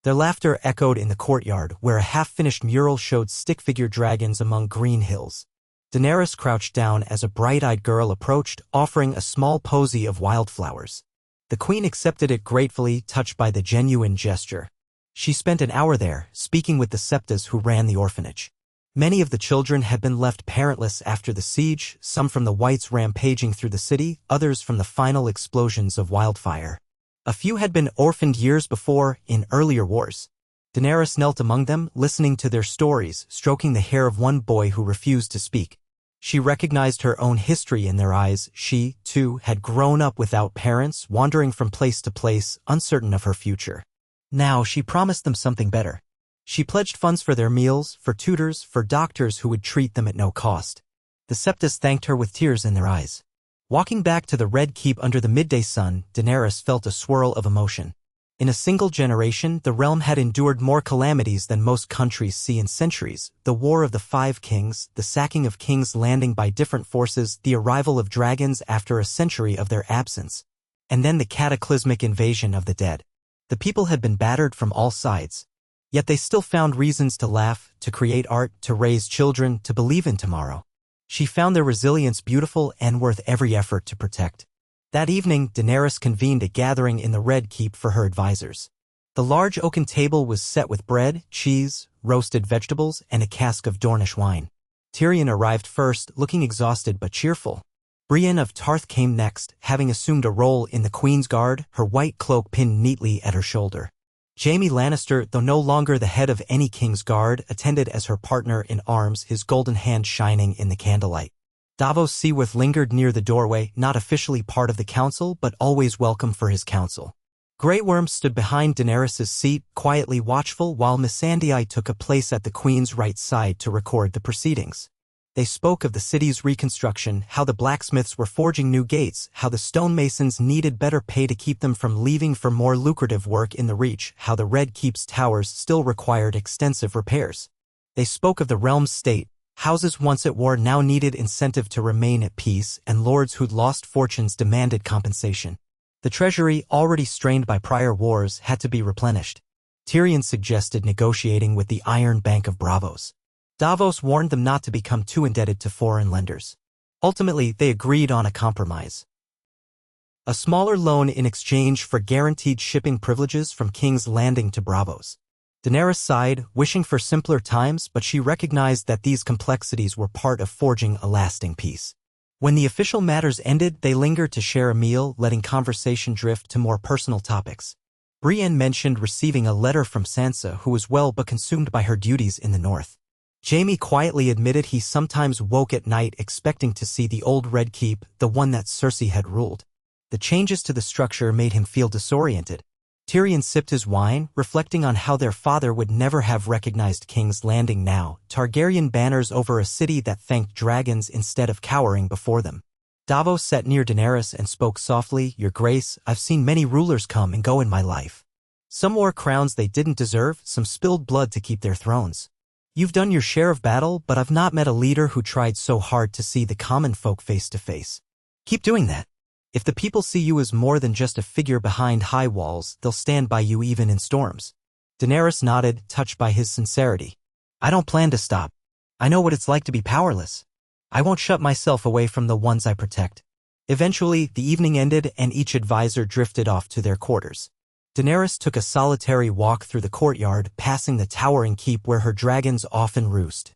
Their laughter echoed in the courtyard, where a half-finished mural showed stick-figure dragons among green hills. Daenerys crouched down as a bright-eyed girl approached, offering a small posy of wildflowers. The queen accepted it gratefully, touched by the genuine gesture. She spent an hour there, speaking with the septas who ran the orphanage. Many of the children had been left parentless after the siege, some from the Whites rampaging through the city, others from the final explosions of wildfire. A few had been orphaned years before, in earlier wars. Daenerys knelt among them, listening to their stories, stroking the hair of one boy who refused to speak. She recognized her own history in their eyes. She, too, had grown up without parents, wandering from place to place, uncertain of her future. Now she promised them something better. She pledged funds for their meals, for tutors, for doctors who would treat them at no cost. The septas thanked her with tears in their eyes. Walking back to the Red Keep under the midday sun, Daenerys felt a swirl of emotion. In a single generation, the realm had endured more calamities than most countries see in centuries: the War of the Five Kings, the sacking of King's Landing by different forces, the arrival of dragons after a century of their absence, and then the cataclysmic invasion of the dead. The people had been battered from all sides. Yet they still found reasons to laugh, to create art, to raise children, to believe in tomorrow. She found their resilience beautiful and worth every effort to protect. That evening, Daenerys convened a gathering in the Red Keep for her advisors. The large oaken table was set with bread, cheese, roasted vegetables, and a cask of Dornish wine. Tyrion arrived first, looking exhausted but cheerful. Brienne of Tarth came next, having assumed a role in the Queen's Guard, her white cloak pinned neatly at her shoulder. Jaime Lannister, though no longer the head of any King's Guard, attended as her partner in arms, his golden hand shining in the candlelight. Davos Seaworth lingered near the doorway, not officially part of the council, but always welcome for his counsel. Grey Worm stood behind Daenerys' seat, quietly watchful, while Missandei took a place at the Queen's right side to record the proceedings. They spoke of the city's reconstruction, how the blacksmiths were forging new gates, how the stonemasons needed better pay to keep them from leaving for more lucrative work in the Reach, how the Red Keep's towers still required extensive repairs. They spoke of the realm's state. Houses once at war now needed incentive to remain at peace, and lords who'd lost fortunes demanded compensation. The treasury, already strained by prior wars, had to be replenished. Tyrion suggested negotiating with the Iron Bank of Braavos. Davos warned them not to become too indebted to foreign lenders. Ultimately, they agreed on a compromise. A smaller loan in exchange for guaranteed shipping privileges from King's Landing to Braavos. Daenerys sighed, wishing for simpler times, but she recognized that these complexities were part of forging a lasting peace. When the official matters ended, they lingered to share a meal, letting conversation drift to more personal topics. Brienne mentioned receiving a letter from Sansa, who was well but consumed by her duties in the north. Jaime quietly admitted he sometimes woke at night expecting to see the old Red Keep, the one that Cersei had ruled. The changes to the structure made him feel disoriented. Tyrion sipped his wine, reflecting on how their father would never have recognized King's Landing now, Targaryen banners over a city that thanked dragons instead of cowering before them. Davos sat near Daenerys and spoke softly, "Your Grace, I've seen many rulers come and go in my life. Some wore crowns they didn't deserve, some spilled blood to keep their thrones. You've done your share of battle, but I've not met a leader who tried so hard to see the common folk face to face. Keep doing that. If the people see you as more than just a figure behind high walls, they'll stand by you even in storms." Daenerys nodded, touched by his sincerity. "I don't plan to stop. I know what it's like to be powerless. I won't shut myself away from the ones I protect." Eventually, the evening ended and each advisor drifted off to their quarters. Daenerys took a solitary walk through the courtyard, passing the towering keep where her dragons often roost.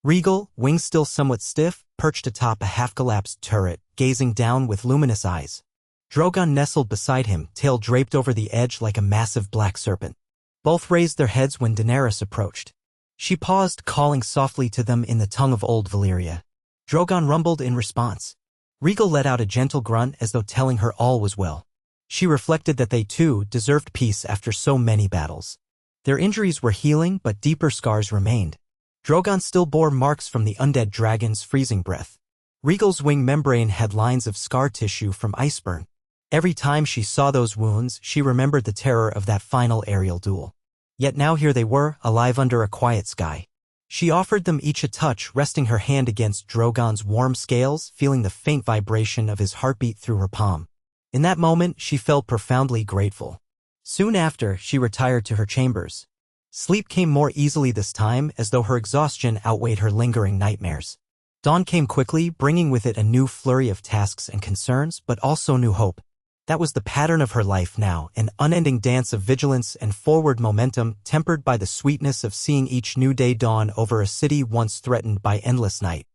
Rhaegal, wings still somewhat stiff, perched atop a half-collapsed turret, gazing down with luminous eyes. Drogon nestled beside him, tail draped over the edge like a massive black serpent. Both raised their heads when Daenerys approached. She paused, calling softly to them in the tongue of old Valyria. Drogon rumbled in response. Rhaegal let out a gentle grunt as though telling her all was well. She reflected that they too deserved peace after so many battles. Their injuries were healing, but deeper scars remained. Drogon still bore marks from the undead dragon's freezing breath. Rhaegal's wing membrane had lines of scar tissue from iceburn. Every time she saw those wounds, she remembered the terror of that final aerial duel. Yet now here they were, alive under a quiet sky. She offered them each a touch, resting her hand against Drogon's warm scales, feeling the faint vibration of his heartbeat through her palm. In that moment, she felt profoundly grateful. Soon after, she retired to her chambers. Sleep came more easily this time, as though her exhaustion outweighed her lingering nightmares. Dawn came quickly, bringing with it a new flurry of tasks and concerns, but also new hope. That was the pattern of her life now, an unending dance of vigilance and forward momentum, tempered by the sweetness of seeing each new day dawn over a city once threatened by endless night.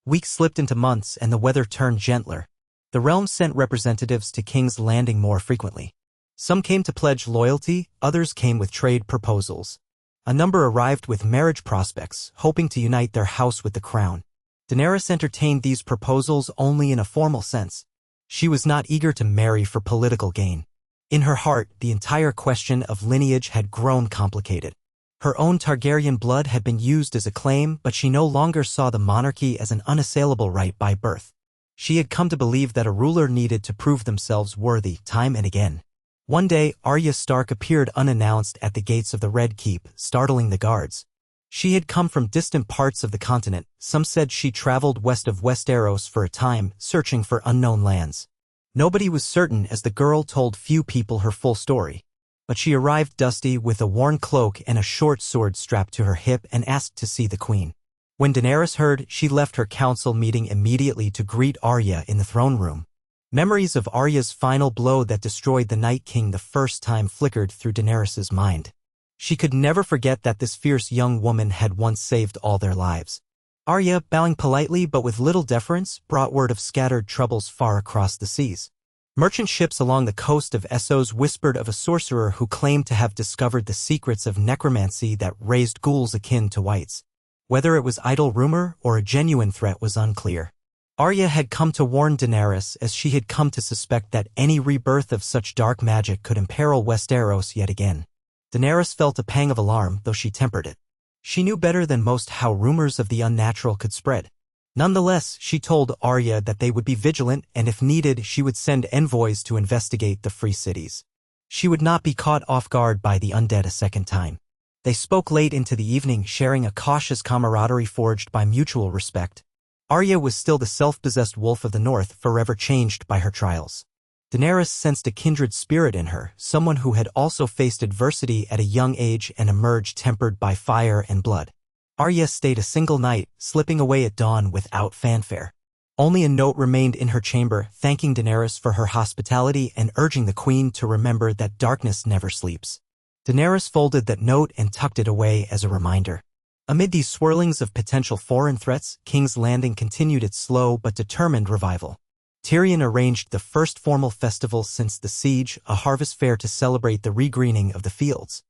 Weeks slipped into months and the weather turned gentler. The realm sent representatives to King's Landing more frequently. Some came to pledge loyalty, others came with trade proposals. A number arrived with marriage prospects, hoping to unite their house with the crown. Daenerys entertained these proposals only in a formal sense. She was not eager to marry for political gain. In her heart, the entire question of lineage had grown complicated. Her own Targaryen blood had been used as a claim, but she no longer saw the monarchy as an unassailable right by birth. She had come to believe that a ruler needed to prove themselves worthy time and again. One day, Arya Stark appeared unannounced at the gates of the Red Keep, startling the guards. She had come from distant parts of the continent. Some said she traveled west of Westeros for a time, searching for unknown lands. Nobody was certain as the girl told few people her full story. But she arrived dusty with a worn cloak and a short sword strapped to her hip and asked to see the queen. When Daenerys heard, she left her council meeting immediately to greet Arya in the throne room. Memories of Arya's final blow that destroyed the Night King the first time flickered through Daenerys's mind. She could never forget that this fierce young woman had once saved all their lives. Arya, bowing politely but with little deference, brought word of scattered troubles far across the seas. Merchant ships along the coast of Essos whispered of a sorcerer who claimed to have discovered the secrets of necromancy that raised ghouls akin to wights. Whether it was idle rumor or a genuine threat was unclear. Arya had come to warn Daenerys, as she had come to suspect that any rebirth of such dark magic could imperil Westeros yet again. Daenerys felt a pang of alarm, though she tempered it. She knew better than most how rumors of the unnatural could spread. Nonetheless, she told Arya that they would be vigilant and if needed she would send envoys to investigate the free cities. She would not be caught off guard by the undead a second time. They spoke late into the evening, sharing a cautious camaraderie forged by mutual respect. Arya was still the self-possessed wolf of the north, forever changed by her trials. Daenerys sensed a kindred spirit in her, someone who had also faced adversity at a young age and emerged tempered by fire and blood. Arya stayed a single night, slipping away at dawn without fanfare. Only a note remained in her chamber, thanking Daenerys for her hospitality and urging the queen to remember that darkness never sleeps. Daenerys folded that note and tucked it away as a reminder. Amid these swirlings of potential foreign threats, King's Landing continued its slow but determined revival. Tyrion arranged the first formal festival since the siege, a harvest fair to celebrate the regreening of the fields.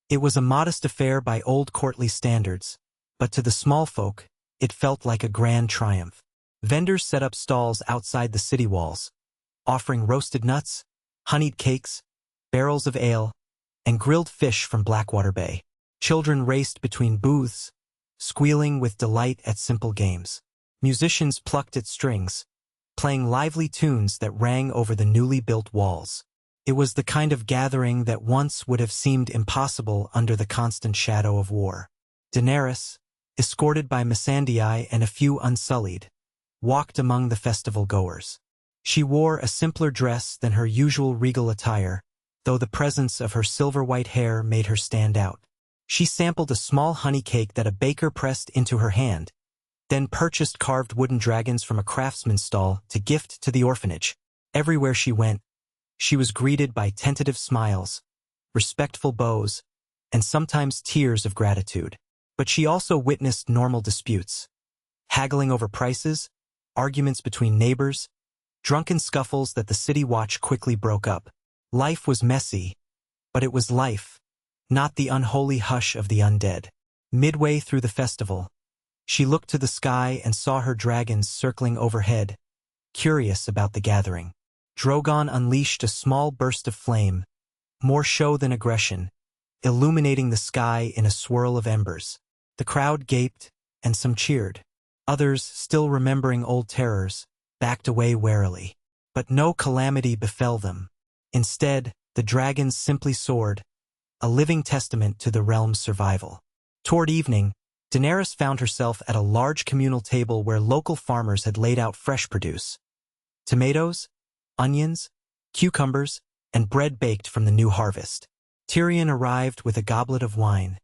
It was a modest affair by old courtly standards, but to the small folk, it felt like a grand triumph. Vendors set up stalls outside the city walls, offering roasted nuts, honeyed cakes, barrels of ale, and grilled fish from Blackwater Bay. Children raced between booths, squealing with delight at simple games. Musicians plucked at strings, playing lively tunes that rang over the newly built walls. It was the kind of gathering that once would have seemed impossible under the constant shadow of war. Daenerys, escorted by Missandei and a few unsullied, walked among the festival goers. She wore a simpler dress than her usual regal attire, though the presence of her silver-white hair made her stand out. She sampled a small honey cake that a baker pressed into her hand, then purchased carved wooden dragons from a craftsman's stall to gift to the orphanage. Everywhere she went, she was greeted by tentative smiles, respectful bows, and sometimes tears of gratitude. But she also witnessed normal disputes, haggling over prices, arguments between neighbors, drunken scuffles that the city watch quickly broke up. Life was messy, but it was life, not the unholy hush of the undead. Midway through the festival, she looked to the sky and saw her dragons circling overhead, curious about the gathering. Drogon unleashed a small burst of flame, more show than aggression, illuminating the sky in a swirl of embers. The crowd gaped, and some cheered. Others, still remembering old terrors, backed away warily. But no calamity befell them. Instead, the dragons simply soared, a living testament to the realm's survival. Toward evening, Daenerys found herself at a large communal table where local farmers had laid out fresh produce. Tomatoes, onions, cucumbers, and bread baked from the new harvest. Tyrion arrived with a goblet of wine,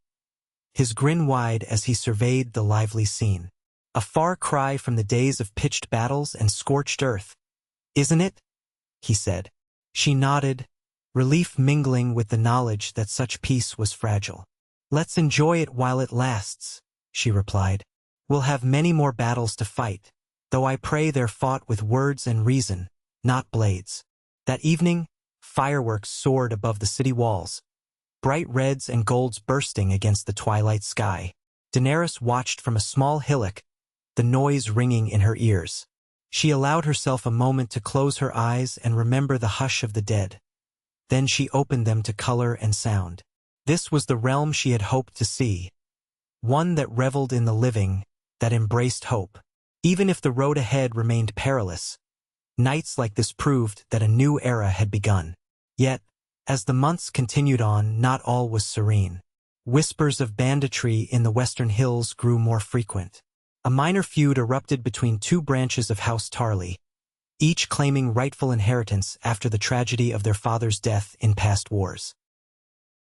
his grin wide as he surveyed the lively scene. A far cry from the days of pitched battles and scorched earth. "Isn't it?" he said. She nodded, relief mingling with the knowledge that such peace was fragile. "Let's enjoy it while it lasts," she replied. "We'll have many more battles to fight, though I pray they're fought with words and reason, not blades." That evening, fireworks soared above the city walls, bright reds and golds bursting against the twilight sky. Daenerys watched from a small hillock, the noise ringing in her ears. She allowed herself a moment to close her eyes and remember the hush of the dead. Then she opened them to color and sound. This was the realm she had hoped to see, one that reveled in the living, that embraced hope. Even if the road ahead remained perilous, nights like this proved that a new era had begun. Yet, as the months continued on, not all was serene. Whispers of banditry in the western hills grew more frequent. A minor feud erupted between two branches of House Tarly, each claiming rightful inheritance after the tragedy of their father's death in past wars.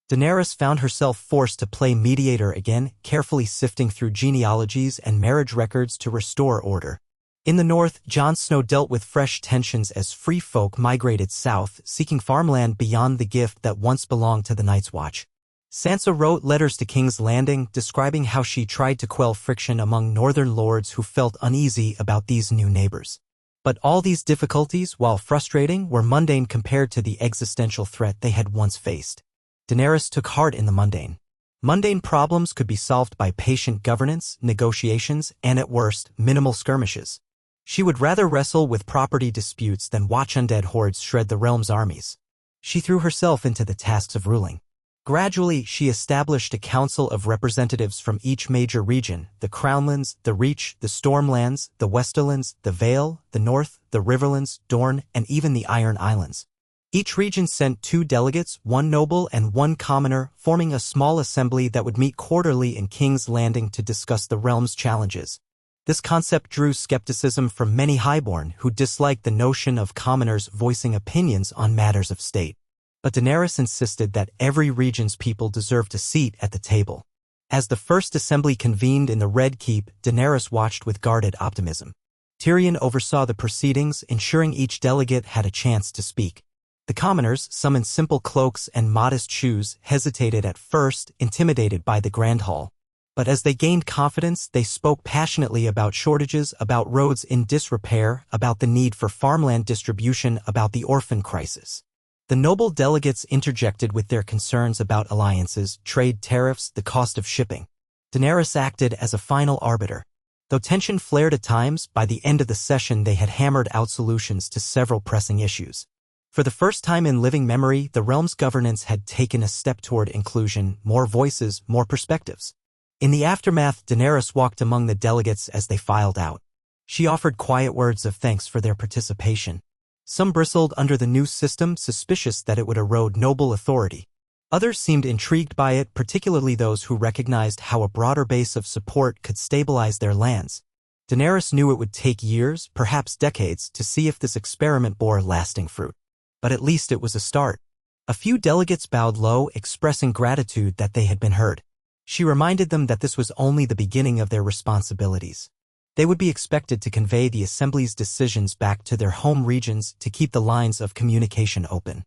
Daenerys found herself forced to play mediator again, carefully sifting through genealogies and marriage records to restore order. In the north, Jon Snow dealt with fresh tensions as free folk migrated south, seeking farmland beyond the gift that once belonged to the Night's Watch. Sansa wrote letters to King's Landing, describing how she tried to quell friction among northern lords who felt uneasy about these new neighbors. But all these difficulties, while frustrating, were mundane compared to the existential threat they had once faced. Daenerys took heart in the mundane. Mundane problems could be solved by patient governance, negotiations, and at worst, minimal skirmishes. She would rather wrestle with property disputes than watch undead hordes shred the realm's armies. She threw herself into the tasks of ruling. Gradually, she established a council of representatives from each major region: the Crownlands, the Reach, the Stormlands, the Westerlands, the Vale, the North, the Riverlands, Dorne, and even the Iron Islands. Each region sent 2 delegates, 1 noble and 1 commoner, forming a small assembly that would meet quarterly in King's Landing to discuss the realm's challenges. This concept drew skepticism from many highborn who disliked the notion of commoners voicing opinions on matters of state. But Daenerys insisted that every region's people deserved a seat at the table. As the first assembly convened in the Red Keep, Daenerys watched with guarded optimism. Tyrion oversaw the proceedings, ensuring each delegate had a chance to speak. The commoners, some in simple cloaks and modest shoes, hesitated at first, intimidated by the Grand Hall. But as they gained confidence, they spoke passionately about shortages, about roads in disrepair, about the need for farmland distribution, about the orphan crisis. The noble delegates interjected with their concerns about alliances, trade tariffs, the cost of shipping. Daenerys acted as a final arbiter. Though tension flared at times, by the end of the session they had hammered out solutions to several pressing issues. For the first time in living memory, the realm's governance had taken a step toward inclusion, more voices, more perspectives. In the aftermath, Daenerys walked among the delegates as they filed out. She offered quiet words of thanks for their participation. Some bristled under the new system, suspicious that it would erode noble authority. Others seemed intrigued by it, particularly those who recognized how a broader base of support could stabilize their lands. Daenerys knew it would take years, perhaps decades, to see if this experiment bore lasting fruit. But at least it was a start. A few delegates bowed low, expressing gratitude that they had been heard. She reminded them that this was only the beginning of their responsibilities. They would be expected to convey the Assembly's decisions back to their home regions to keep the lines of communication open.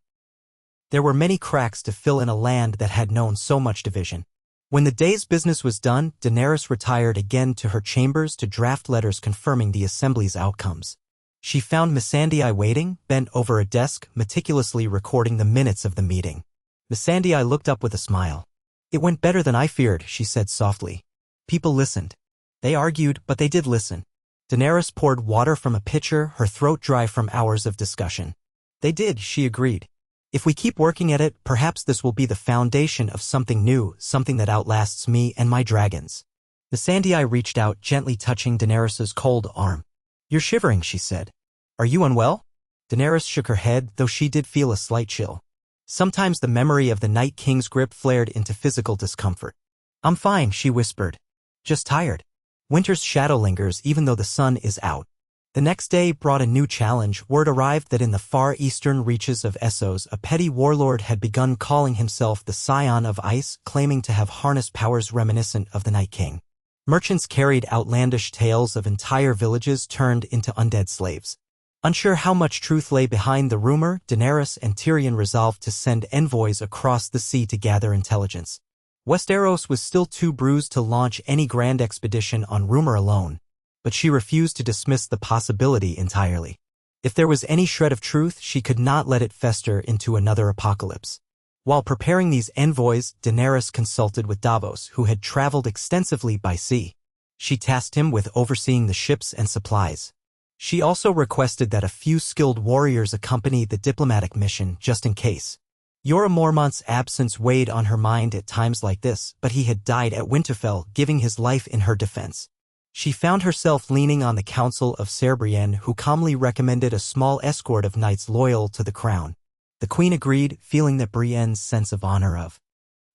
There were many cracks to fill in a land that had known so much division. When the day's business was done, Daenerys retired again to her chambers to draft letters confirming the Assembly's outcomes. She found Missandei waiting, bent over a desk, meticulously recording the minutes of the meeting. Missandei looked up with a smile. "It went better than I feared," she said softly. "People listened. They argued, but they did listen." Daenerys poured water from a pitcher, her throat dry from hours of discussion. "They did," she agreed. "If we keep working at it, perhaps this will be the foundation of something new, something that outlasts me and my dragons." Missandei reached out, gently touching Daenerys's cold arm. "You're shivering," she said. "Are you unwell?" Daenerys shook her head, though she did feel a slight chill. Sometimes the memory of the Night King's grip flared into physical discomfort. "I'm fine," she whispered. "Just tired. Winter's shadow lingers even though the sun is out." The next day brought a new challenge. Word arrived that in the far eastern reaches of Essos, a petty warlord had begun calling himself the Scion of Ice, claiming to have harnessed powers reminiscent of the Night King. Merchants carried outlandish tales of entire villages turned into undead slaves. Unsure how much truth lay behind the rumor, Daenerys and Tyrion resolved to send envoys across the sea to gather intelligence. Westeros was still too bruised to launch any grand expedition on rumor alone, but she refused to dismiss the possibility entirely. If there was any shred of truth, she could not let it fester into another apocalypse. While preparing these envoys, Daenerys consulted with Davos, who had traveled extensively by sea. She tasked him with overseeing the ships and supplies. She also requested that a few skilled warriors accompany the diplomatic mission, just in case. Jorah Mormont's absence weighed on her mind at times like this, but he had died at Winterfell, giving his life in her defense. She found herself leaning on the counsel of Ser Brienne, who calmly recommended a small escort of knights loyal to the crown. The queen agreed, feeling that Brienne's sense of honor of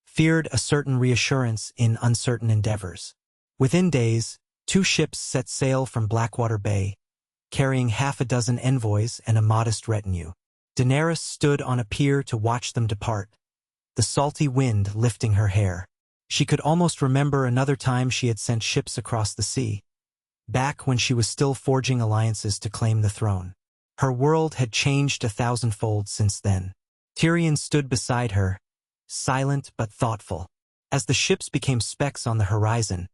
feared a certain reassurance in uncertain endeavors. Within days, 2 ships set sail from Blackwater Bay, carrying half a dozen envoys and a modest retinue. Daenerys stood on a pier to watch them depart, the salty wind lifting her hair. She could almost remember another time she had sent ships across the sea, back when she was still forging alliances to claim the throne. Her world had changed 1,000-fold since then. Tyrion stood beside her, silent but thoughtful. As the ships became specks on the horizon,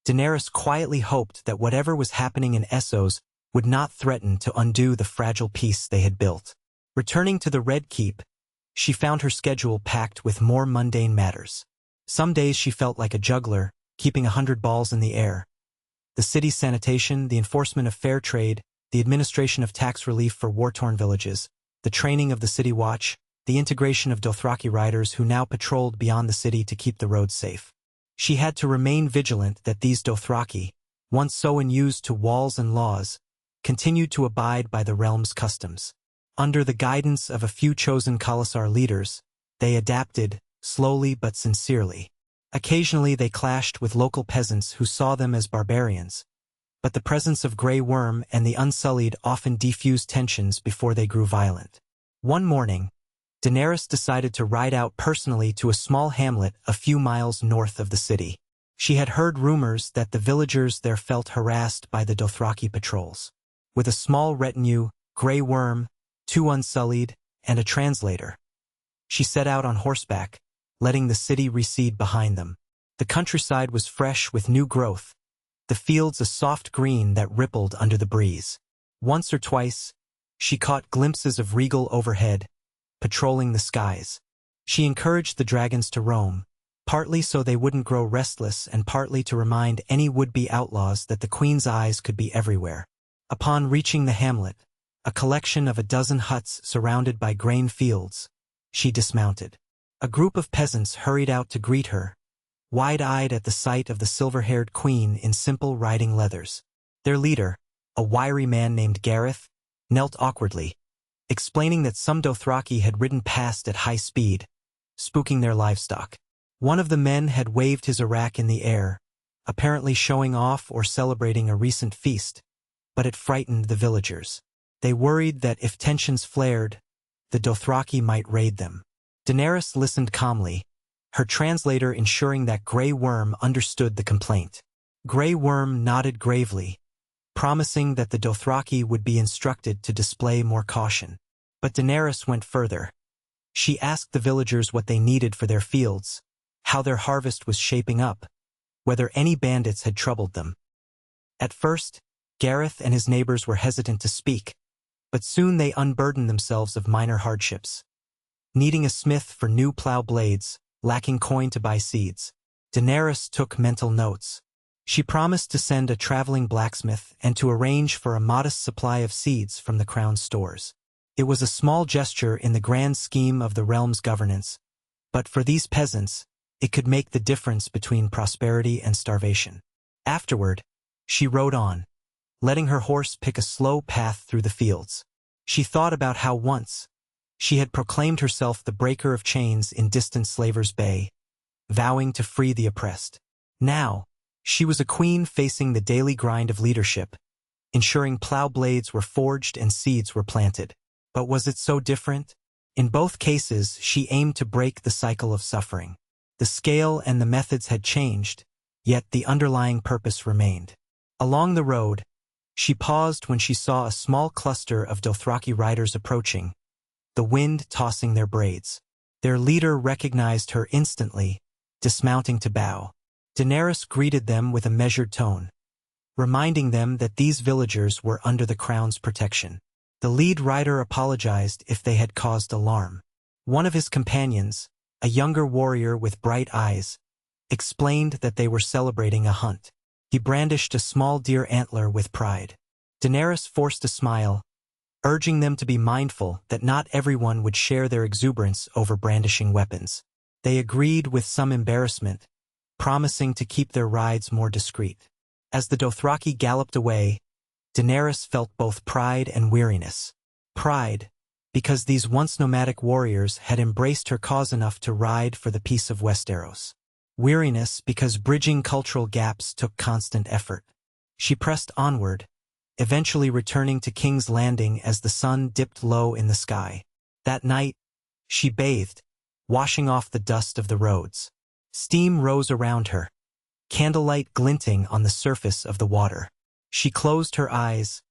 Daenerys quietly hoped that whatever was happening in Essos would not threaten to undo the fragile peace they had built. Returning to the Red Keep, she found her schedule packed with more mundane matters. Some days she felt like a juggler, keeping 100 balls in the air. The city's sanitation, the enforcement of fair trade, the administration of tax relief for war-torn villages, the training of the City Watch, the integration of Dothraki riders who now patrolled beyond the city to keep the roads safe. She had to remain vigilant that these Dothraki, once so unused to walls and laws, continued to abide by the realm's customs. Under the guidance of a few chosen Khalasar leaders, they adapted, slowly but sincerely. Occasionally they clashed with local peasants who saw them as barbarians, but the presence of Grey Worm and the Unsullied often defused tensions before they grew violent. One morning, Daenerys decided to ride out personally to a small hamlet a few miles north of the city. She had heard rumors that the villagers there felt harassed by the Dothraki patrols. With a small retinue, Grey Worm, 2 Unsullied, and a translator, she set out on horseback, letting the city recede behind them. The countryside was fresh with new growth, the fields a soft green that rippled under the breeze. Once or twice, she caught glimpses of Regal overhead, patrolling the skies. She encouraged the dragons to roam, partly so they wouldn't grow restless and partly to remind any would-be outlaws that the queen's eyes could be everywhere. Upon reaching the hamlet, a collection of a dozen huts surrounded by grain fields, she dismounted. A group of peasants hurried out to greet her, wide-eyed at the sight of the silver-haired queen in simple riding leathers. Their leader, a wiry man named Gareth, knelt awkwardly, explaining that some Dothraki had ridden past at high speed, spooking their livestock. One of the men had waved his arak in the air, apparently showing off or celebrating a recent feast, but it frightened the villagers. They worried that if tensions flared, the Dothraki might raid them. Daenerys listened calmly, her translator ensuring that Grey Worm understood the complaint. Grey Worm nodded gravely, promising that the Dothraki would be instructed to display more caution. But Daenerys went further. She asked the villagers what they needed for their fields, how their harvest was shaping up, whether any bandits had troubled them. At first, Gareth and his neighbors were hesitant to speak, but soon they unburdened themselves of minor hardships. Needing a smith for new plow blades, lacking coin to buy seeds, Daenerys took mental notes. She promised to send a traveling blacksmith and to arrange for a modest supply of seeds from the crown's stores. It was a small gesture in the grand scheme of the realm's governance, but for these peasants, it could make the difference between prosperity and starvation. Afterward, she rode on, letting her horse pick a slow path through the fields. She thought about how once she had proclaimed herself the breaker of chains in distant Slaver's Bay, vowing to free the oppressed. Now, she was a queen facing the daily grind of leadership, ensuring plow blades were forged and seeds were planted. But was it so different? In both cases, she aimed to break the cycle of suffering. The scale and the methods had changed, yet the underlying purpose remained. Along the road, she paused when she saw a small cluster of Dothraki riders approaching, the wind tossing their braids. Their leader recognized her instantly, dismounting to bow. Daenerys greeted them with a measured tone, reminding them that these villagers were under the crown's protection. The lead rider apologized if they had caused alarm. One of his companions, a younger warrior with bright eyes, explained that they were celebrating a hunt. He brandished a small deer antler with pride. Daenerys forced a smile, urging them to be mindful that not everyone would share their exuberance over brandishing weapons. They agreed with some embarrassment, promising to keep their rides more discreet. As the Dothraki galloped away, Daenerys felt both pride and weariness. Pride, because these once nomadic warriors had embraced her cause enough to ride for the peace of Westeros. Weariness, because bridging cultural gaps took constant effort. She pressed onward, eventually returning to King's Landing as the sun dipped low in the sky. That night, she bathed, washing off the dust of the roads. Steam rose around her, candlelight glinting on the surface of the water. She closed her eyes,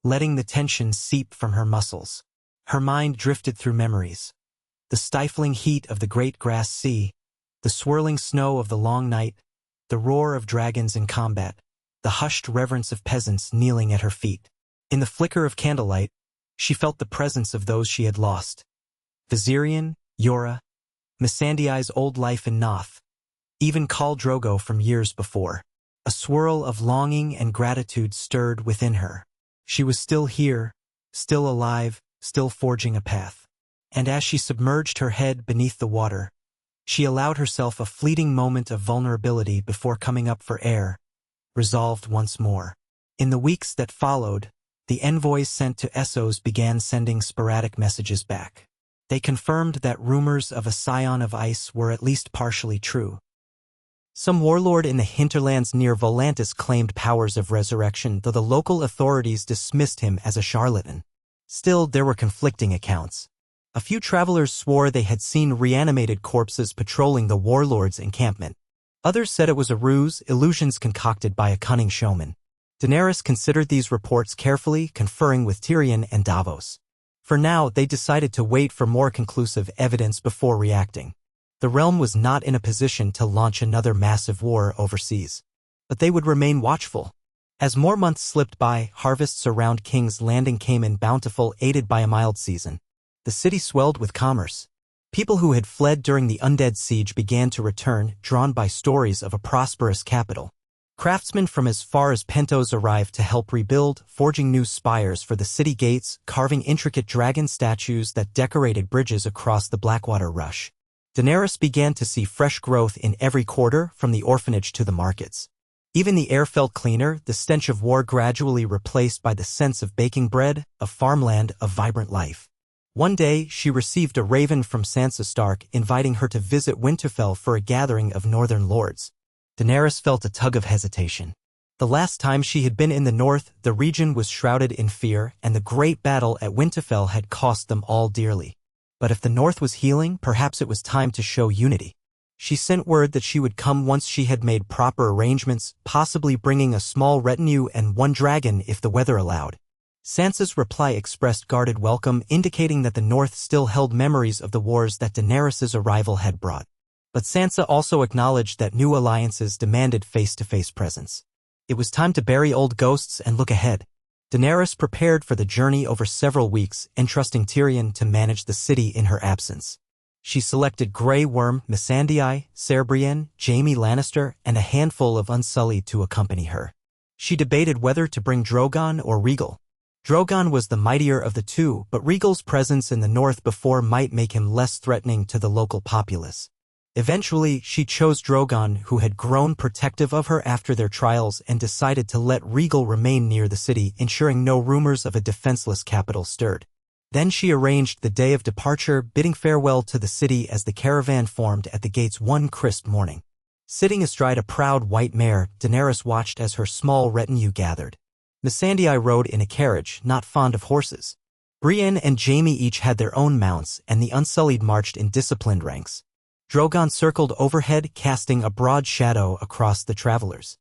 letting the tension seep from her muscles. Her mind drifted through memories. The stifling heat of the great grass sea, the swirling snow of the long night, the roar of dragons in combat, the hushed reverence of peasants kneeling at her feet. In the flicker of candlelight, she felt the presence of those she had lost. Viserion, Yora, Missandei's old life in Noth, even Khal Drogo from years before. A swirl of longing and gratitude stirred within her. She was still here, still alive, still forging a path. And as she submerged her head beneath the water, she allowed herself a fleeting moment of vulnerability before coming up for air, resolved once more. In the weeks that followed, the envoys sent to Essos began sending sporadic messages back. They confirmed that rumors of a scion of ice were at least partially true. Some warlord in the hinterlands near Volantis claimed powers of resurrection, though the local authorities dismissed him as a charlatan. Still, there were conflicting accounts. A few travelers swore they had seen reanimated corpses patrolling the warlord's encampment. Others said it was a ruse, illusions concocted by a cunning showman. Daenerys considered these reports carefully, conferring with Tyrion and Davos. For now, they decided to wait for more conclusive evidence before reacting. The realm was not in a position to launch another massive war overseas. But they would remain watchful. As more months slipped by, harvests around King's Landing came in bountiful, aided by a mild season. The city swelled with commerce. People who had fled during the Undead Siege began to return, drawn by stories of a prosperous capital. Craftsmen from as far as Pentos arrived to help rebuild, forging new spires for the city gates, carving intricate dragon statues that decorated bridges across the Blackwater Rush. Daenerys began to see fresh growth in every quarter, from the orphanage to the markets. Even the air felt cleaner, the stench of war gradually replaced by the sense of baking bread, of farmland, of vibrant life. One day, she received a raven from Sansa Stark inviting her to visit Winterfell for a gathering of northern lords. Daenerys felt a tug of hesitation. The last time she had been in the north, the region was shrouded in fear, and the great battle at Winterfell had cost them all dearly. But if the north was healing, perhaps it was time to show unity. She sent word that she would come once she had made proper arrangements, possibly bringing a small retinue and one dragon if the weather allowed. Sansa's reply expressed guarded welcome, indicating that the north still held memories of the wars that Daenerys' arrival had brought. But Sansa also acknowledged that new alliances demanded face-to-face presence. It was time to bury old ghosts and look ahead. Daenerys prepared for the journey over several weeks, entrusting Tyrion to manage the city in her absence. She selected Grey Worm, Missandei, Ser Brienne, Jaime Lannister, and a handful of Unsullied to accompany her. She debated whether to bring Drogon or Rhaegal. Drogon was the mightier of the two, but Rhaegal's presence in the north before might make him less threatening to the local populace. Eventually, she chose Drogon, who had grown protective of her after their trials, and decided to let Rhaegal remain near the city, ensuring no rumors of a defenseless capital stirred. Then she arranged the day of departure, bidding farewell to the city as the caravan formed at the gates one crisp morning. Sitting astride a proud white mare, Daenerys watched as her small retinue gathered. Missandei rode in a carriage, not fond of horses. Brienne and Jaime each had their own mounts, and the Unsullied marched in disciplined ranks. Drogon circled overhead, casting a broad shadow across the travelers.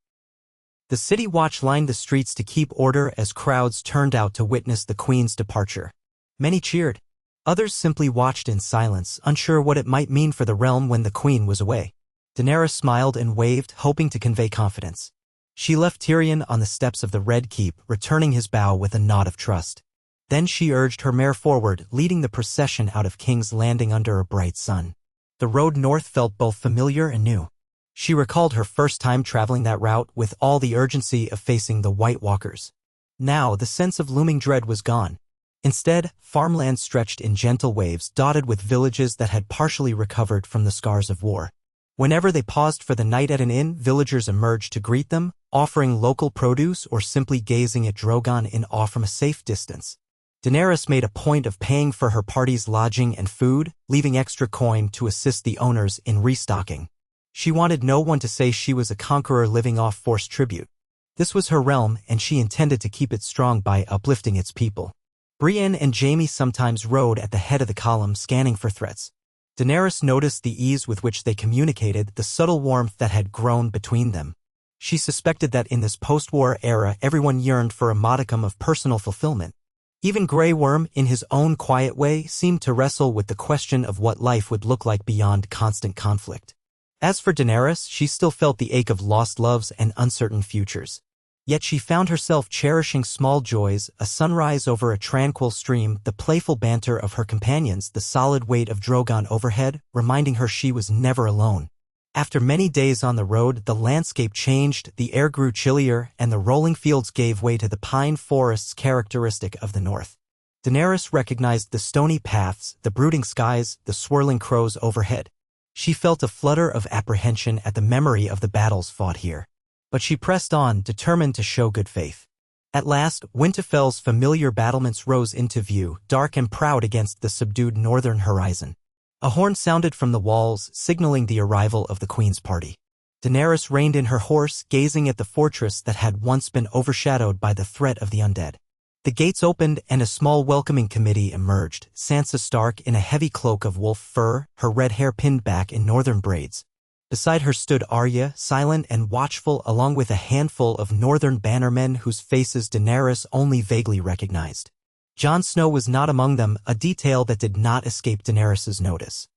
The city watch lined the streets to keep order as crowds turned out to witness the Queen's departure. Many cheered. Others simply watched in silence, unsure what it might mean for the realm when the Queen was away. Daenerys smiled and waved, hoping to convey confidence. She left Tyrion on the steps of the Red Keep, returning his bow with a nod of trust. Then she urged her mare forward, leading the procession out of King's Landing under a bright sun. The road north felt both familiar and new. She recalled her first time traveling that route with all the urgency of facing the White Walkers. Now, the sense of looming dread was gone. Instead, farmland stretched in gentle waves, dotted with villages that had partially recovered from the scars of war. Whenever they paused for the night at an inn, villagers emerged to greet them, offering local produce or simply gazing at Drogon in awe from a safe distance. Daenerys made a point of paying for her party's lodging and food, leaving extra coin to assist the owners in restocking. She wanted no one to say she was a conqueror living off forced tribute. This was her realm, and she intended to keep it strong by uplifting its people. Brienne and Jaime sometimes rode at the head of the column, scanning for threats. Daenerys noticed the ease with which they communicated, the subtle warmth that had grown between them. She suspected that in this post-war era everyone yearned for a modicum of personal fulfillment. Even Grey Worm, in his own quiet way, seemed to wrestle with the question of what life would look like beyond constant conflict. As for Daenerys, she still felt the ache of lost loves and uncertain futures. Yet she found herself cherishing small joys, a sunrise over a tranquil stream, the playful banter of her companions, the solid weight of Drogon overhead, reminding her she was never alone. After many days on the road, the landscape changed, the air grew chillier, and the rolling fields gave way to the pine forests characteristic of the north. Daenerys recognized the stony paths, the brooding skies, the swirling crows overhead. She felt a flutter of apprehension at the memory of the battles fought here. But she pressed on, determined to show good faith. At last, Winterfell's familiar battlements rose into view, dark and proud against the subdued northern horizon. A horn sounded from the walls, signaling the arrival of the Queen's party. Daenerys reined in her horse, gazing at the fortress that had once been overshadowed by the threat of the undead. The gates opened and a small welcoming committee emerged, Sansa Stark in a heavy cloak of wolf fur, her red hair pinned back in northern braids. Beside her stood Arya, silent and watchful, along with a handful of northern bannermen whose faces Daenerys only vaguely recognized. Jon Snow was not among them, a detail that did not escape Daenerys' notice.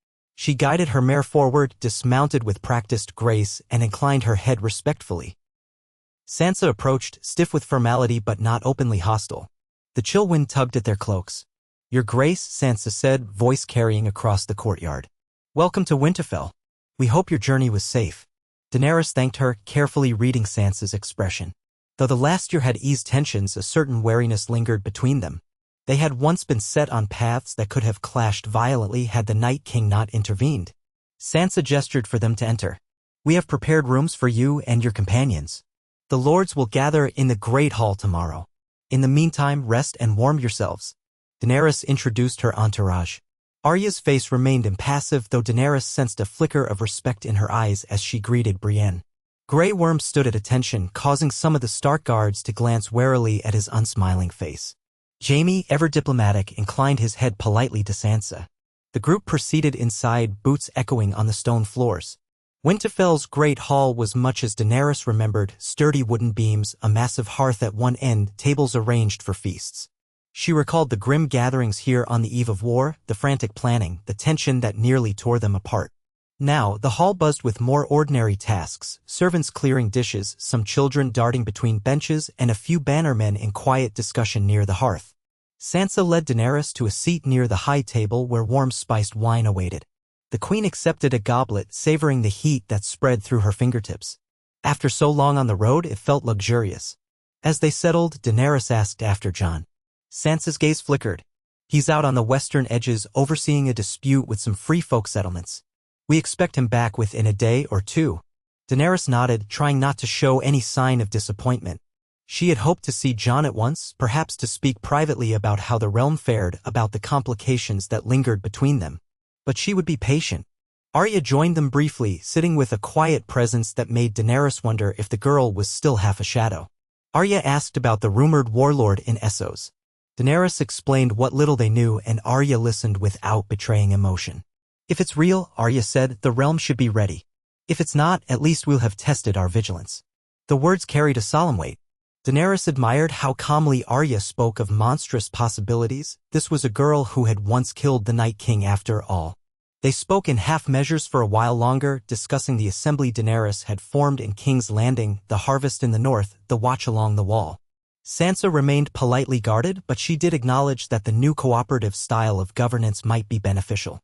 She guided her mare forward, dismounted with practiced grace, and inclined her head respectfully. Sansa approached, stiff with formality but not openly hostile. The chill wind tugged at their cloaks. "Your Grace," Sansa said, voice carrying across the courtyard. "Welcome to Winterfell. We hope your journey was safe." Daenerys thanked her, carefully reading Sansa's expression. Though the last year had eased tensions, a certain wariness lingered between them. They had once been set on paths that could have clashed violently had the Night King not intervened. Sansa gestured for them to enter. "We have prepared rooms for you and your companions. The lords will gather in the Great Hall tomorrow. In the meantime, rest and warm yourselves." Daenerys introduced her entourage. Arya's face remained impassive, though Daenerys sensed a flicker of respect in her eyes as she greeted Brienne. Grey Worm stood at attention, causing some of the Stark guards to glance warily at his unsmiling face. Jaime, ever diplomatic, inclined his head politely to Sansa. The group proceeded inside, boots echoing on the stone floors. Winterfell's Great Hall was much as Daenerys remembered, sturdy wooden beams, a massive hearth at one end, tables arranged for feasts. She recalled the grim gatherings here on the eve of war, the frantic planning, the tension that nearly tore them apart. Now, the hall buzzed with more ordinary tasks, servants clearing dishes, some children darting between benches, and a few bannermen in quiet discussion near the hearth. Sansa led Daenerys to a seat near the high table where warm spiced wine awaited. The queen accepted a goblet, savoring the heat that spread through her fingertips. After so long on the road, it felt luxurious. As they settled, Daenerys asked after Jon. Sansa's gaze flickered. "He's out on the western edges overseeing a dispute with some free folk settlements. We expect him back within a day or two." Daenerys nodded, trying not to show any sign of disappointment. She had hoped to see Jon at once, perhaps to speak privately about how the realm fared, about the complications that lingered between them. But she would be patient. Arya joined them briefly, sitting with a quiet presence that made Daenerys wonder if the girl was still half a shadow. Arya asked about the rumored warlord in Essos. Daenerys explained what little they knew, and Arya listened without betraying emotion. "If it's real," Arya said, "the realm should be ready. If it's not, at least we'll have tested our vigilance." The words carried a solemn weight. Daenerys admired how calmly Arya spoke of monstrous possibilities. This was a girl who had once killed the Night King after all. They spoke in half measures for a while longer, discussing the assembly Daenerys had formed in King's Landing, the harvest in the north, the watch along the wall. Sansa remained politely guarded, but she did acknowledge that the new cooperative style of governance might be beneficial.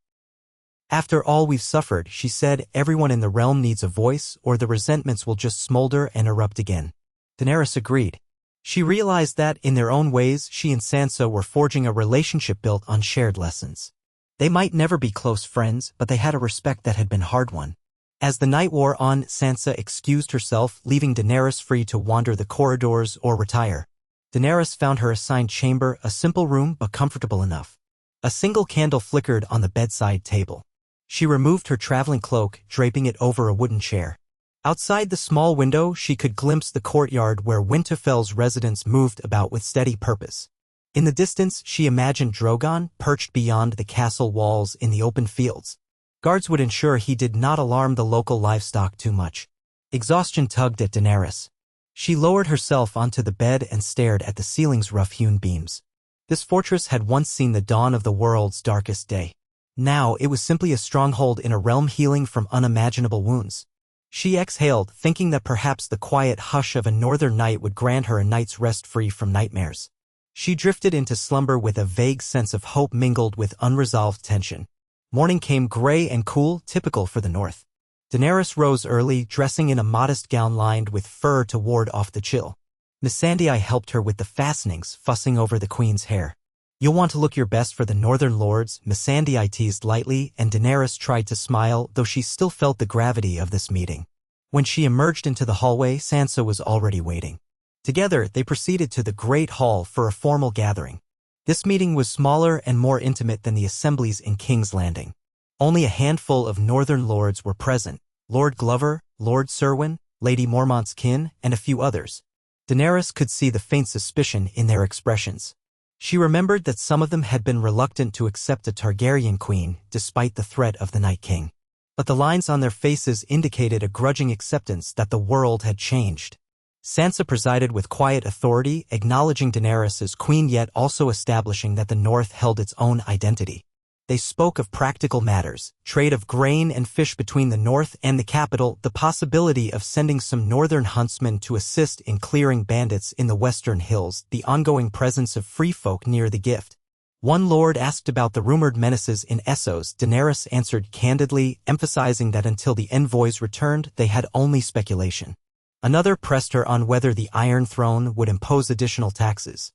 "After all we've suffered," she said, "everyone in the realm needs a voice, or the resentments will just smolder and erupt again." Daenerys agreed. She realized that, in their own ways, she and Sansa were forging a relationship built on shared lessons. They might never be close friends, but they had a respect that had been hard-won. As the night wore on, Sansa excused herself, leaving Daenerys free to wander the corridors or retire. Daenerys found her assigned chamber, a simple room but comfortable enough. A single candle flickered on the bedside table. She removed her traveling cloak, draping it over a wooden chair. Outside the small window, she could glimpse the courtyard where Winterfell's residents moved about with steady purpose. In the distance, she imagined Drogon, perched beyond the castle walls in the open fields. Guards would ensure he did not alarm the local livestock too much. Exhaustion tugged at Daenerys. She lowered herself onto the bed and stared at the ceiling's rough-hewn beams. This fortress had once seen the dawn of the world's darkest day. Now it was simply a stronghold in a realm healing from unimaginable wounds. She exhaled, thinking that perhaps the quiet hush of a northern night would grant her a night's rest free from nightmares. She drifted into slumber with a vague sense of hope mingled with unresolved tension. Morning came gray and cool, typical for the north. Daenerys rose early, dressing in a modest gown lined with fur to ward off the chill. Missandei helped her with the fastenings, fussing over the queen's hair. "You'll want to look your best for the northern lords," Missandei teased lightly, and Daenerys tried to smile, though she still felt the gravity of this meeting. When she emerged into the hallway, Sansa was already waiting. Together, they proceeded to the Great Hall for a formal gathering. This meeting was smaller and more intimate than the assemblies in King's Landing. Only a handful of northern lords were present: Lord Glover, Lord Serwyn, Lady Mormont's kin, and a few others. Daenerys could see the faint suspicion in their expressions. She remembered that some of them had been reluctant to accept a Targaryen queen, despite the threat of the Night King. But the lines on their faces indicated a grudging acceptance that the world had changed. Sansa presided with quiet authority, acknowledging Daenerys as queen yet also establishing that the North held its own identity. They spoke of practical matters, trade of grain and fish between the north and the capital, the possibility of sending some northern huntsmen to assist in clearing bandits in the western hills, the ongoing presence of free folk near the gift. One lord asked about the rumored menaces in Essos. Daenerys answered candidly, emphasizing that until the envoys returned, they had only speculation. Another pressed her on whether the Iron Throne would impose additional taxes.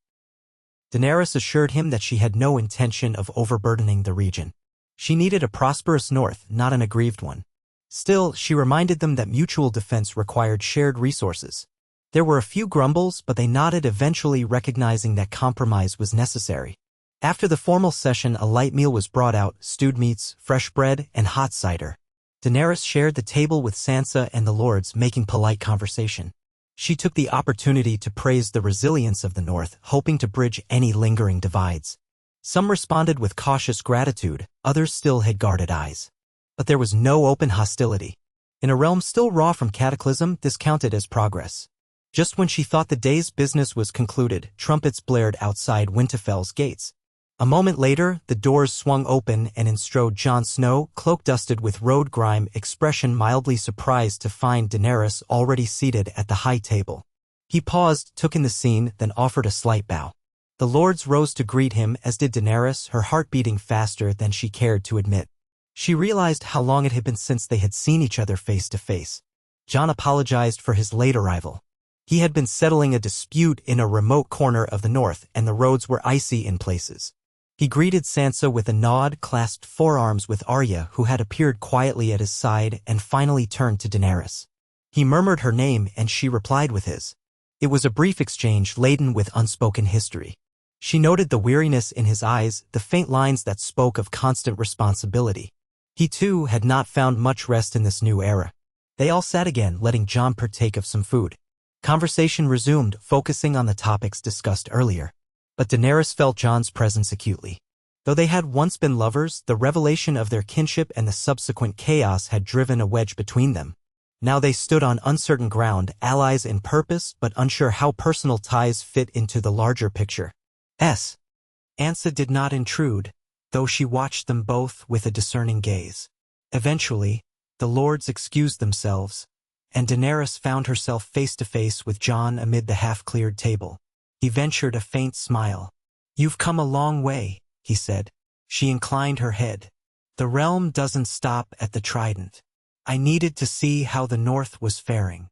Daenerys assured him that she had no intention of overburdening the region. She needed a prosperous north, not an aggrieved one. Still, she reminded them that mutual defense required shared resources. There were a few grumbles, but they nodded, eventually recognizing that compromise was necessary. After the formal session, a light meal was brought out: stewed meats, fresh bread, and hot cider. Daenerys shared the table with Sansa and the lords, making polite conversation. She took the opportunity to praise the resilience of the North, hoping to bridge any lingering divides. Some responded with cautious gratitude, others still had guarded eyes. But there was no open hostility. In a realm still raw from cataclysm, this counted as progress. Just when she thought the day's business was concluded, trumpets blared outside Winterfell's gates. A moment later, the doors swung open and in strode Jon Snow, cloak dusted with road grime, expression mildly surprised to find Daenerys already seated at the high table. He paused, took in the scene, then offered a slight bow. The lords rose to greet him, as did Daenerys, her heart beating faster than she cared to admit. She realized how long it had been since they had seen each other face to face. Jon apologized for his late arrival. He had been settling a dispute in a remote corner of the north, and the roads were icy in places. He greeted Sansa with a nod, clasped forearms with Arya, who had appeared quietly at his side, and finally turned to Daenerys. He murmured her name, and she replied with his. It was a brief exchange laden with unspoken history. She noted the weariness in his eyes, the faint lines that spoke of constant responsibility. He too had not found much rest in this new era. They all sat again, letting Jon partake of some food. Conversation resumed, focusing on the topics discussed earlier. But Daenerys felt Jon's presence acutely. Though they had once been lovers, the revelation of their kinship and the subsequent chaos had driven a wedge between them. Now they stood on uncertain ground, allies in purpose but unsure how personal ties fit into the larger picture. Sansa did not intrude, though she watched them both with a discerning gaze. Eventually, the lords excused themselves, and Daenerys found herself face to face with Jon amid the half-cleared table. He ventured a faint smile. "You've come a long way," he said. She inclined her head. "The realm doesn't stop at the Trident. I needed to see how the North was faring."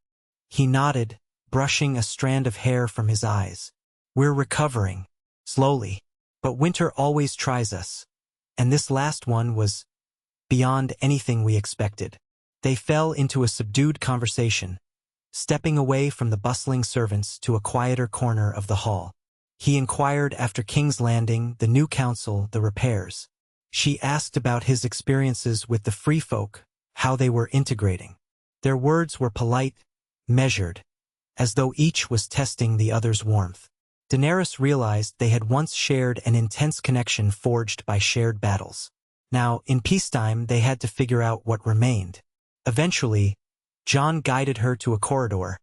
He nodded, brushing a strand of hair from his eyes. "We're recovering. Slowly. But winter always tries us. And this last one was beyond anything we expected." They fell into a subdued conversation, stepping away from the bustling servants to a quieter corner of the hall. He inquired after King's Landing, the new council, the repairs. She asked about his experiences with the free folk, how they were integrating. Their words were polite, measured, as though each was testing the other's warmth. Daenerys realized they had once shared an intense connection forged by shared battles. Now, in peacetime, they had to figure out what remained. Eventually, Jon guided her to a corridor,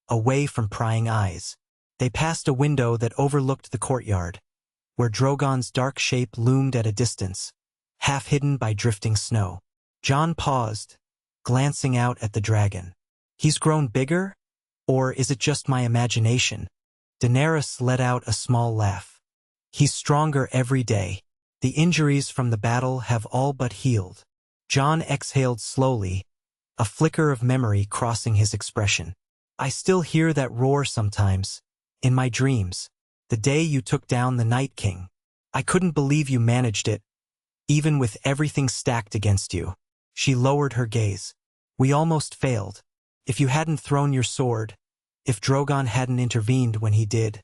away from prying eyes. They passed a window that overlooked the courtyard, where Drogon's dark shape loomed at a distance, half hidden by drifting snow. Jon paused, glancing out at the dragon. "He's grown bigger? Or is it just my imagination?" Daenerys let out a small laugh. "He's stronger every day. The injuries from the battle have all but healed." Jon exhaled slowly, a flicker of memory crossing his expression. "I still hear that roar sometimes, in my dreams. The day you took down the Night King. I couldn't believe you managed it, even with everything stacked against you." She lowered her gaze. "We almost failed. If you hadn't thrown your sword, if Drogon hadn't intervened when he did,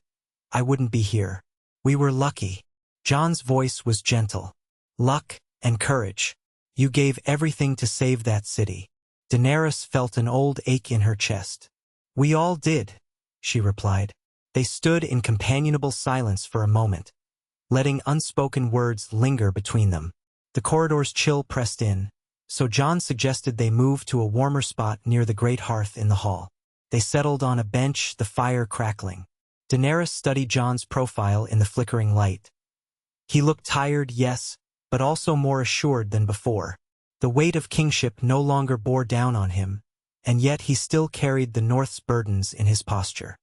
I wouldn't be here. We were lucky." Jon's voice was gentle. "Luck and courage. You gave everything to save that city." Daenerys felt an old ache in her chest. "We all did," she replied. They stood in companionable silence for a moment, letting unspoken words linger between them. The corridor's chill pressed in, so Jon suggested they move to a warmer spot near the great hearth in the hall. They settled on a bench, the fire crackling. Daenerys studied Jon's profile in the flickering light. He looked tired, yes, but also more assured than before. The weight of kingship no longer bore down on him, and yet he still carried the North's burdens in his posture.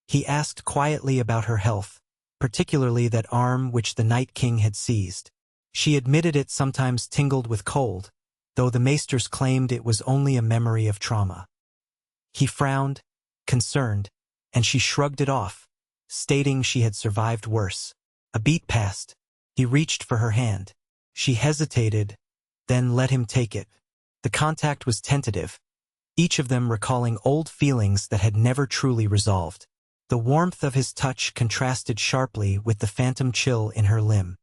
He asked quietly about her health, particularly that arm which the Night King had seized. She admitted it sometimes tingled with cold, though the maesters claimed it was only a memory of trauma. He frowned, concerned, and she shrugged it off, stating she had survived worse. A beat passed. He reached for her hand. She hesitated, then let him take it. The contact was tentative, each of them recalling old feelings that had never truly resolved. The warmth of his touch contrasted sharply with the phantom chill in her limb.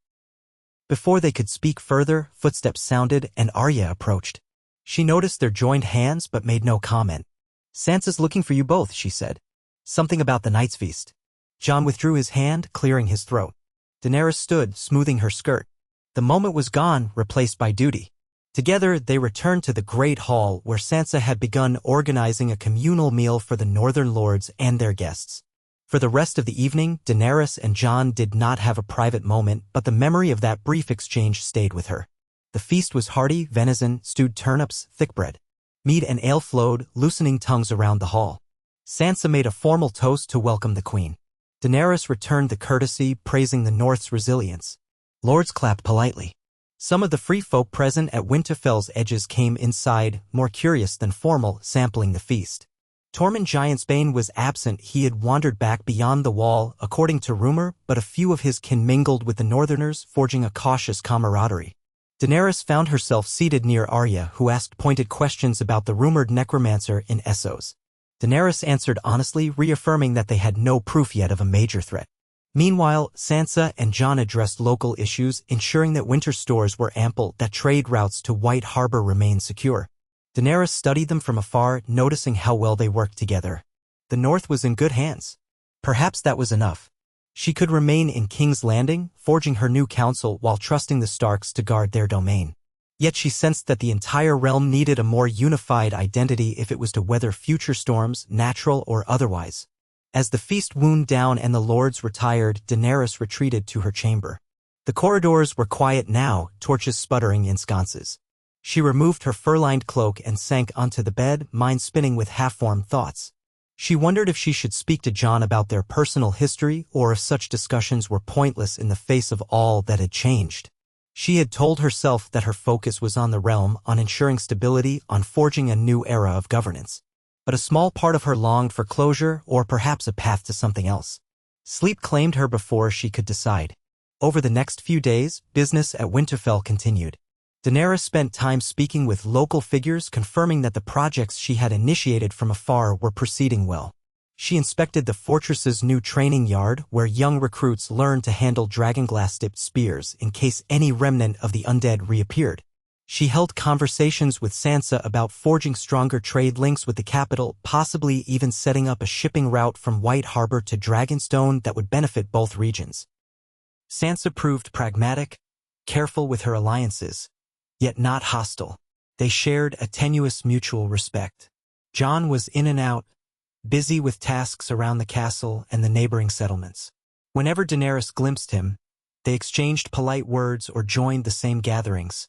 Before they could speak further, footsteps sounded and Arya approached. She noticed their joined hands but made no comment. "Sansa's looking for you both," she said. "Something about the Night's Feast." Jon withdrew his hand, clearing his throat. Daenerys stood, smoothing her skirt. The moment was gone, replaced by duty. Together, they returned to the Great Hall where Sansa had begun organizing a communal meal for the Northern Lords and their guests. For the rest of the evening, Daenerys and Jon did not have a private moment, but the memory of that brief exchange stayed with her. The feast was hearty: venison, stewed turnips, thick bread. Mead and ale flowed, loosening tongues around the hall. Sansa made a formal toast to welcome the queen. Daenerys returned the courtesy, praising the North's resilience. Lords clapped politely. Some of the free folk present at Winterfell's edges came inside, more curious than formal, sampling the feast. Tormund Giantsbane was absent. He had wandered back beyond the wall, according to rumor, but a few of his kin mingled with the Northerners, forging a cautious camaraderie. Daenerys found herself seated near Arya, who asked pointed questions about the rumored necromancer in Essos. Daenerys answered honestly, reaffirming that they had no proof yet of a major threat. Meanwhile, Sansa and Jon addressed local issues, ensuring that winter stores were ample, that trade routes to White Harbor remained secure. Daenerys studied them from afar, noticing how well they worked together. The North was in good hands. Perhaps that was enough. She could remain in King's Landing, forging her new council while trusting the Starks to guard their domain. Yet she sensed that the entire realm needed a more unified identity if it was to weather future storms, natural or otherwise. As the feast wound down and the lords retired, Daenerys retreated to her chamber. The corridors were quiet now, torches sputtering in sconces. She removed her fur-lined cloak and sank onto the bed, mind spinning with half-formed thoughts. She wondered if she should speak to Jon about their personal history or if such discussions were pointless in the face of all that had changed. She had told herself that her focus was on the realm, on ensuring stability, on forging a new era of governance. But a small part of her longed for closure or perhaps a path to something else. Sleep claimed her before she could decide. Over the next few days, business at Winterfell continued. Daenerys spent time speaking with local figures, confirming that the projects she had initiated from afar were proceeding well. She inspected the fortress's new training yard, where young recruits learned to handle dragonglass-tipped spears in case any remnant of the undead reappeared. She held conversations with Sansa about forging stronger trade links with the capital, possibly even setting up a shipping route from White Harbor to Dragonstone that would benefit both regions. Sansa proved pragmatic, careful with her alliances, yet not hostile. They shared a tenuous mutual respect. Jon was in and out, busy with tasks around the castle and the neighboring settlements. Whenever Daenerys glimpsed him, they exchanged polite words or joined the same gatherings.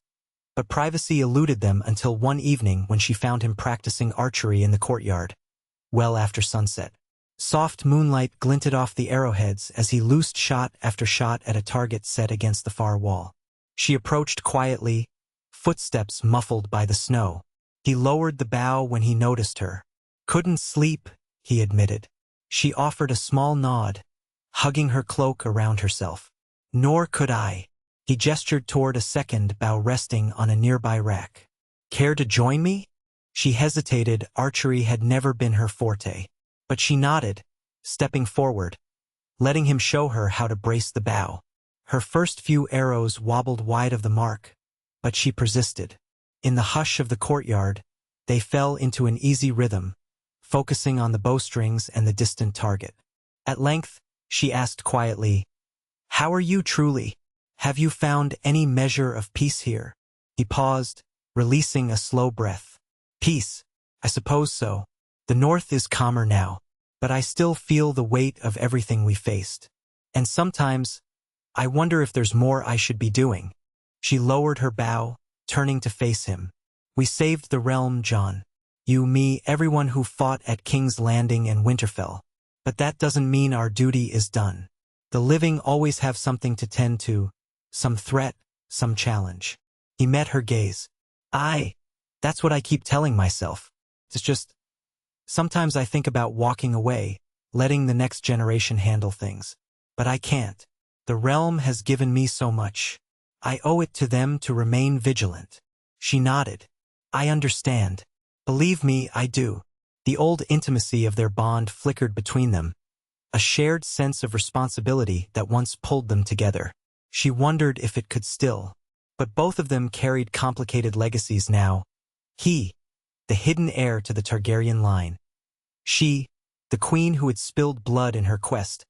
But privacy eluded them until one evening when she found him practicing archery in the courtyard, well after sunset. Soft moonlight glinted off the arrowheads as he loosed shot after shot at a target set against the far wall. She approached quietly, footsteps muffled by the snow. He lowered the bow when he noticed her. "Couldn't sleep," he admitted. She offered a small nod, hugging her cloak around herself. "Nor could I." He gestured toward a second bow resting on a nearby rack. "Care to join me?" She hesitated. Archery had never been her forte. But she nodded, stepping forward, letting him show her how to brace the bow. Her first few arrows wobbled wide of the mark, but she persisted. In the hush of the courtyard, they fell into an easy rhythm, focusing on the bowstrings and the distant target. At length, she asked quietly, "How are you truly? Have you found any measure of peace here?" He paused, releasing a slow breath. "Peace? I suppose so. The North is calmer now, but I still feel the weight of everything we faced. And sometimes, I wonder if there's more I should be doing." She lowered her bow, turning to face him. We saved the realm, Jon. You, me, everyone who fought at King's Landing and Winterfell. But that doesn't mean our duty is done. The living always have something to tend to, some threat, some challenge. He met her gaze. That's what I keep telling myself. It's just, sometimes I think about walking away, letting the next generation handle things. But I can't. The realm has given me so much. I owe it to them to remain vigilant. She nodded. I understand. Believe me, I do. The old intimacy of their bond flickered between them, a shared sense of responsibility that once pulled them together. She wondered if it could still. But both of them carried complicated legacies now. He, the hidden heir to the Targaryen line. She, the queen who had spilled blood in her quest,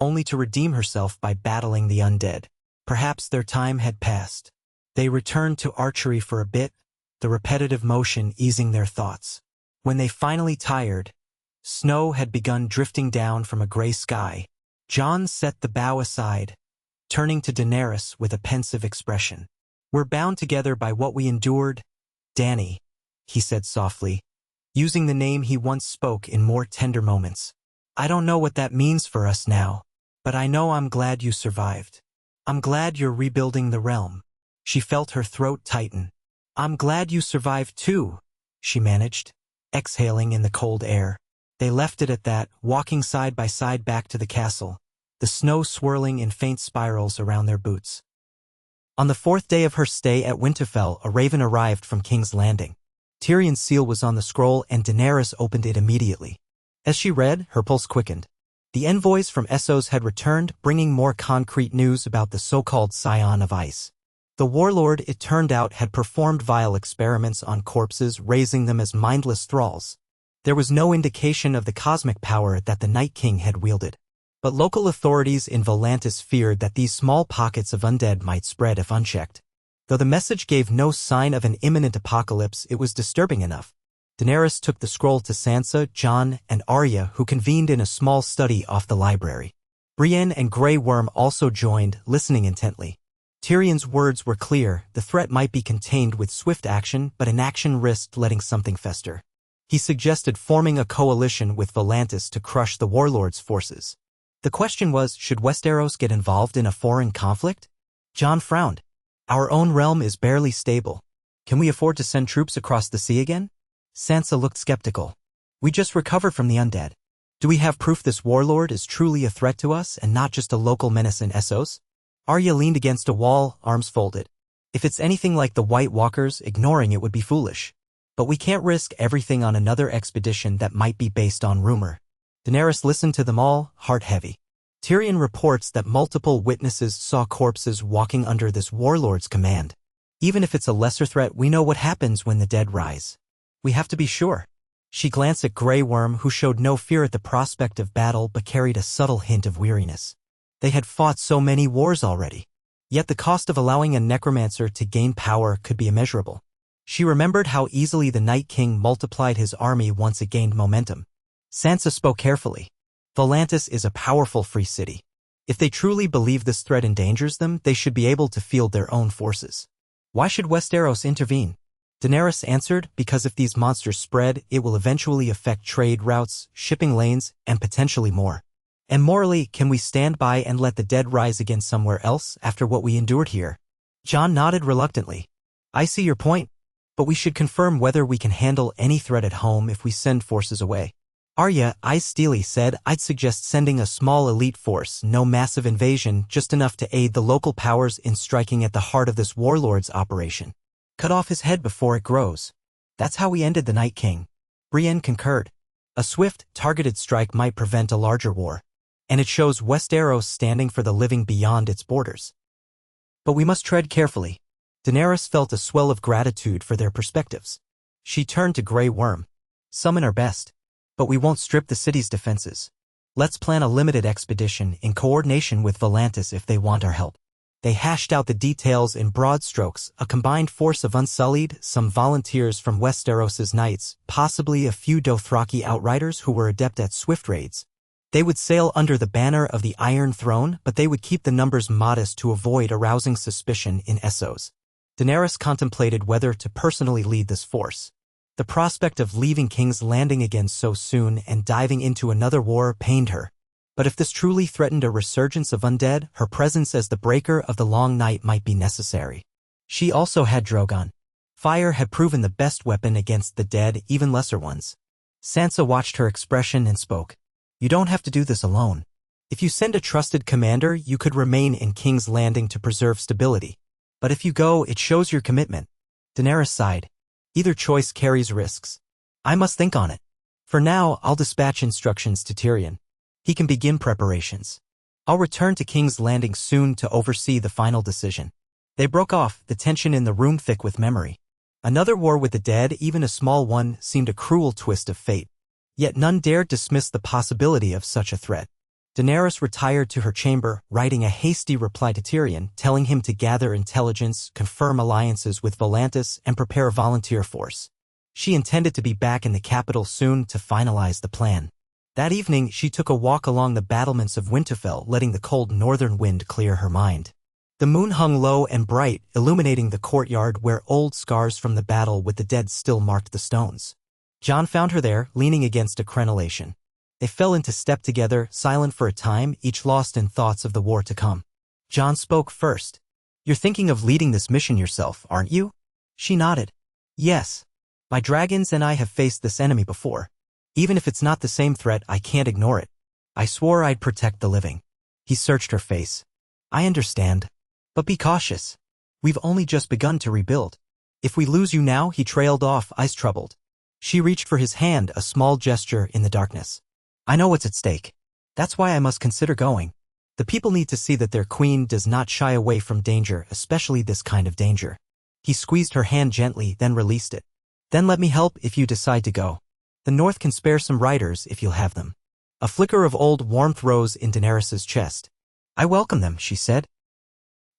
only to redeem herself by battling the undead. Perhaps their time had passed. They returned to archery for a bit, the repetitive motion easing their thoughts. When they finally tired, snow had begun drifting down from a gray sky. Jon set the bow aside, turning to Daenerys with a pensive expression. We're bound together by what we endured, Dany, he said softly, using the name he once spoke in more tender moments. I don't know what that means for us now, but I know I'm glad you survived. I'm glad you're rebuilding the realm. She felt her throat tighten. I'm glad you survived too, she managed, exhaling in the cold air. They left it at that, walking side by side back to the castle, the snow swirling in faint spirals around their boots. On the fourth day of her stay at Winterfell, a raven arrived from King's Landing. Tyrion's seal was on the scroll and Daenerys opened it immediately. As she read, her pulse quickened. The envoys from Essos had returned, bringing more concrete news about the so-called Scion of Ice. The warlord, it turned out, had performed vile experiments on corpses, raising them as mindless thralls. There was no indication of the cosmic power that the Night King had wielded. But local authorities in Volantis feared that these small pockets of undead might spread if unchecked. Though the message gave no sign of an imminent apocalypse, it was disturbing enough. Daenerys took the scroll to Sansa, Jon, and Arya, who convened in a small study off the library. Brienne and Grey Worm also joined, listening intently. Tyrion's words were clear. The threat might be contained with swift action, but inaction risked letting something fester. He suggested forming a coalition with Volantis to crush the warlord's forces. The question was, should Westeros get involved in a foreign conflict? Jon frowned. Our own realm is barely stable. Can we afford to send troops across the sea again? Sansa looked skeptical. We just recovered from the undead. Do we have proof this warlord is truly a threat to us and not just a local menace in Essos? Arya leaned against a wall, arms folded. If it's anything like the White Walkers, ignoring it would be foolish. But we can't risk everything on another expedition that might be based on rumor. Daenerys listened to them all, heart heavy. Tyrion reports that multiple witnesses saw corpses walking under this warlord's command. Even if it's a lesser threat, we know what happens when the dead rise. We have to be sure. She glanced at Grey Worm, who showed no fear at the prospect of battle but carried a subtle hint of weariness. They had fought so many wars already. Yet the cost of allowing a necromancer to gain power could be immeasurable. She remembered how easily the Night King multiplied his army once it gained momentum. Sansa spoke carefully. Volantis is a powerful free city. If they truly believe this threat endangers them, they should be able to field their own forces. Why should Westeros intervene? Daenerys answered, because if these monsters spread, it will eventually affect trade routes, shipping lanes, and potentially more. And morally, can we stand by and let the dead rise again somewhere else after what we endured here? Jon nodded reluctantly. I see your point, but we should confirm whether we can handle any threat at home if we send forces away. Arya, eyes steely, said, I'd suggest sending a small elite force, no massive invasion, just enough to aid the local powers in striking at the heart of this warlord's operation. Cut off his head before it grows. That's how we ended the Night King. Brienne concurred. A swift, targeted strike might prevent a larger war. And it shows Westeros standing for the living beyond its borders. But we must tread carefully. Daenerys felt a swell of gratitude for their perspectives. She turned to Grey Worm. Summon our best. But we won't strip the city's defenses. Let's plan a limited expedition in coordination with Volantis if they want our help. They hashed out the details in broad strokes, a combined force of Unsullied, some volunteers from Westeros's knights, possibly a few Dothraki outriders who were adept at swift raids. They would sail under the banner of the Iron Throne, but they would keep the numbers modest to avoid arousing suspicion in Essos. Daenerys contemplated whether to personally lead this force. The prospect of leaving King's Landing again so soon and diving into another war pained her. But if this truly threatened a resurgence of undead, her presence as the breaker of the long night might be necessary. She also had Drogon. Fire had proven the best weapon against the dead, even lesser ones. Sansa watched her expression and spoke. You don't have to do this alone. If you send a trusted commander, you could remain in King's Landing to preserve stability. But if you go, it shows your commitment. Daenerys sighed. Either choice carries risks. I must think on it. For now, I'll dispatch instructions to Tyrion. He can begin preparations. I'll return to King's Landing soon to oversee the final decision. They broke off, the tension in the room thick with memory. Another war with the dead, even a small one, seemed a cruel twist of fate. Yet none dared dismiss the possibility of such a threat. Daenerys retired to her chamber, writing a hasty reply to Tyrion, telling him to gather intelligence, confirm alliances with Volantis, and prepare a volunteer force. She intended to be back in the capital soon to finalize the plan. That evening, she took a walk along the battlements of Winterfell, letting the cold northern wind clear her mind. The moon hung low and bright, illuminating the courtyard where old scars from the battle with the dead still marked the stones. Jon found her there, leaning against a crenellation. They fell into step together, silent for a time, each lost in thoughts of the war to come. Jon spoke first. You're thinking of leading this mission yourself, aren't you? She nodded. Yes. My dragons and I have faced this enemy before. Even if it's not the same threat, I can't ignore it. I swore I'd protect the living. He searched her face. I understand. But be cautious. We've only just begun to rebuild. If we lose you now, he trailed off, eyes troubled. She reached for his hand, a small gesture in the darkness. I know what's at stake. That's why I must consider going. The people need to see that their queen does not shy away from danger, especially this kind of danger. He squeezed her hand gently, then released it. Then let me help if you decide to go. The North can spare some riders if you'll have them. A flicker of old warmth rose in Daenerys's chest. I welcome them, she said.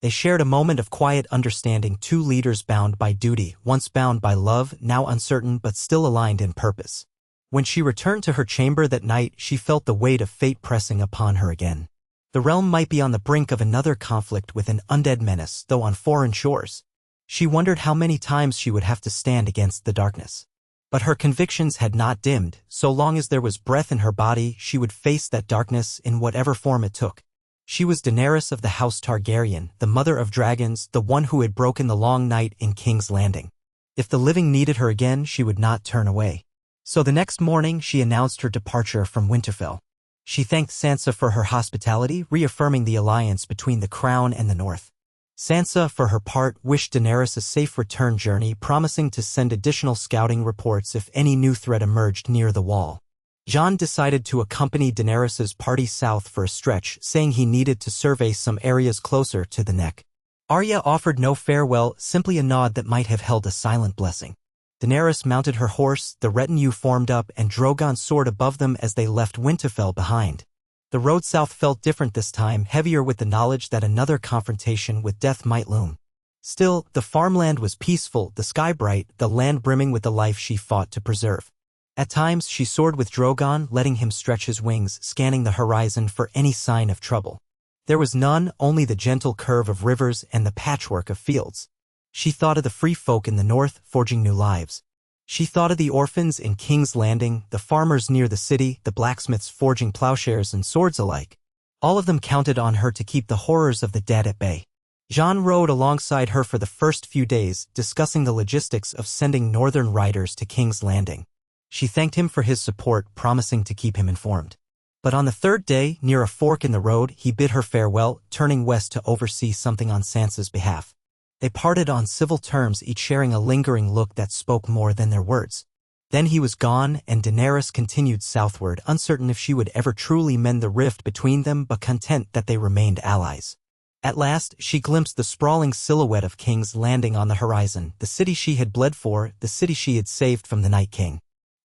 They shared a moment of quiet understanding, two leaders bound by duty, once bound by love, now uncertain but still aligned in purpose. When she returned to her chamber that night, she felt the weight of fate pressing upon her again. The realm might be on the brink of another conflict with an undead menace, though on foreign shores. She wondered how many times she would have to stand against the darkness. But her convictions had not dimmed. So long as there was breath in her body, she would face that darkness in whatever form it took. She was Daenerys of the House Targaryen, the mother of dragons, the one who had broken the long night in King's Landing. If the living needed her again, she would not turn away. So the next morning, she announced her departure from Winterfell. She thanked Sansa for her hospitality, reaffirming the alliance between the Crown and the North. Sansa, for her part, wished Daenerys a safe return journey, promising to send additional scouting reports if any new threat emerged near the wall. Jon decided to accompany Daenerys's party south for a stretch, saying he needed to survey some areas closer to the neck. Arya offered no farewell, simply a nod that might have held a silent blessing. Daenerys mounted her horse, the retinue formed up, and Drogon soared above them as they left Winterfell behind. The road south felt different this time, heavier with the knowledge that another confrontation with death might loom. Still, the farmland was peaceful, the sky bright, the land brimming with the life she fought to preserve. At times, she soared with Drogon, letting him stretch his wings, scanning the horizon for any sign of trouble. There was none, only the gentle curve of rivers and the patchwork of fields. She thought of the free folk in the north, forging new lives. She thought of the orphans in King's Landing, the farmers near the city, the blacksmiths forging plowshares and swords alike. All of them counted on her to keep the horrors of the dead at bay. Jon rode alongside her for the first few days, discussing the logistics of sending northern riders to King's Landing. She thanked him for his support, promising to keep him informed. But on the third day, near a fork in the road, he bid her farewell, turning west to oversee something on Sansa's behalf. They parted on civil terms, each sharing a lingering look that spoke more than their words. Then he was gone, and Daenerys continued southward, uncertain if she would ever truly mend the rift between them, but content that they remained allies. At last, she glimpsed the sprawling silhouette of King's Landing on the horizon, the city she had bled for, the city she had saved from the Night King.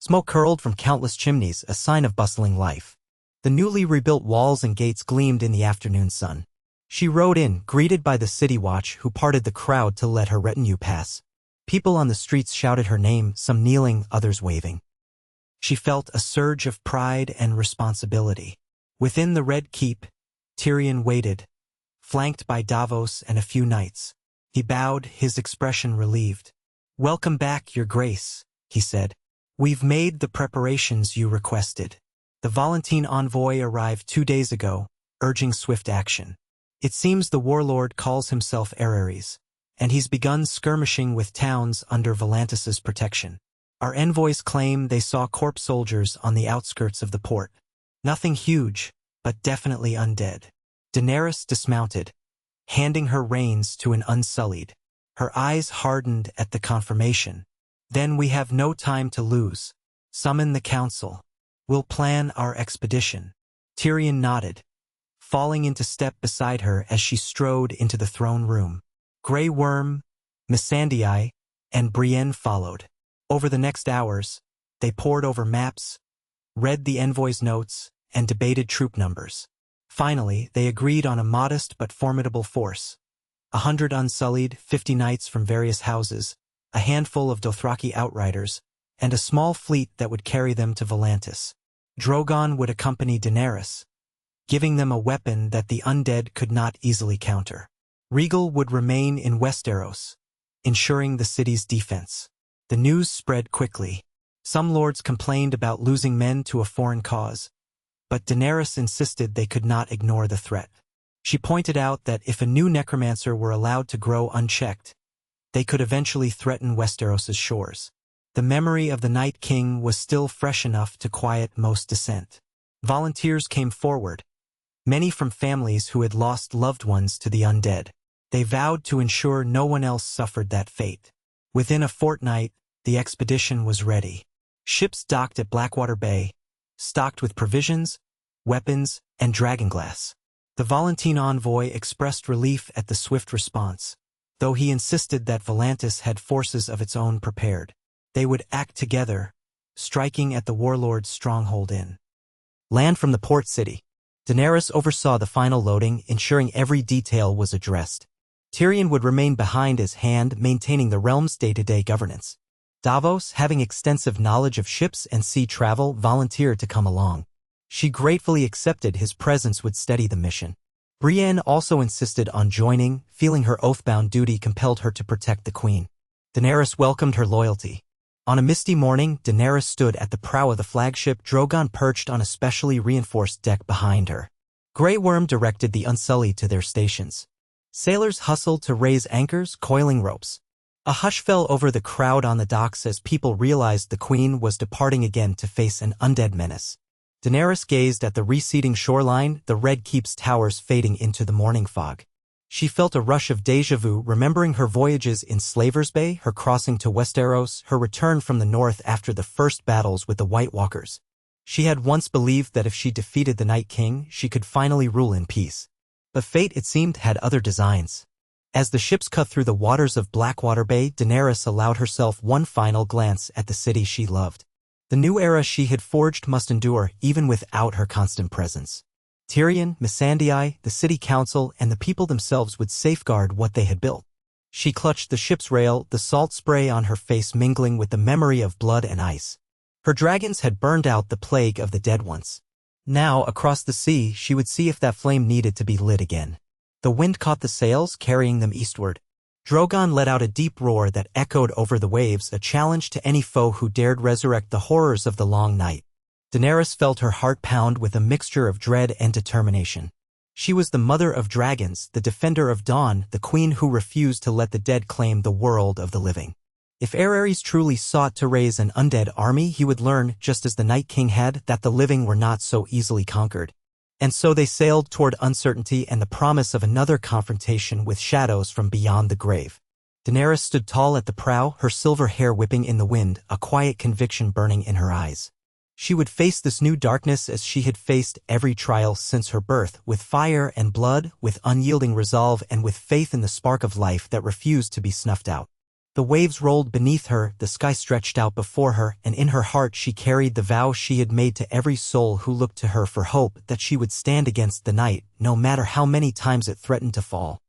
Smoke curled from countless chimneys, a sign of bustling life. The newly rebuilt walls and gates gleamed in the afternoon sun. She rode in, greeted by the city watch, who parted the crowd to let her retinue pass. People on the streets shouted her name, some kneeling, others waving. She felt a surge of pride and responsibility. Within the Red Keep, Tyrion waited, flanked by Davos and a few knights. He bowed, his expression relieved. "Welcome back, Your Grace," he said. "We've made the preparations you requested." The Volantene envoy arrived 2 days ago, urging swift action. It seems the warlord calls himself Aerys, and he's begun skirmishing with towns under Volantis's protection. Our envoys claim they saw corpse soldiers on the outskirts of the port. Nothing huge, but definitely undead. Daenerys dismounted, handing her reins to an Unsullied. Her eyes hardened at the confirmation. "Then we have no time to lose. Summon the council. We'll plan our expedition." Tyrion nodded, falling into step beside her as she strode into the throne room. Grey Worm, Missandei, and Brienne followed. Over the next hours, they pored over maps, read the envoy's notes, and debated troop numbers. Finally, they agreed on a modest but formidable force. 100 Unsullied, 50 knights from various houses, a handful of Dothraki outriders, and a small fleet that would carry them to Volantis. Drogon would accompany Daenerys, giving them a weapon that the undead could not easily counter. Rhaegal would remain in Westeros, ensuring the city's defense. The news spread quickly. Some lords complained about losing men to a foreign cause, but Daenerys insisted they could not ignore the threat. She pointed out that if a new necromancer were allowed to grow unchecked, they could eventually threaten Westeros's shores. The memory of the Night King was still fresh enough to quiet most dissent. Volunteers came forward, many from families who had lost loved ones to the undead. They vowed to ensure no one else suffered that fate. Within a fortnight, the expedition was ready. Ships docked at Blackwater Bay, stocked with provisions, weapons, and dragonglass. The Volantene envoy expressed relief at the swift response, though he insisted that Volantis had forces of its own prepared. They would act together, striking at the warlord's stronghold in land from the port city. Daenerys oversaw the final loading, ensuring every detail was addressed. Tyrion would remain behind his hand, maintaining the realm's day-to-day governance. Davos, having extensive knowledge of ships and sea travel, volunteered to come along. She gratefully accepted his presence would steady the mission. Brienne also insisted on joining, feeling her oath-bound duty compelled her to protect the queen. Daenerys welcomed her loyalty. On a misty morning, Daenerys stood at the prow of the flagship, Drogon perched on a specially reinforced deck behind her. Grey Worm directed the Unsullied to their stations. Sailors hustled to raise anchors, coiling ropes. A hush fell over the crowd on the docks as people realized the queen was departing again to face an undead menace. Daenerys gazed at the receding shoreline, the Red Keep's towers fading into the morning fog. She felt a rush of déjà vu, remembering her voyages in Slaver's Bay, her crossing to Westeros, her return from the north after the first battles with the White Walkers. She had once believed that if she defeated the Night King, she could finally rule in peace. But fate, it seemed, had other designs. As the ships cut through the waters of Blackwater Bay, Daenerys allowed herself one final glance at the city she loved. The new era she had forged must endure, even without her constant presence. Tyrion, Missandei, the city council, and the people themselves would safeguard what they had built. She clutched the ship's rail, the salt spray on her face mingling with the memory of blood and ice. Her dragons had burned out the plague of the dead ones. Now, across the sea, she would see if that flame needed to be lit again. The wind caught the sails, carrying them eastward. Drogon let out a deep roar that echoed over the waves, a challenge to any foe who dared resurrect the horrors of the long night. Daenerys felt her heart pound with a mixture of dread and determination. She was the mother of dragons, the defender of dawn, the queen who refused to let the dead claim the world of the living. If Aerys truly sought to raise an undead army, he would learn, just as the Night King had, that the living were not so easily conquered. And so they sailed toward uncertainty and the promise of another confrontation with shadows from beyond the grave. Daenerys stood tall at the prow, her silver hair whipping in the wind, a quiet conviction burning in her eyes. She would face this new darkness as she had faced every trial since her birth, with fire and blood, with unyielding resolve, and with faith in the spark of life that refused to be snuffed out. The waves rolled beneath her, the sky stretched out before her, and in her heart she carried the vow she had made to every soul who looked to her for hope, that she would stand against the night, no matter how many times it threatened to fall.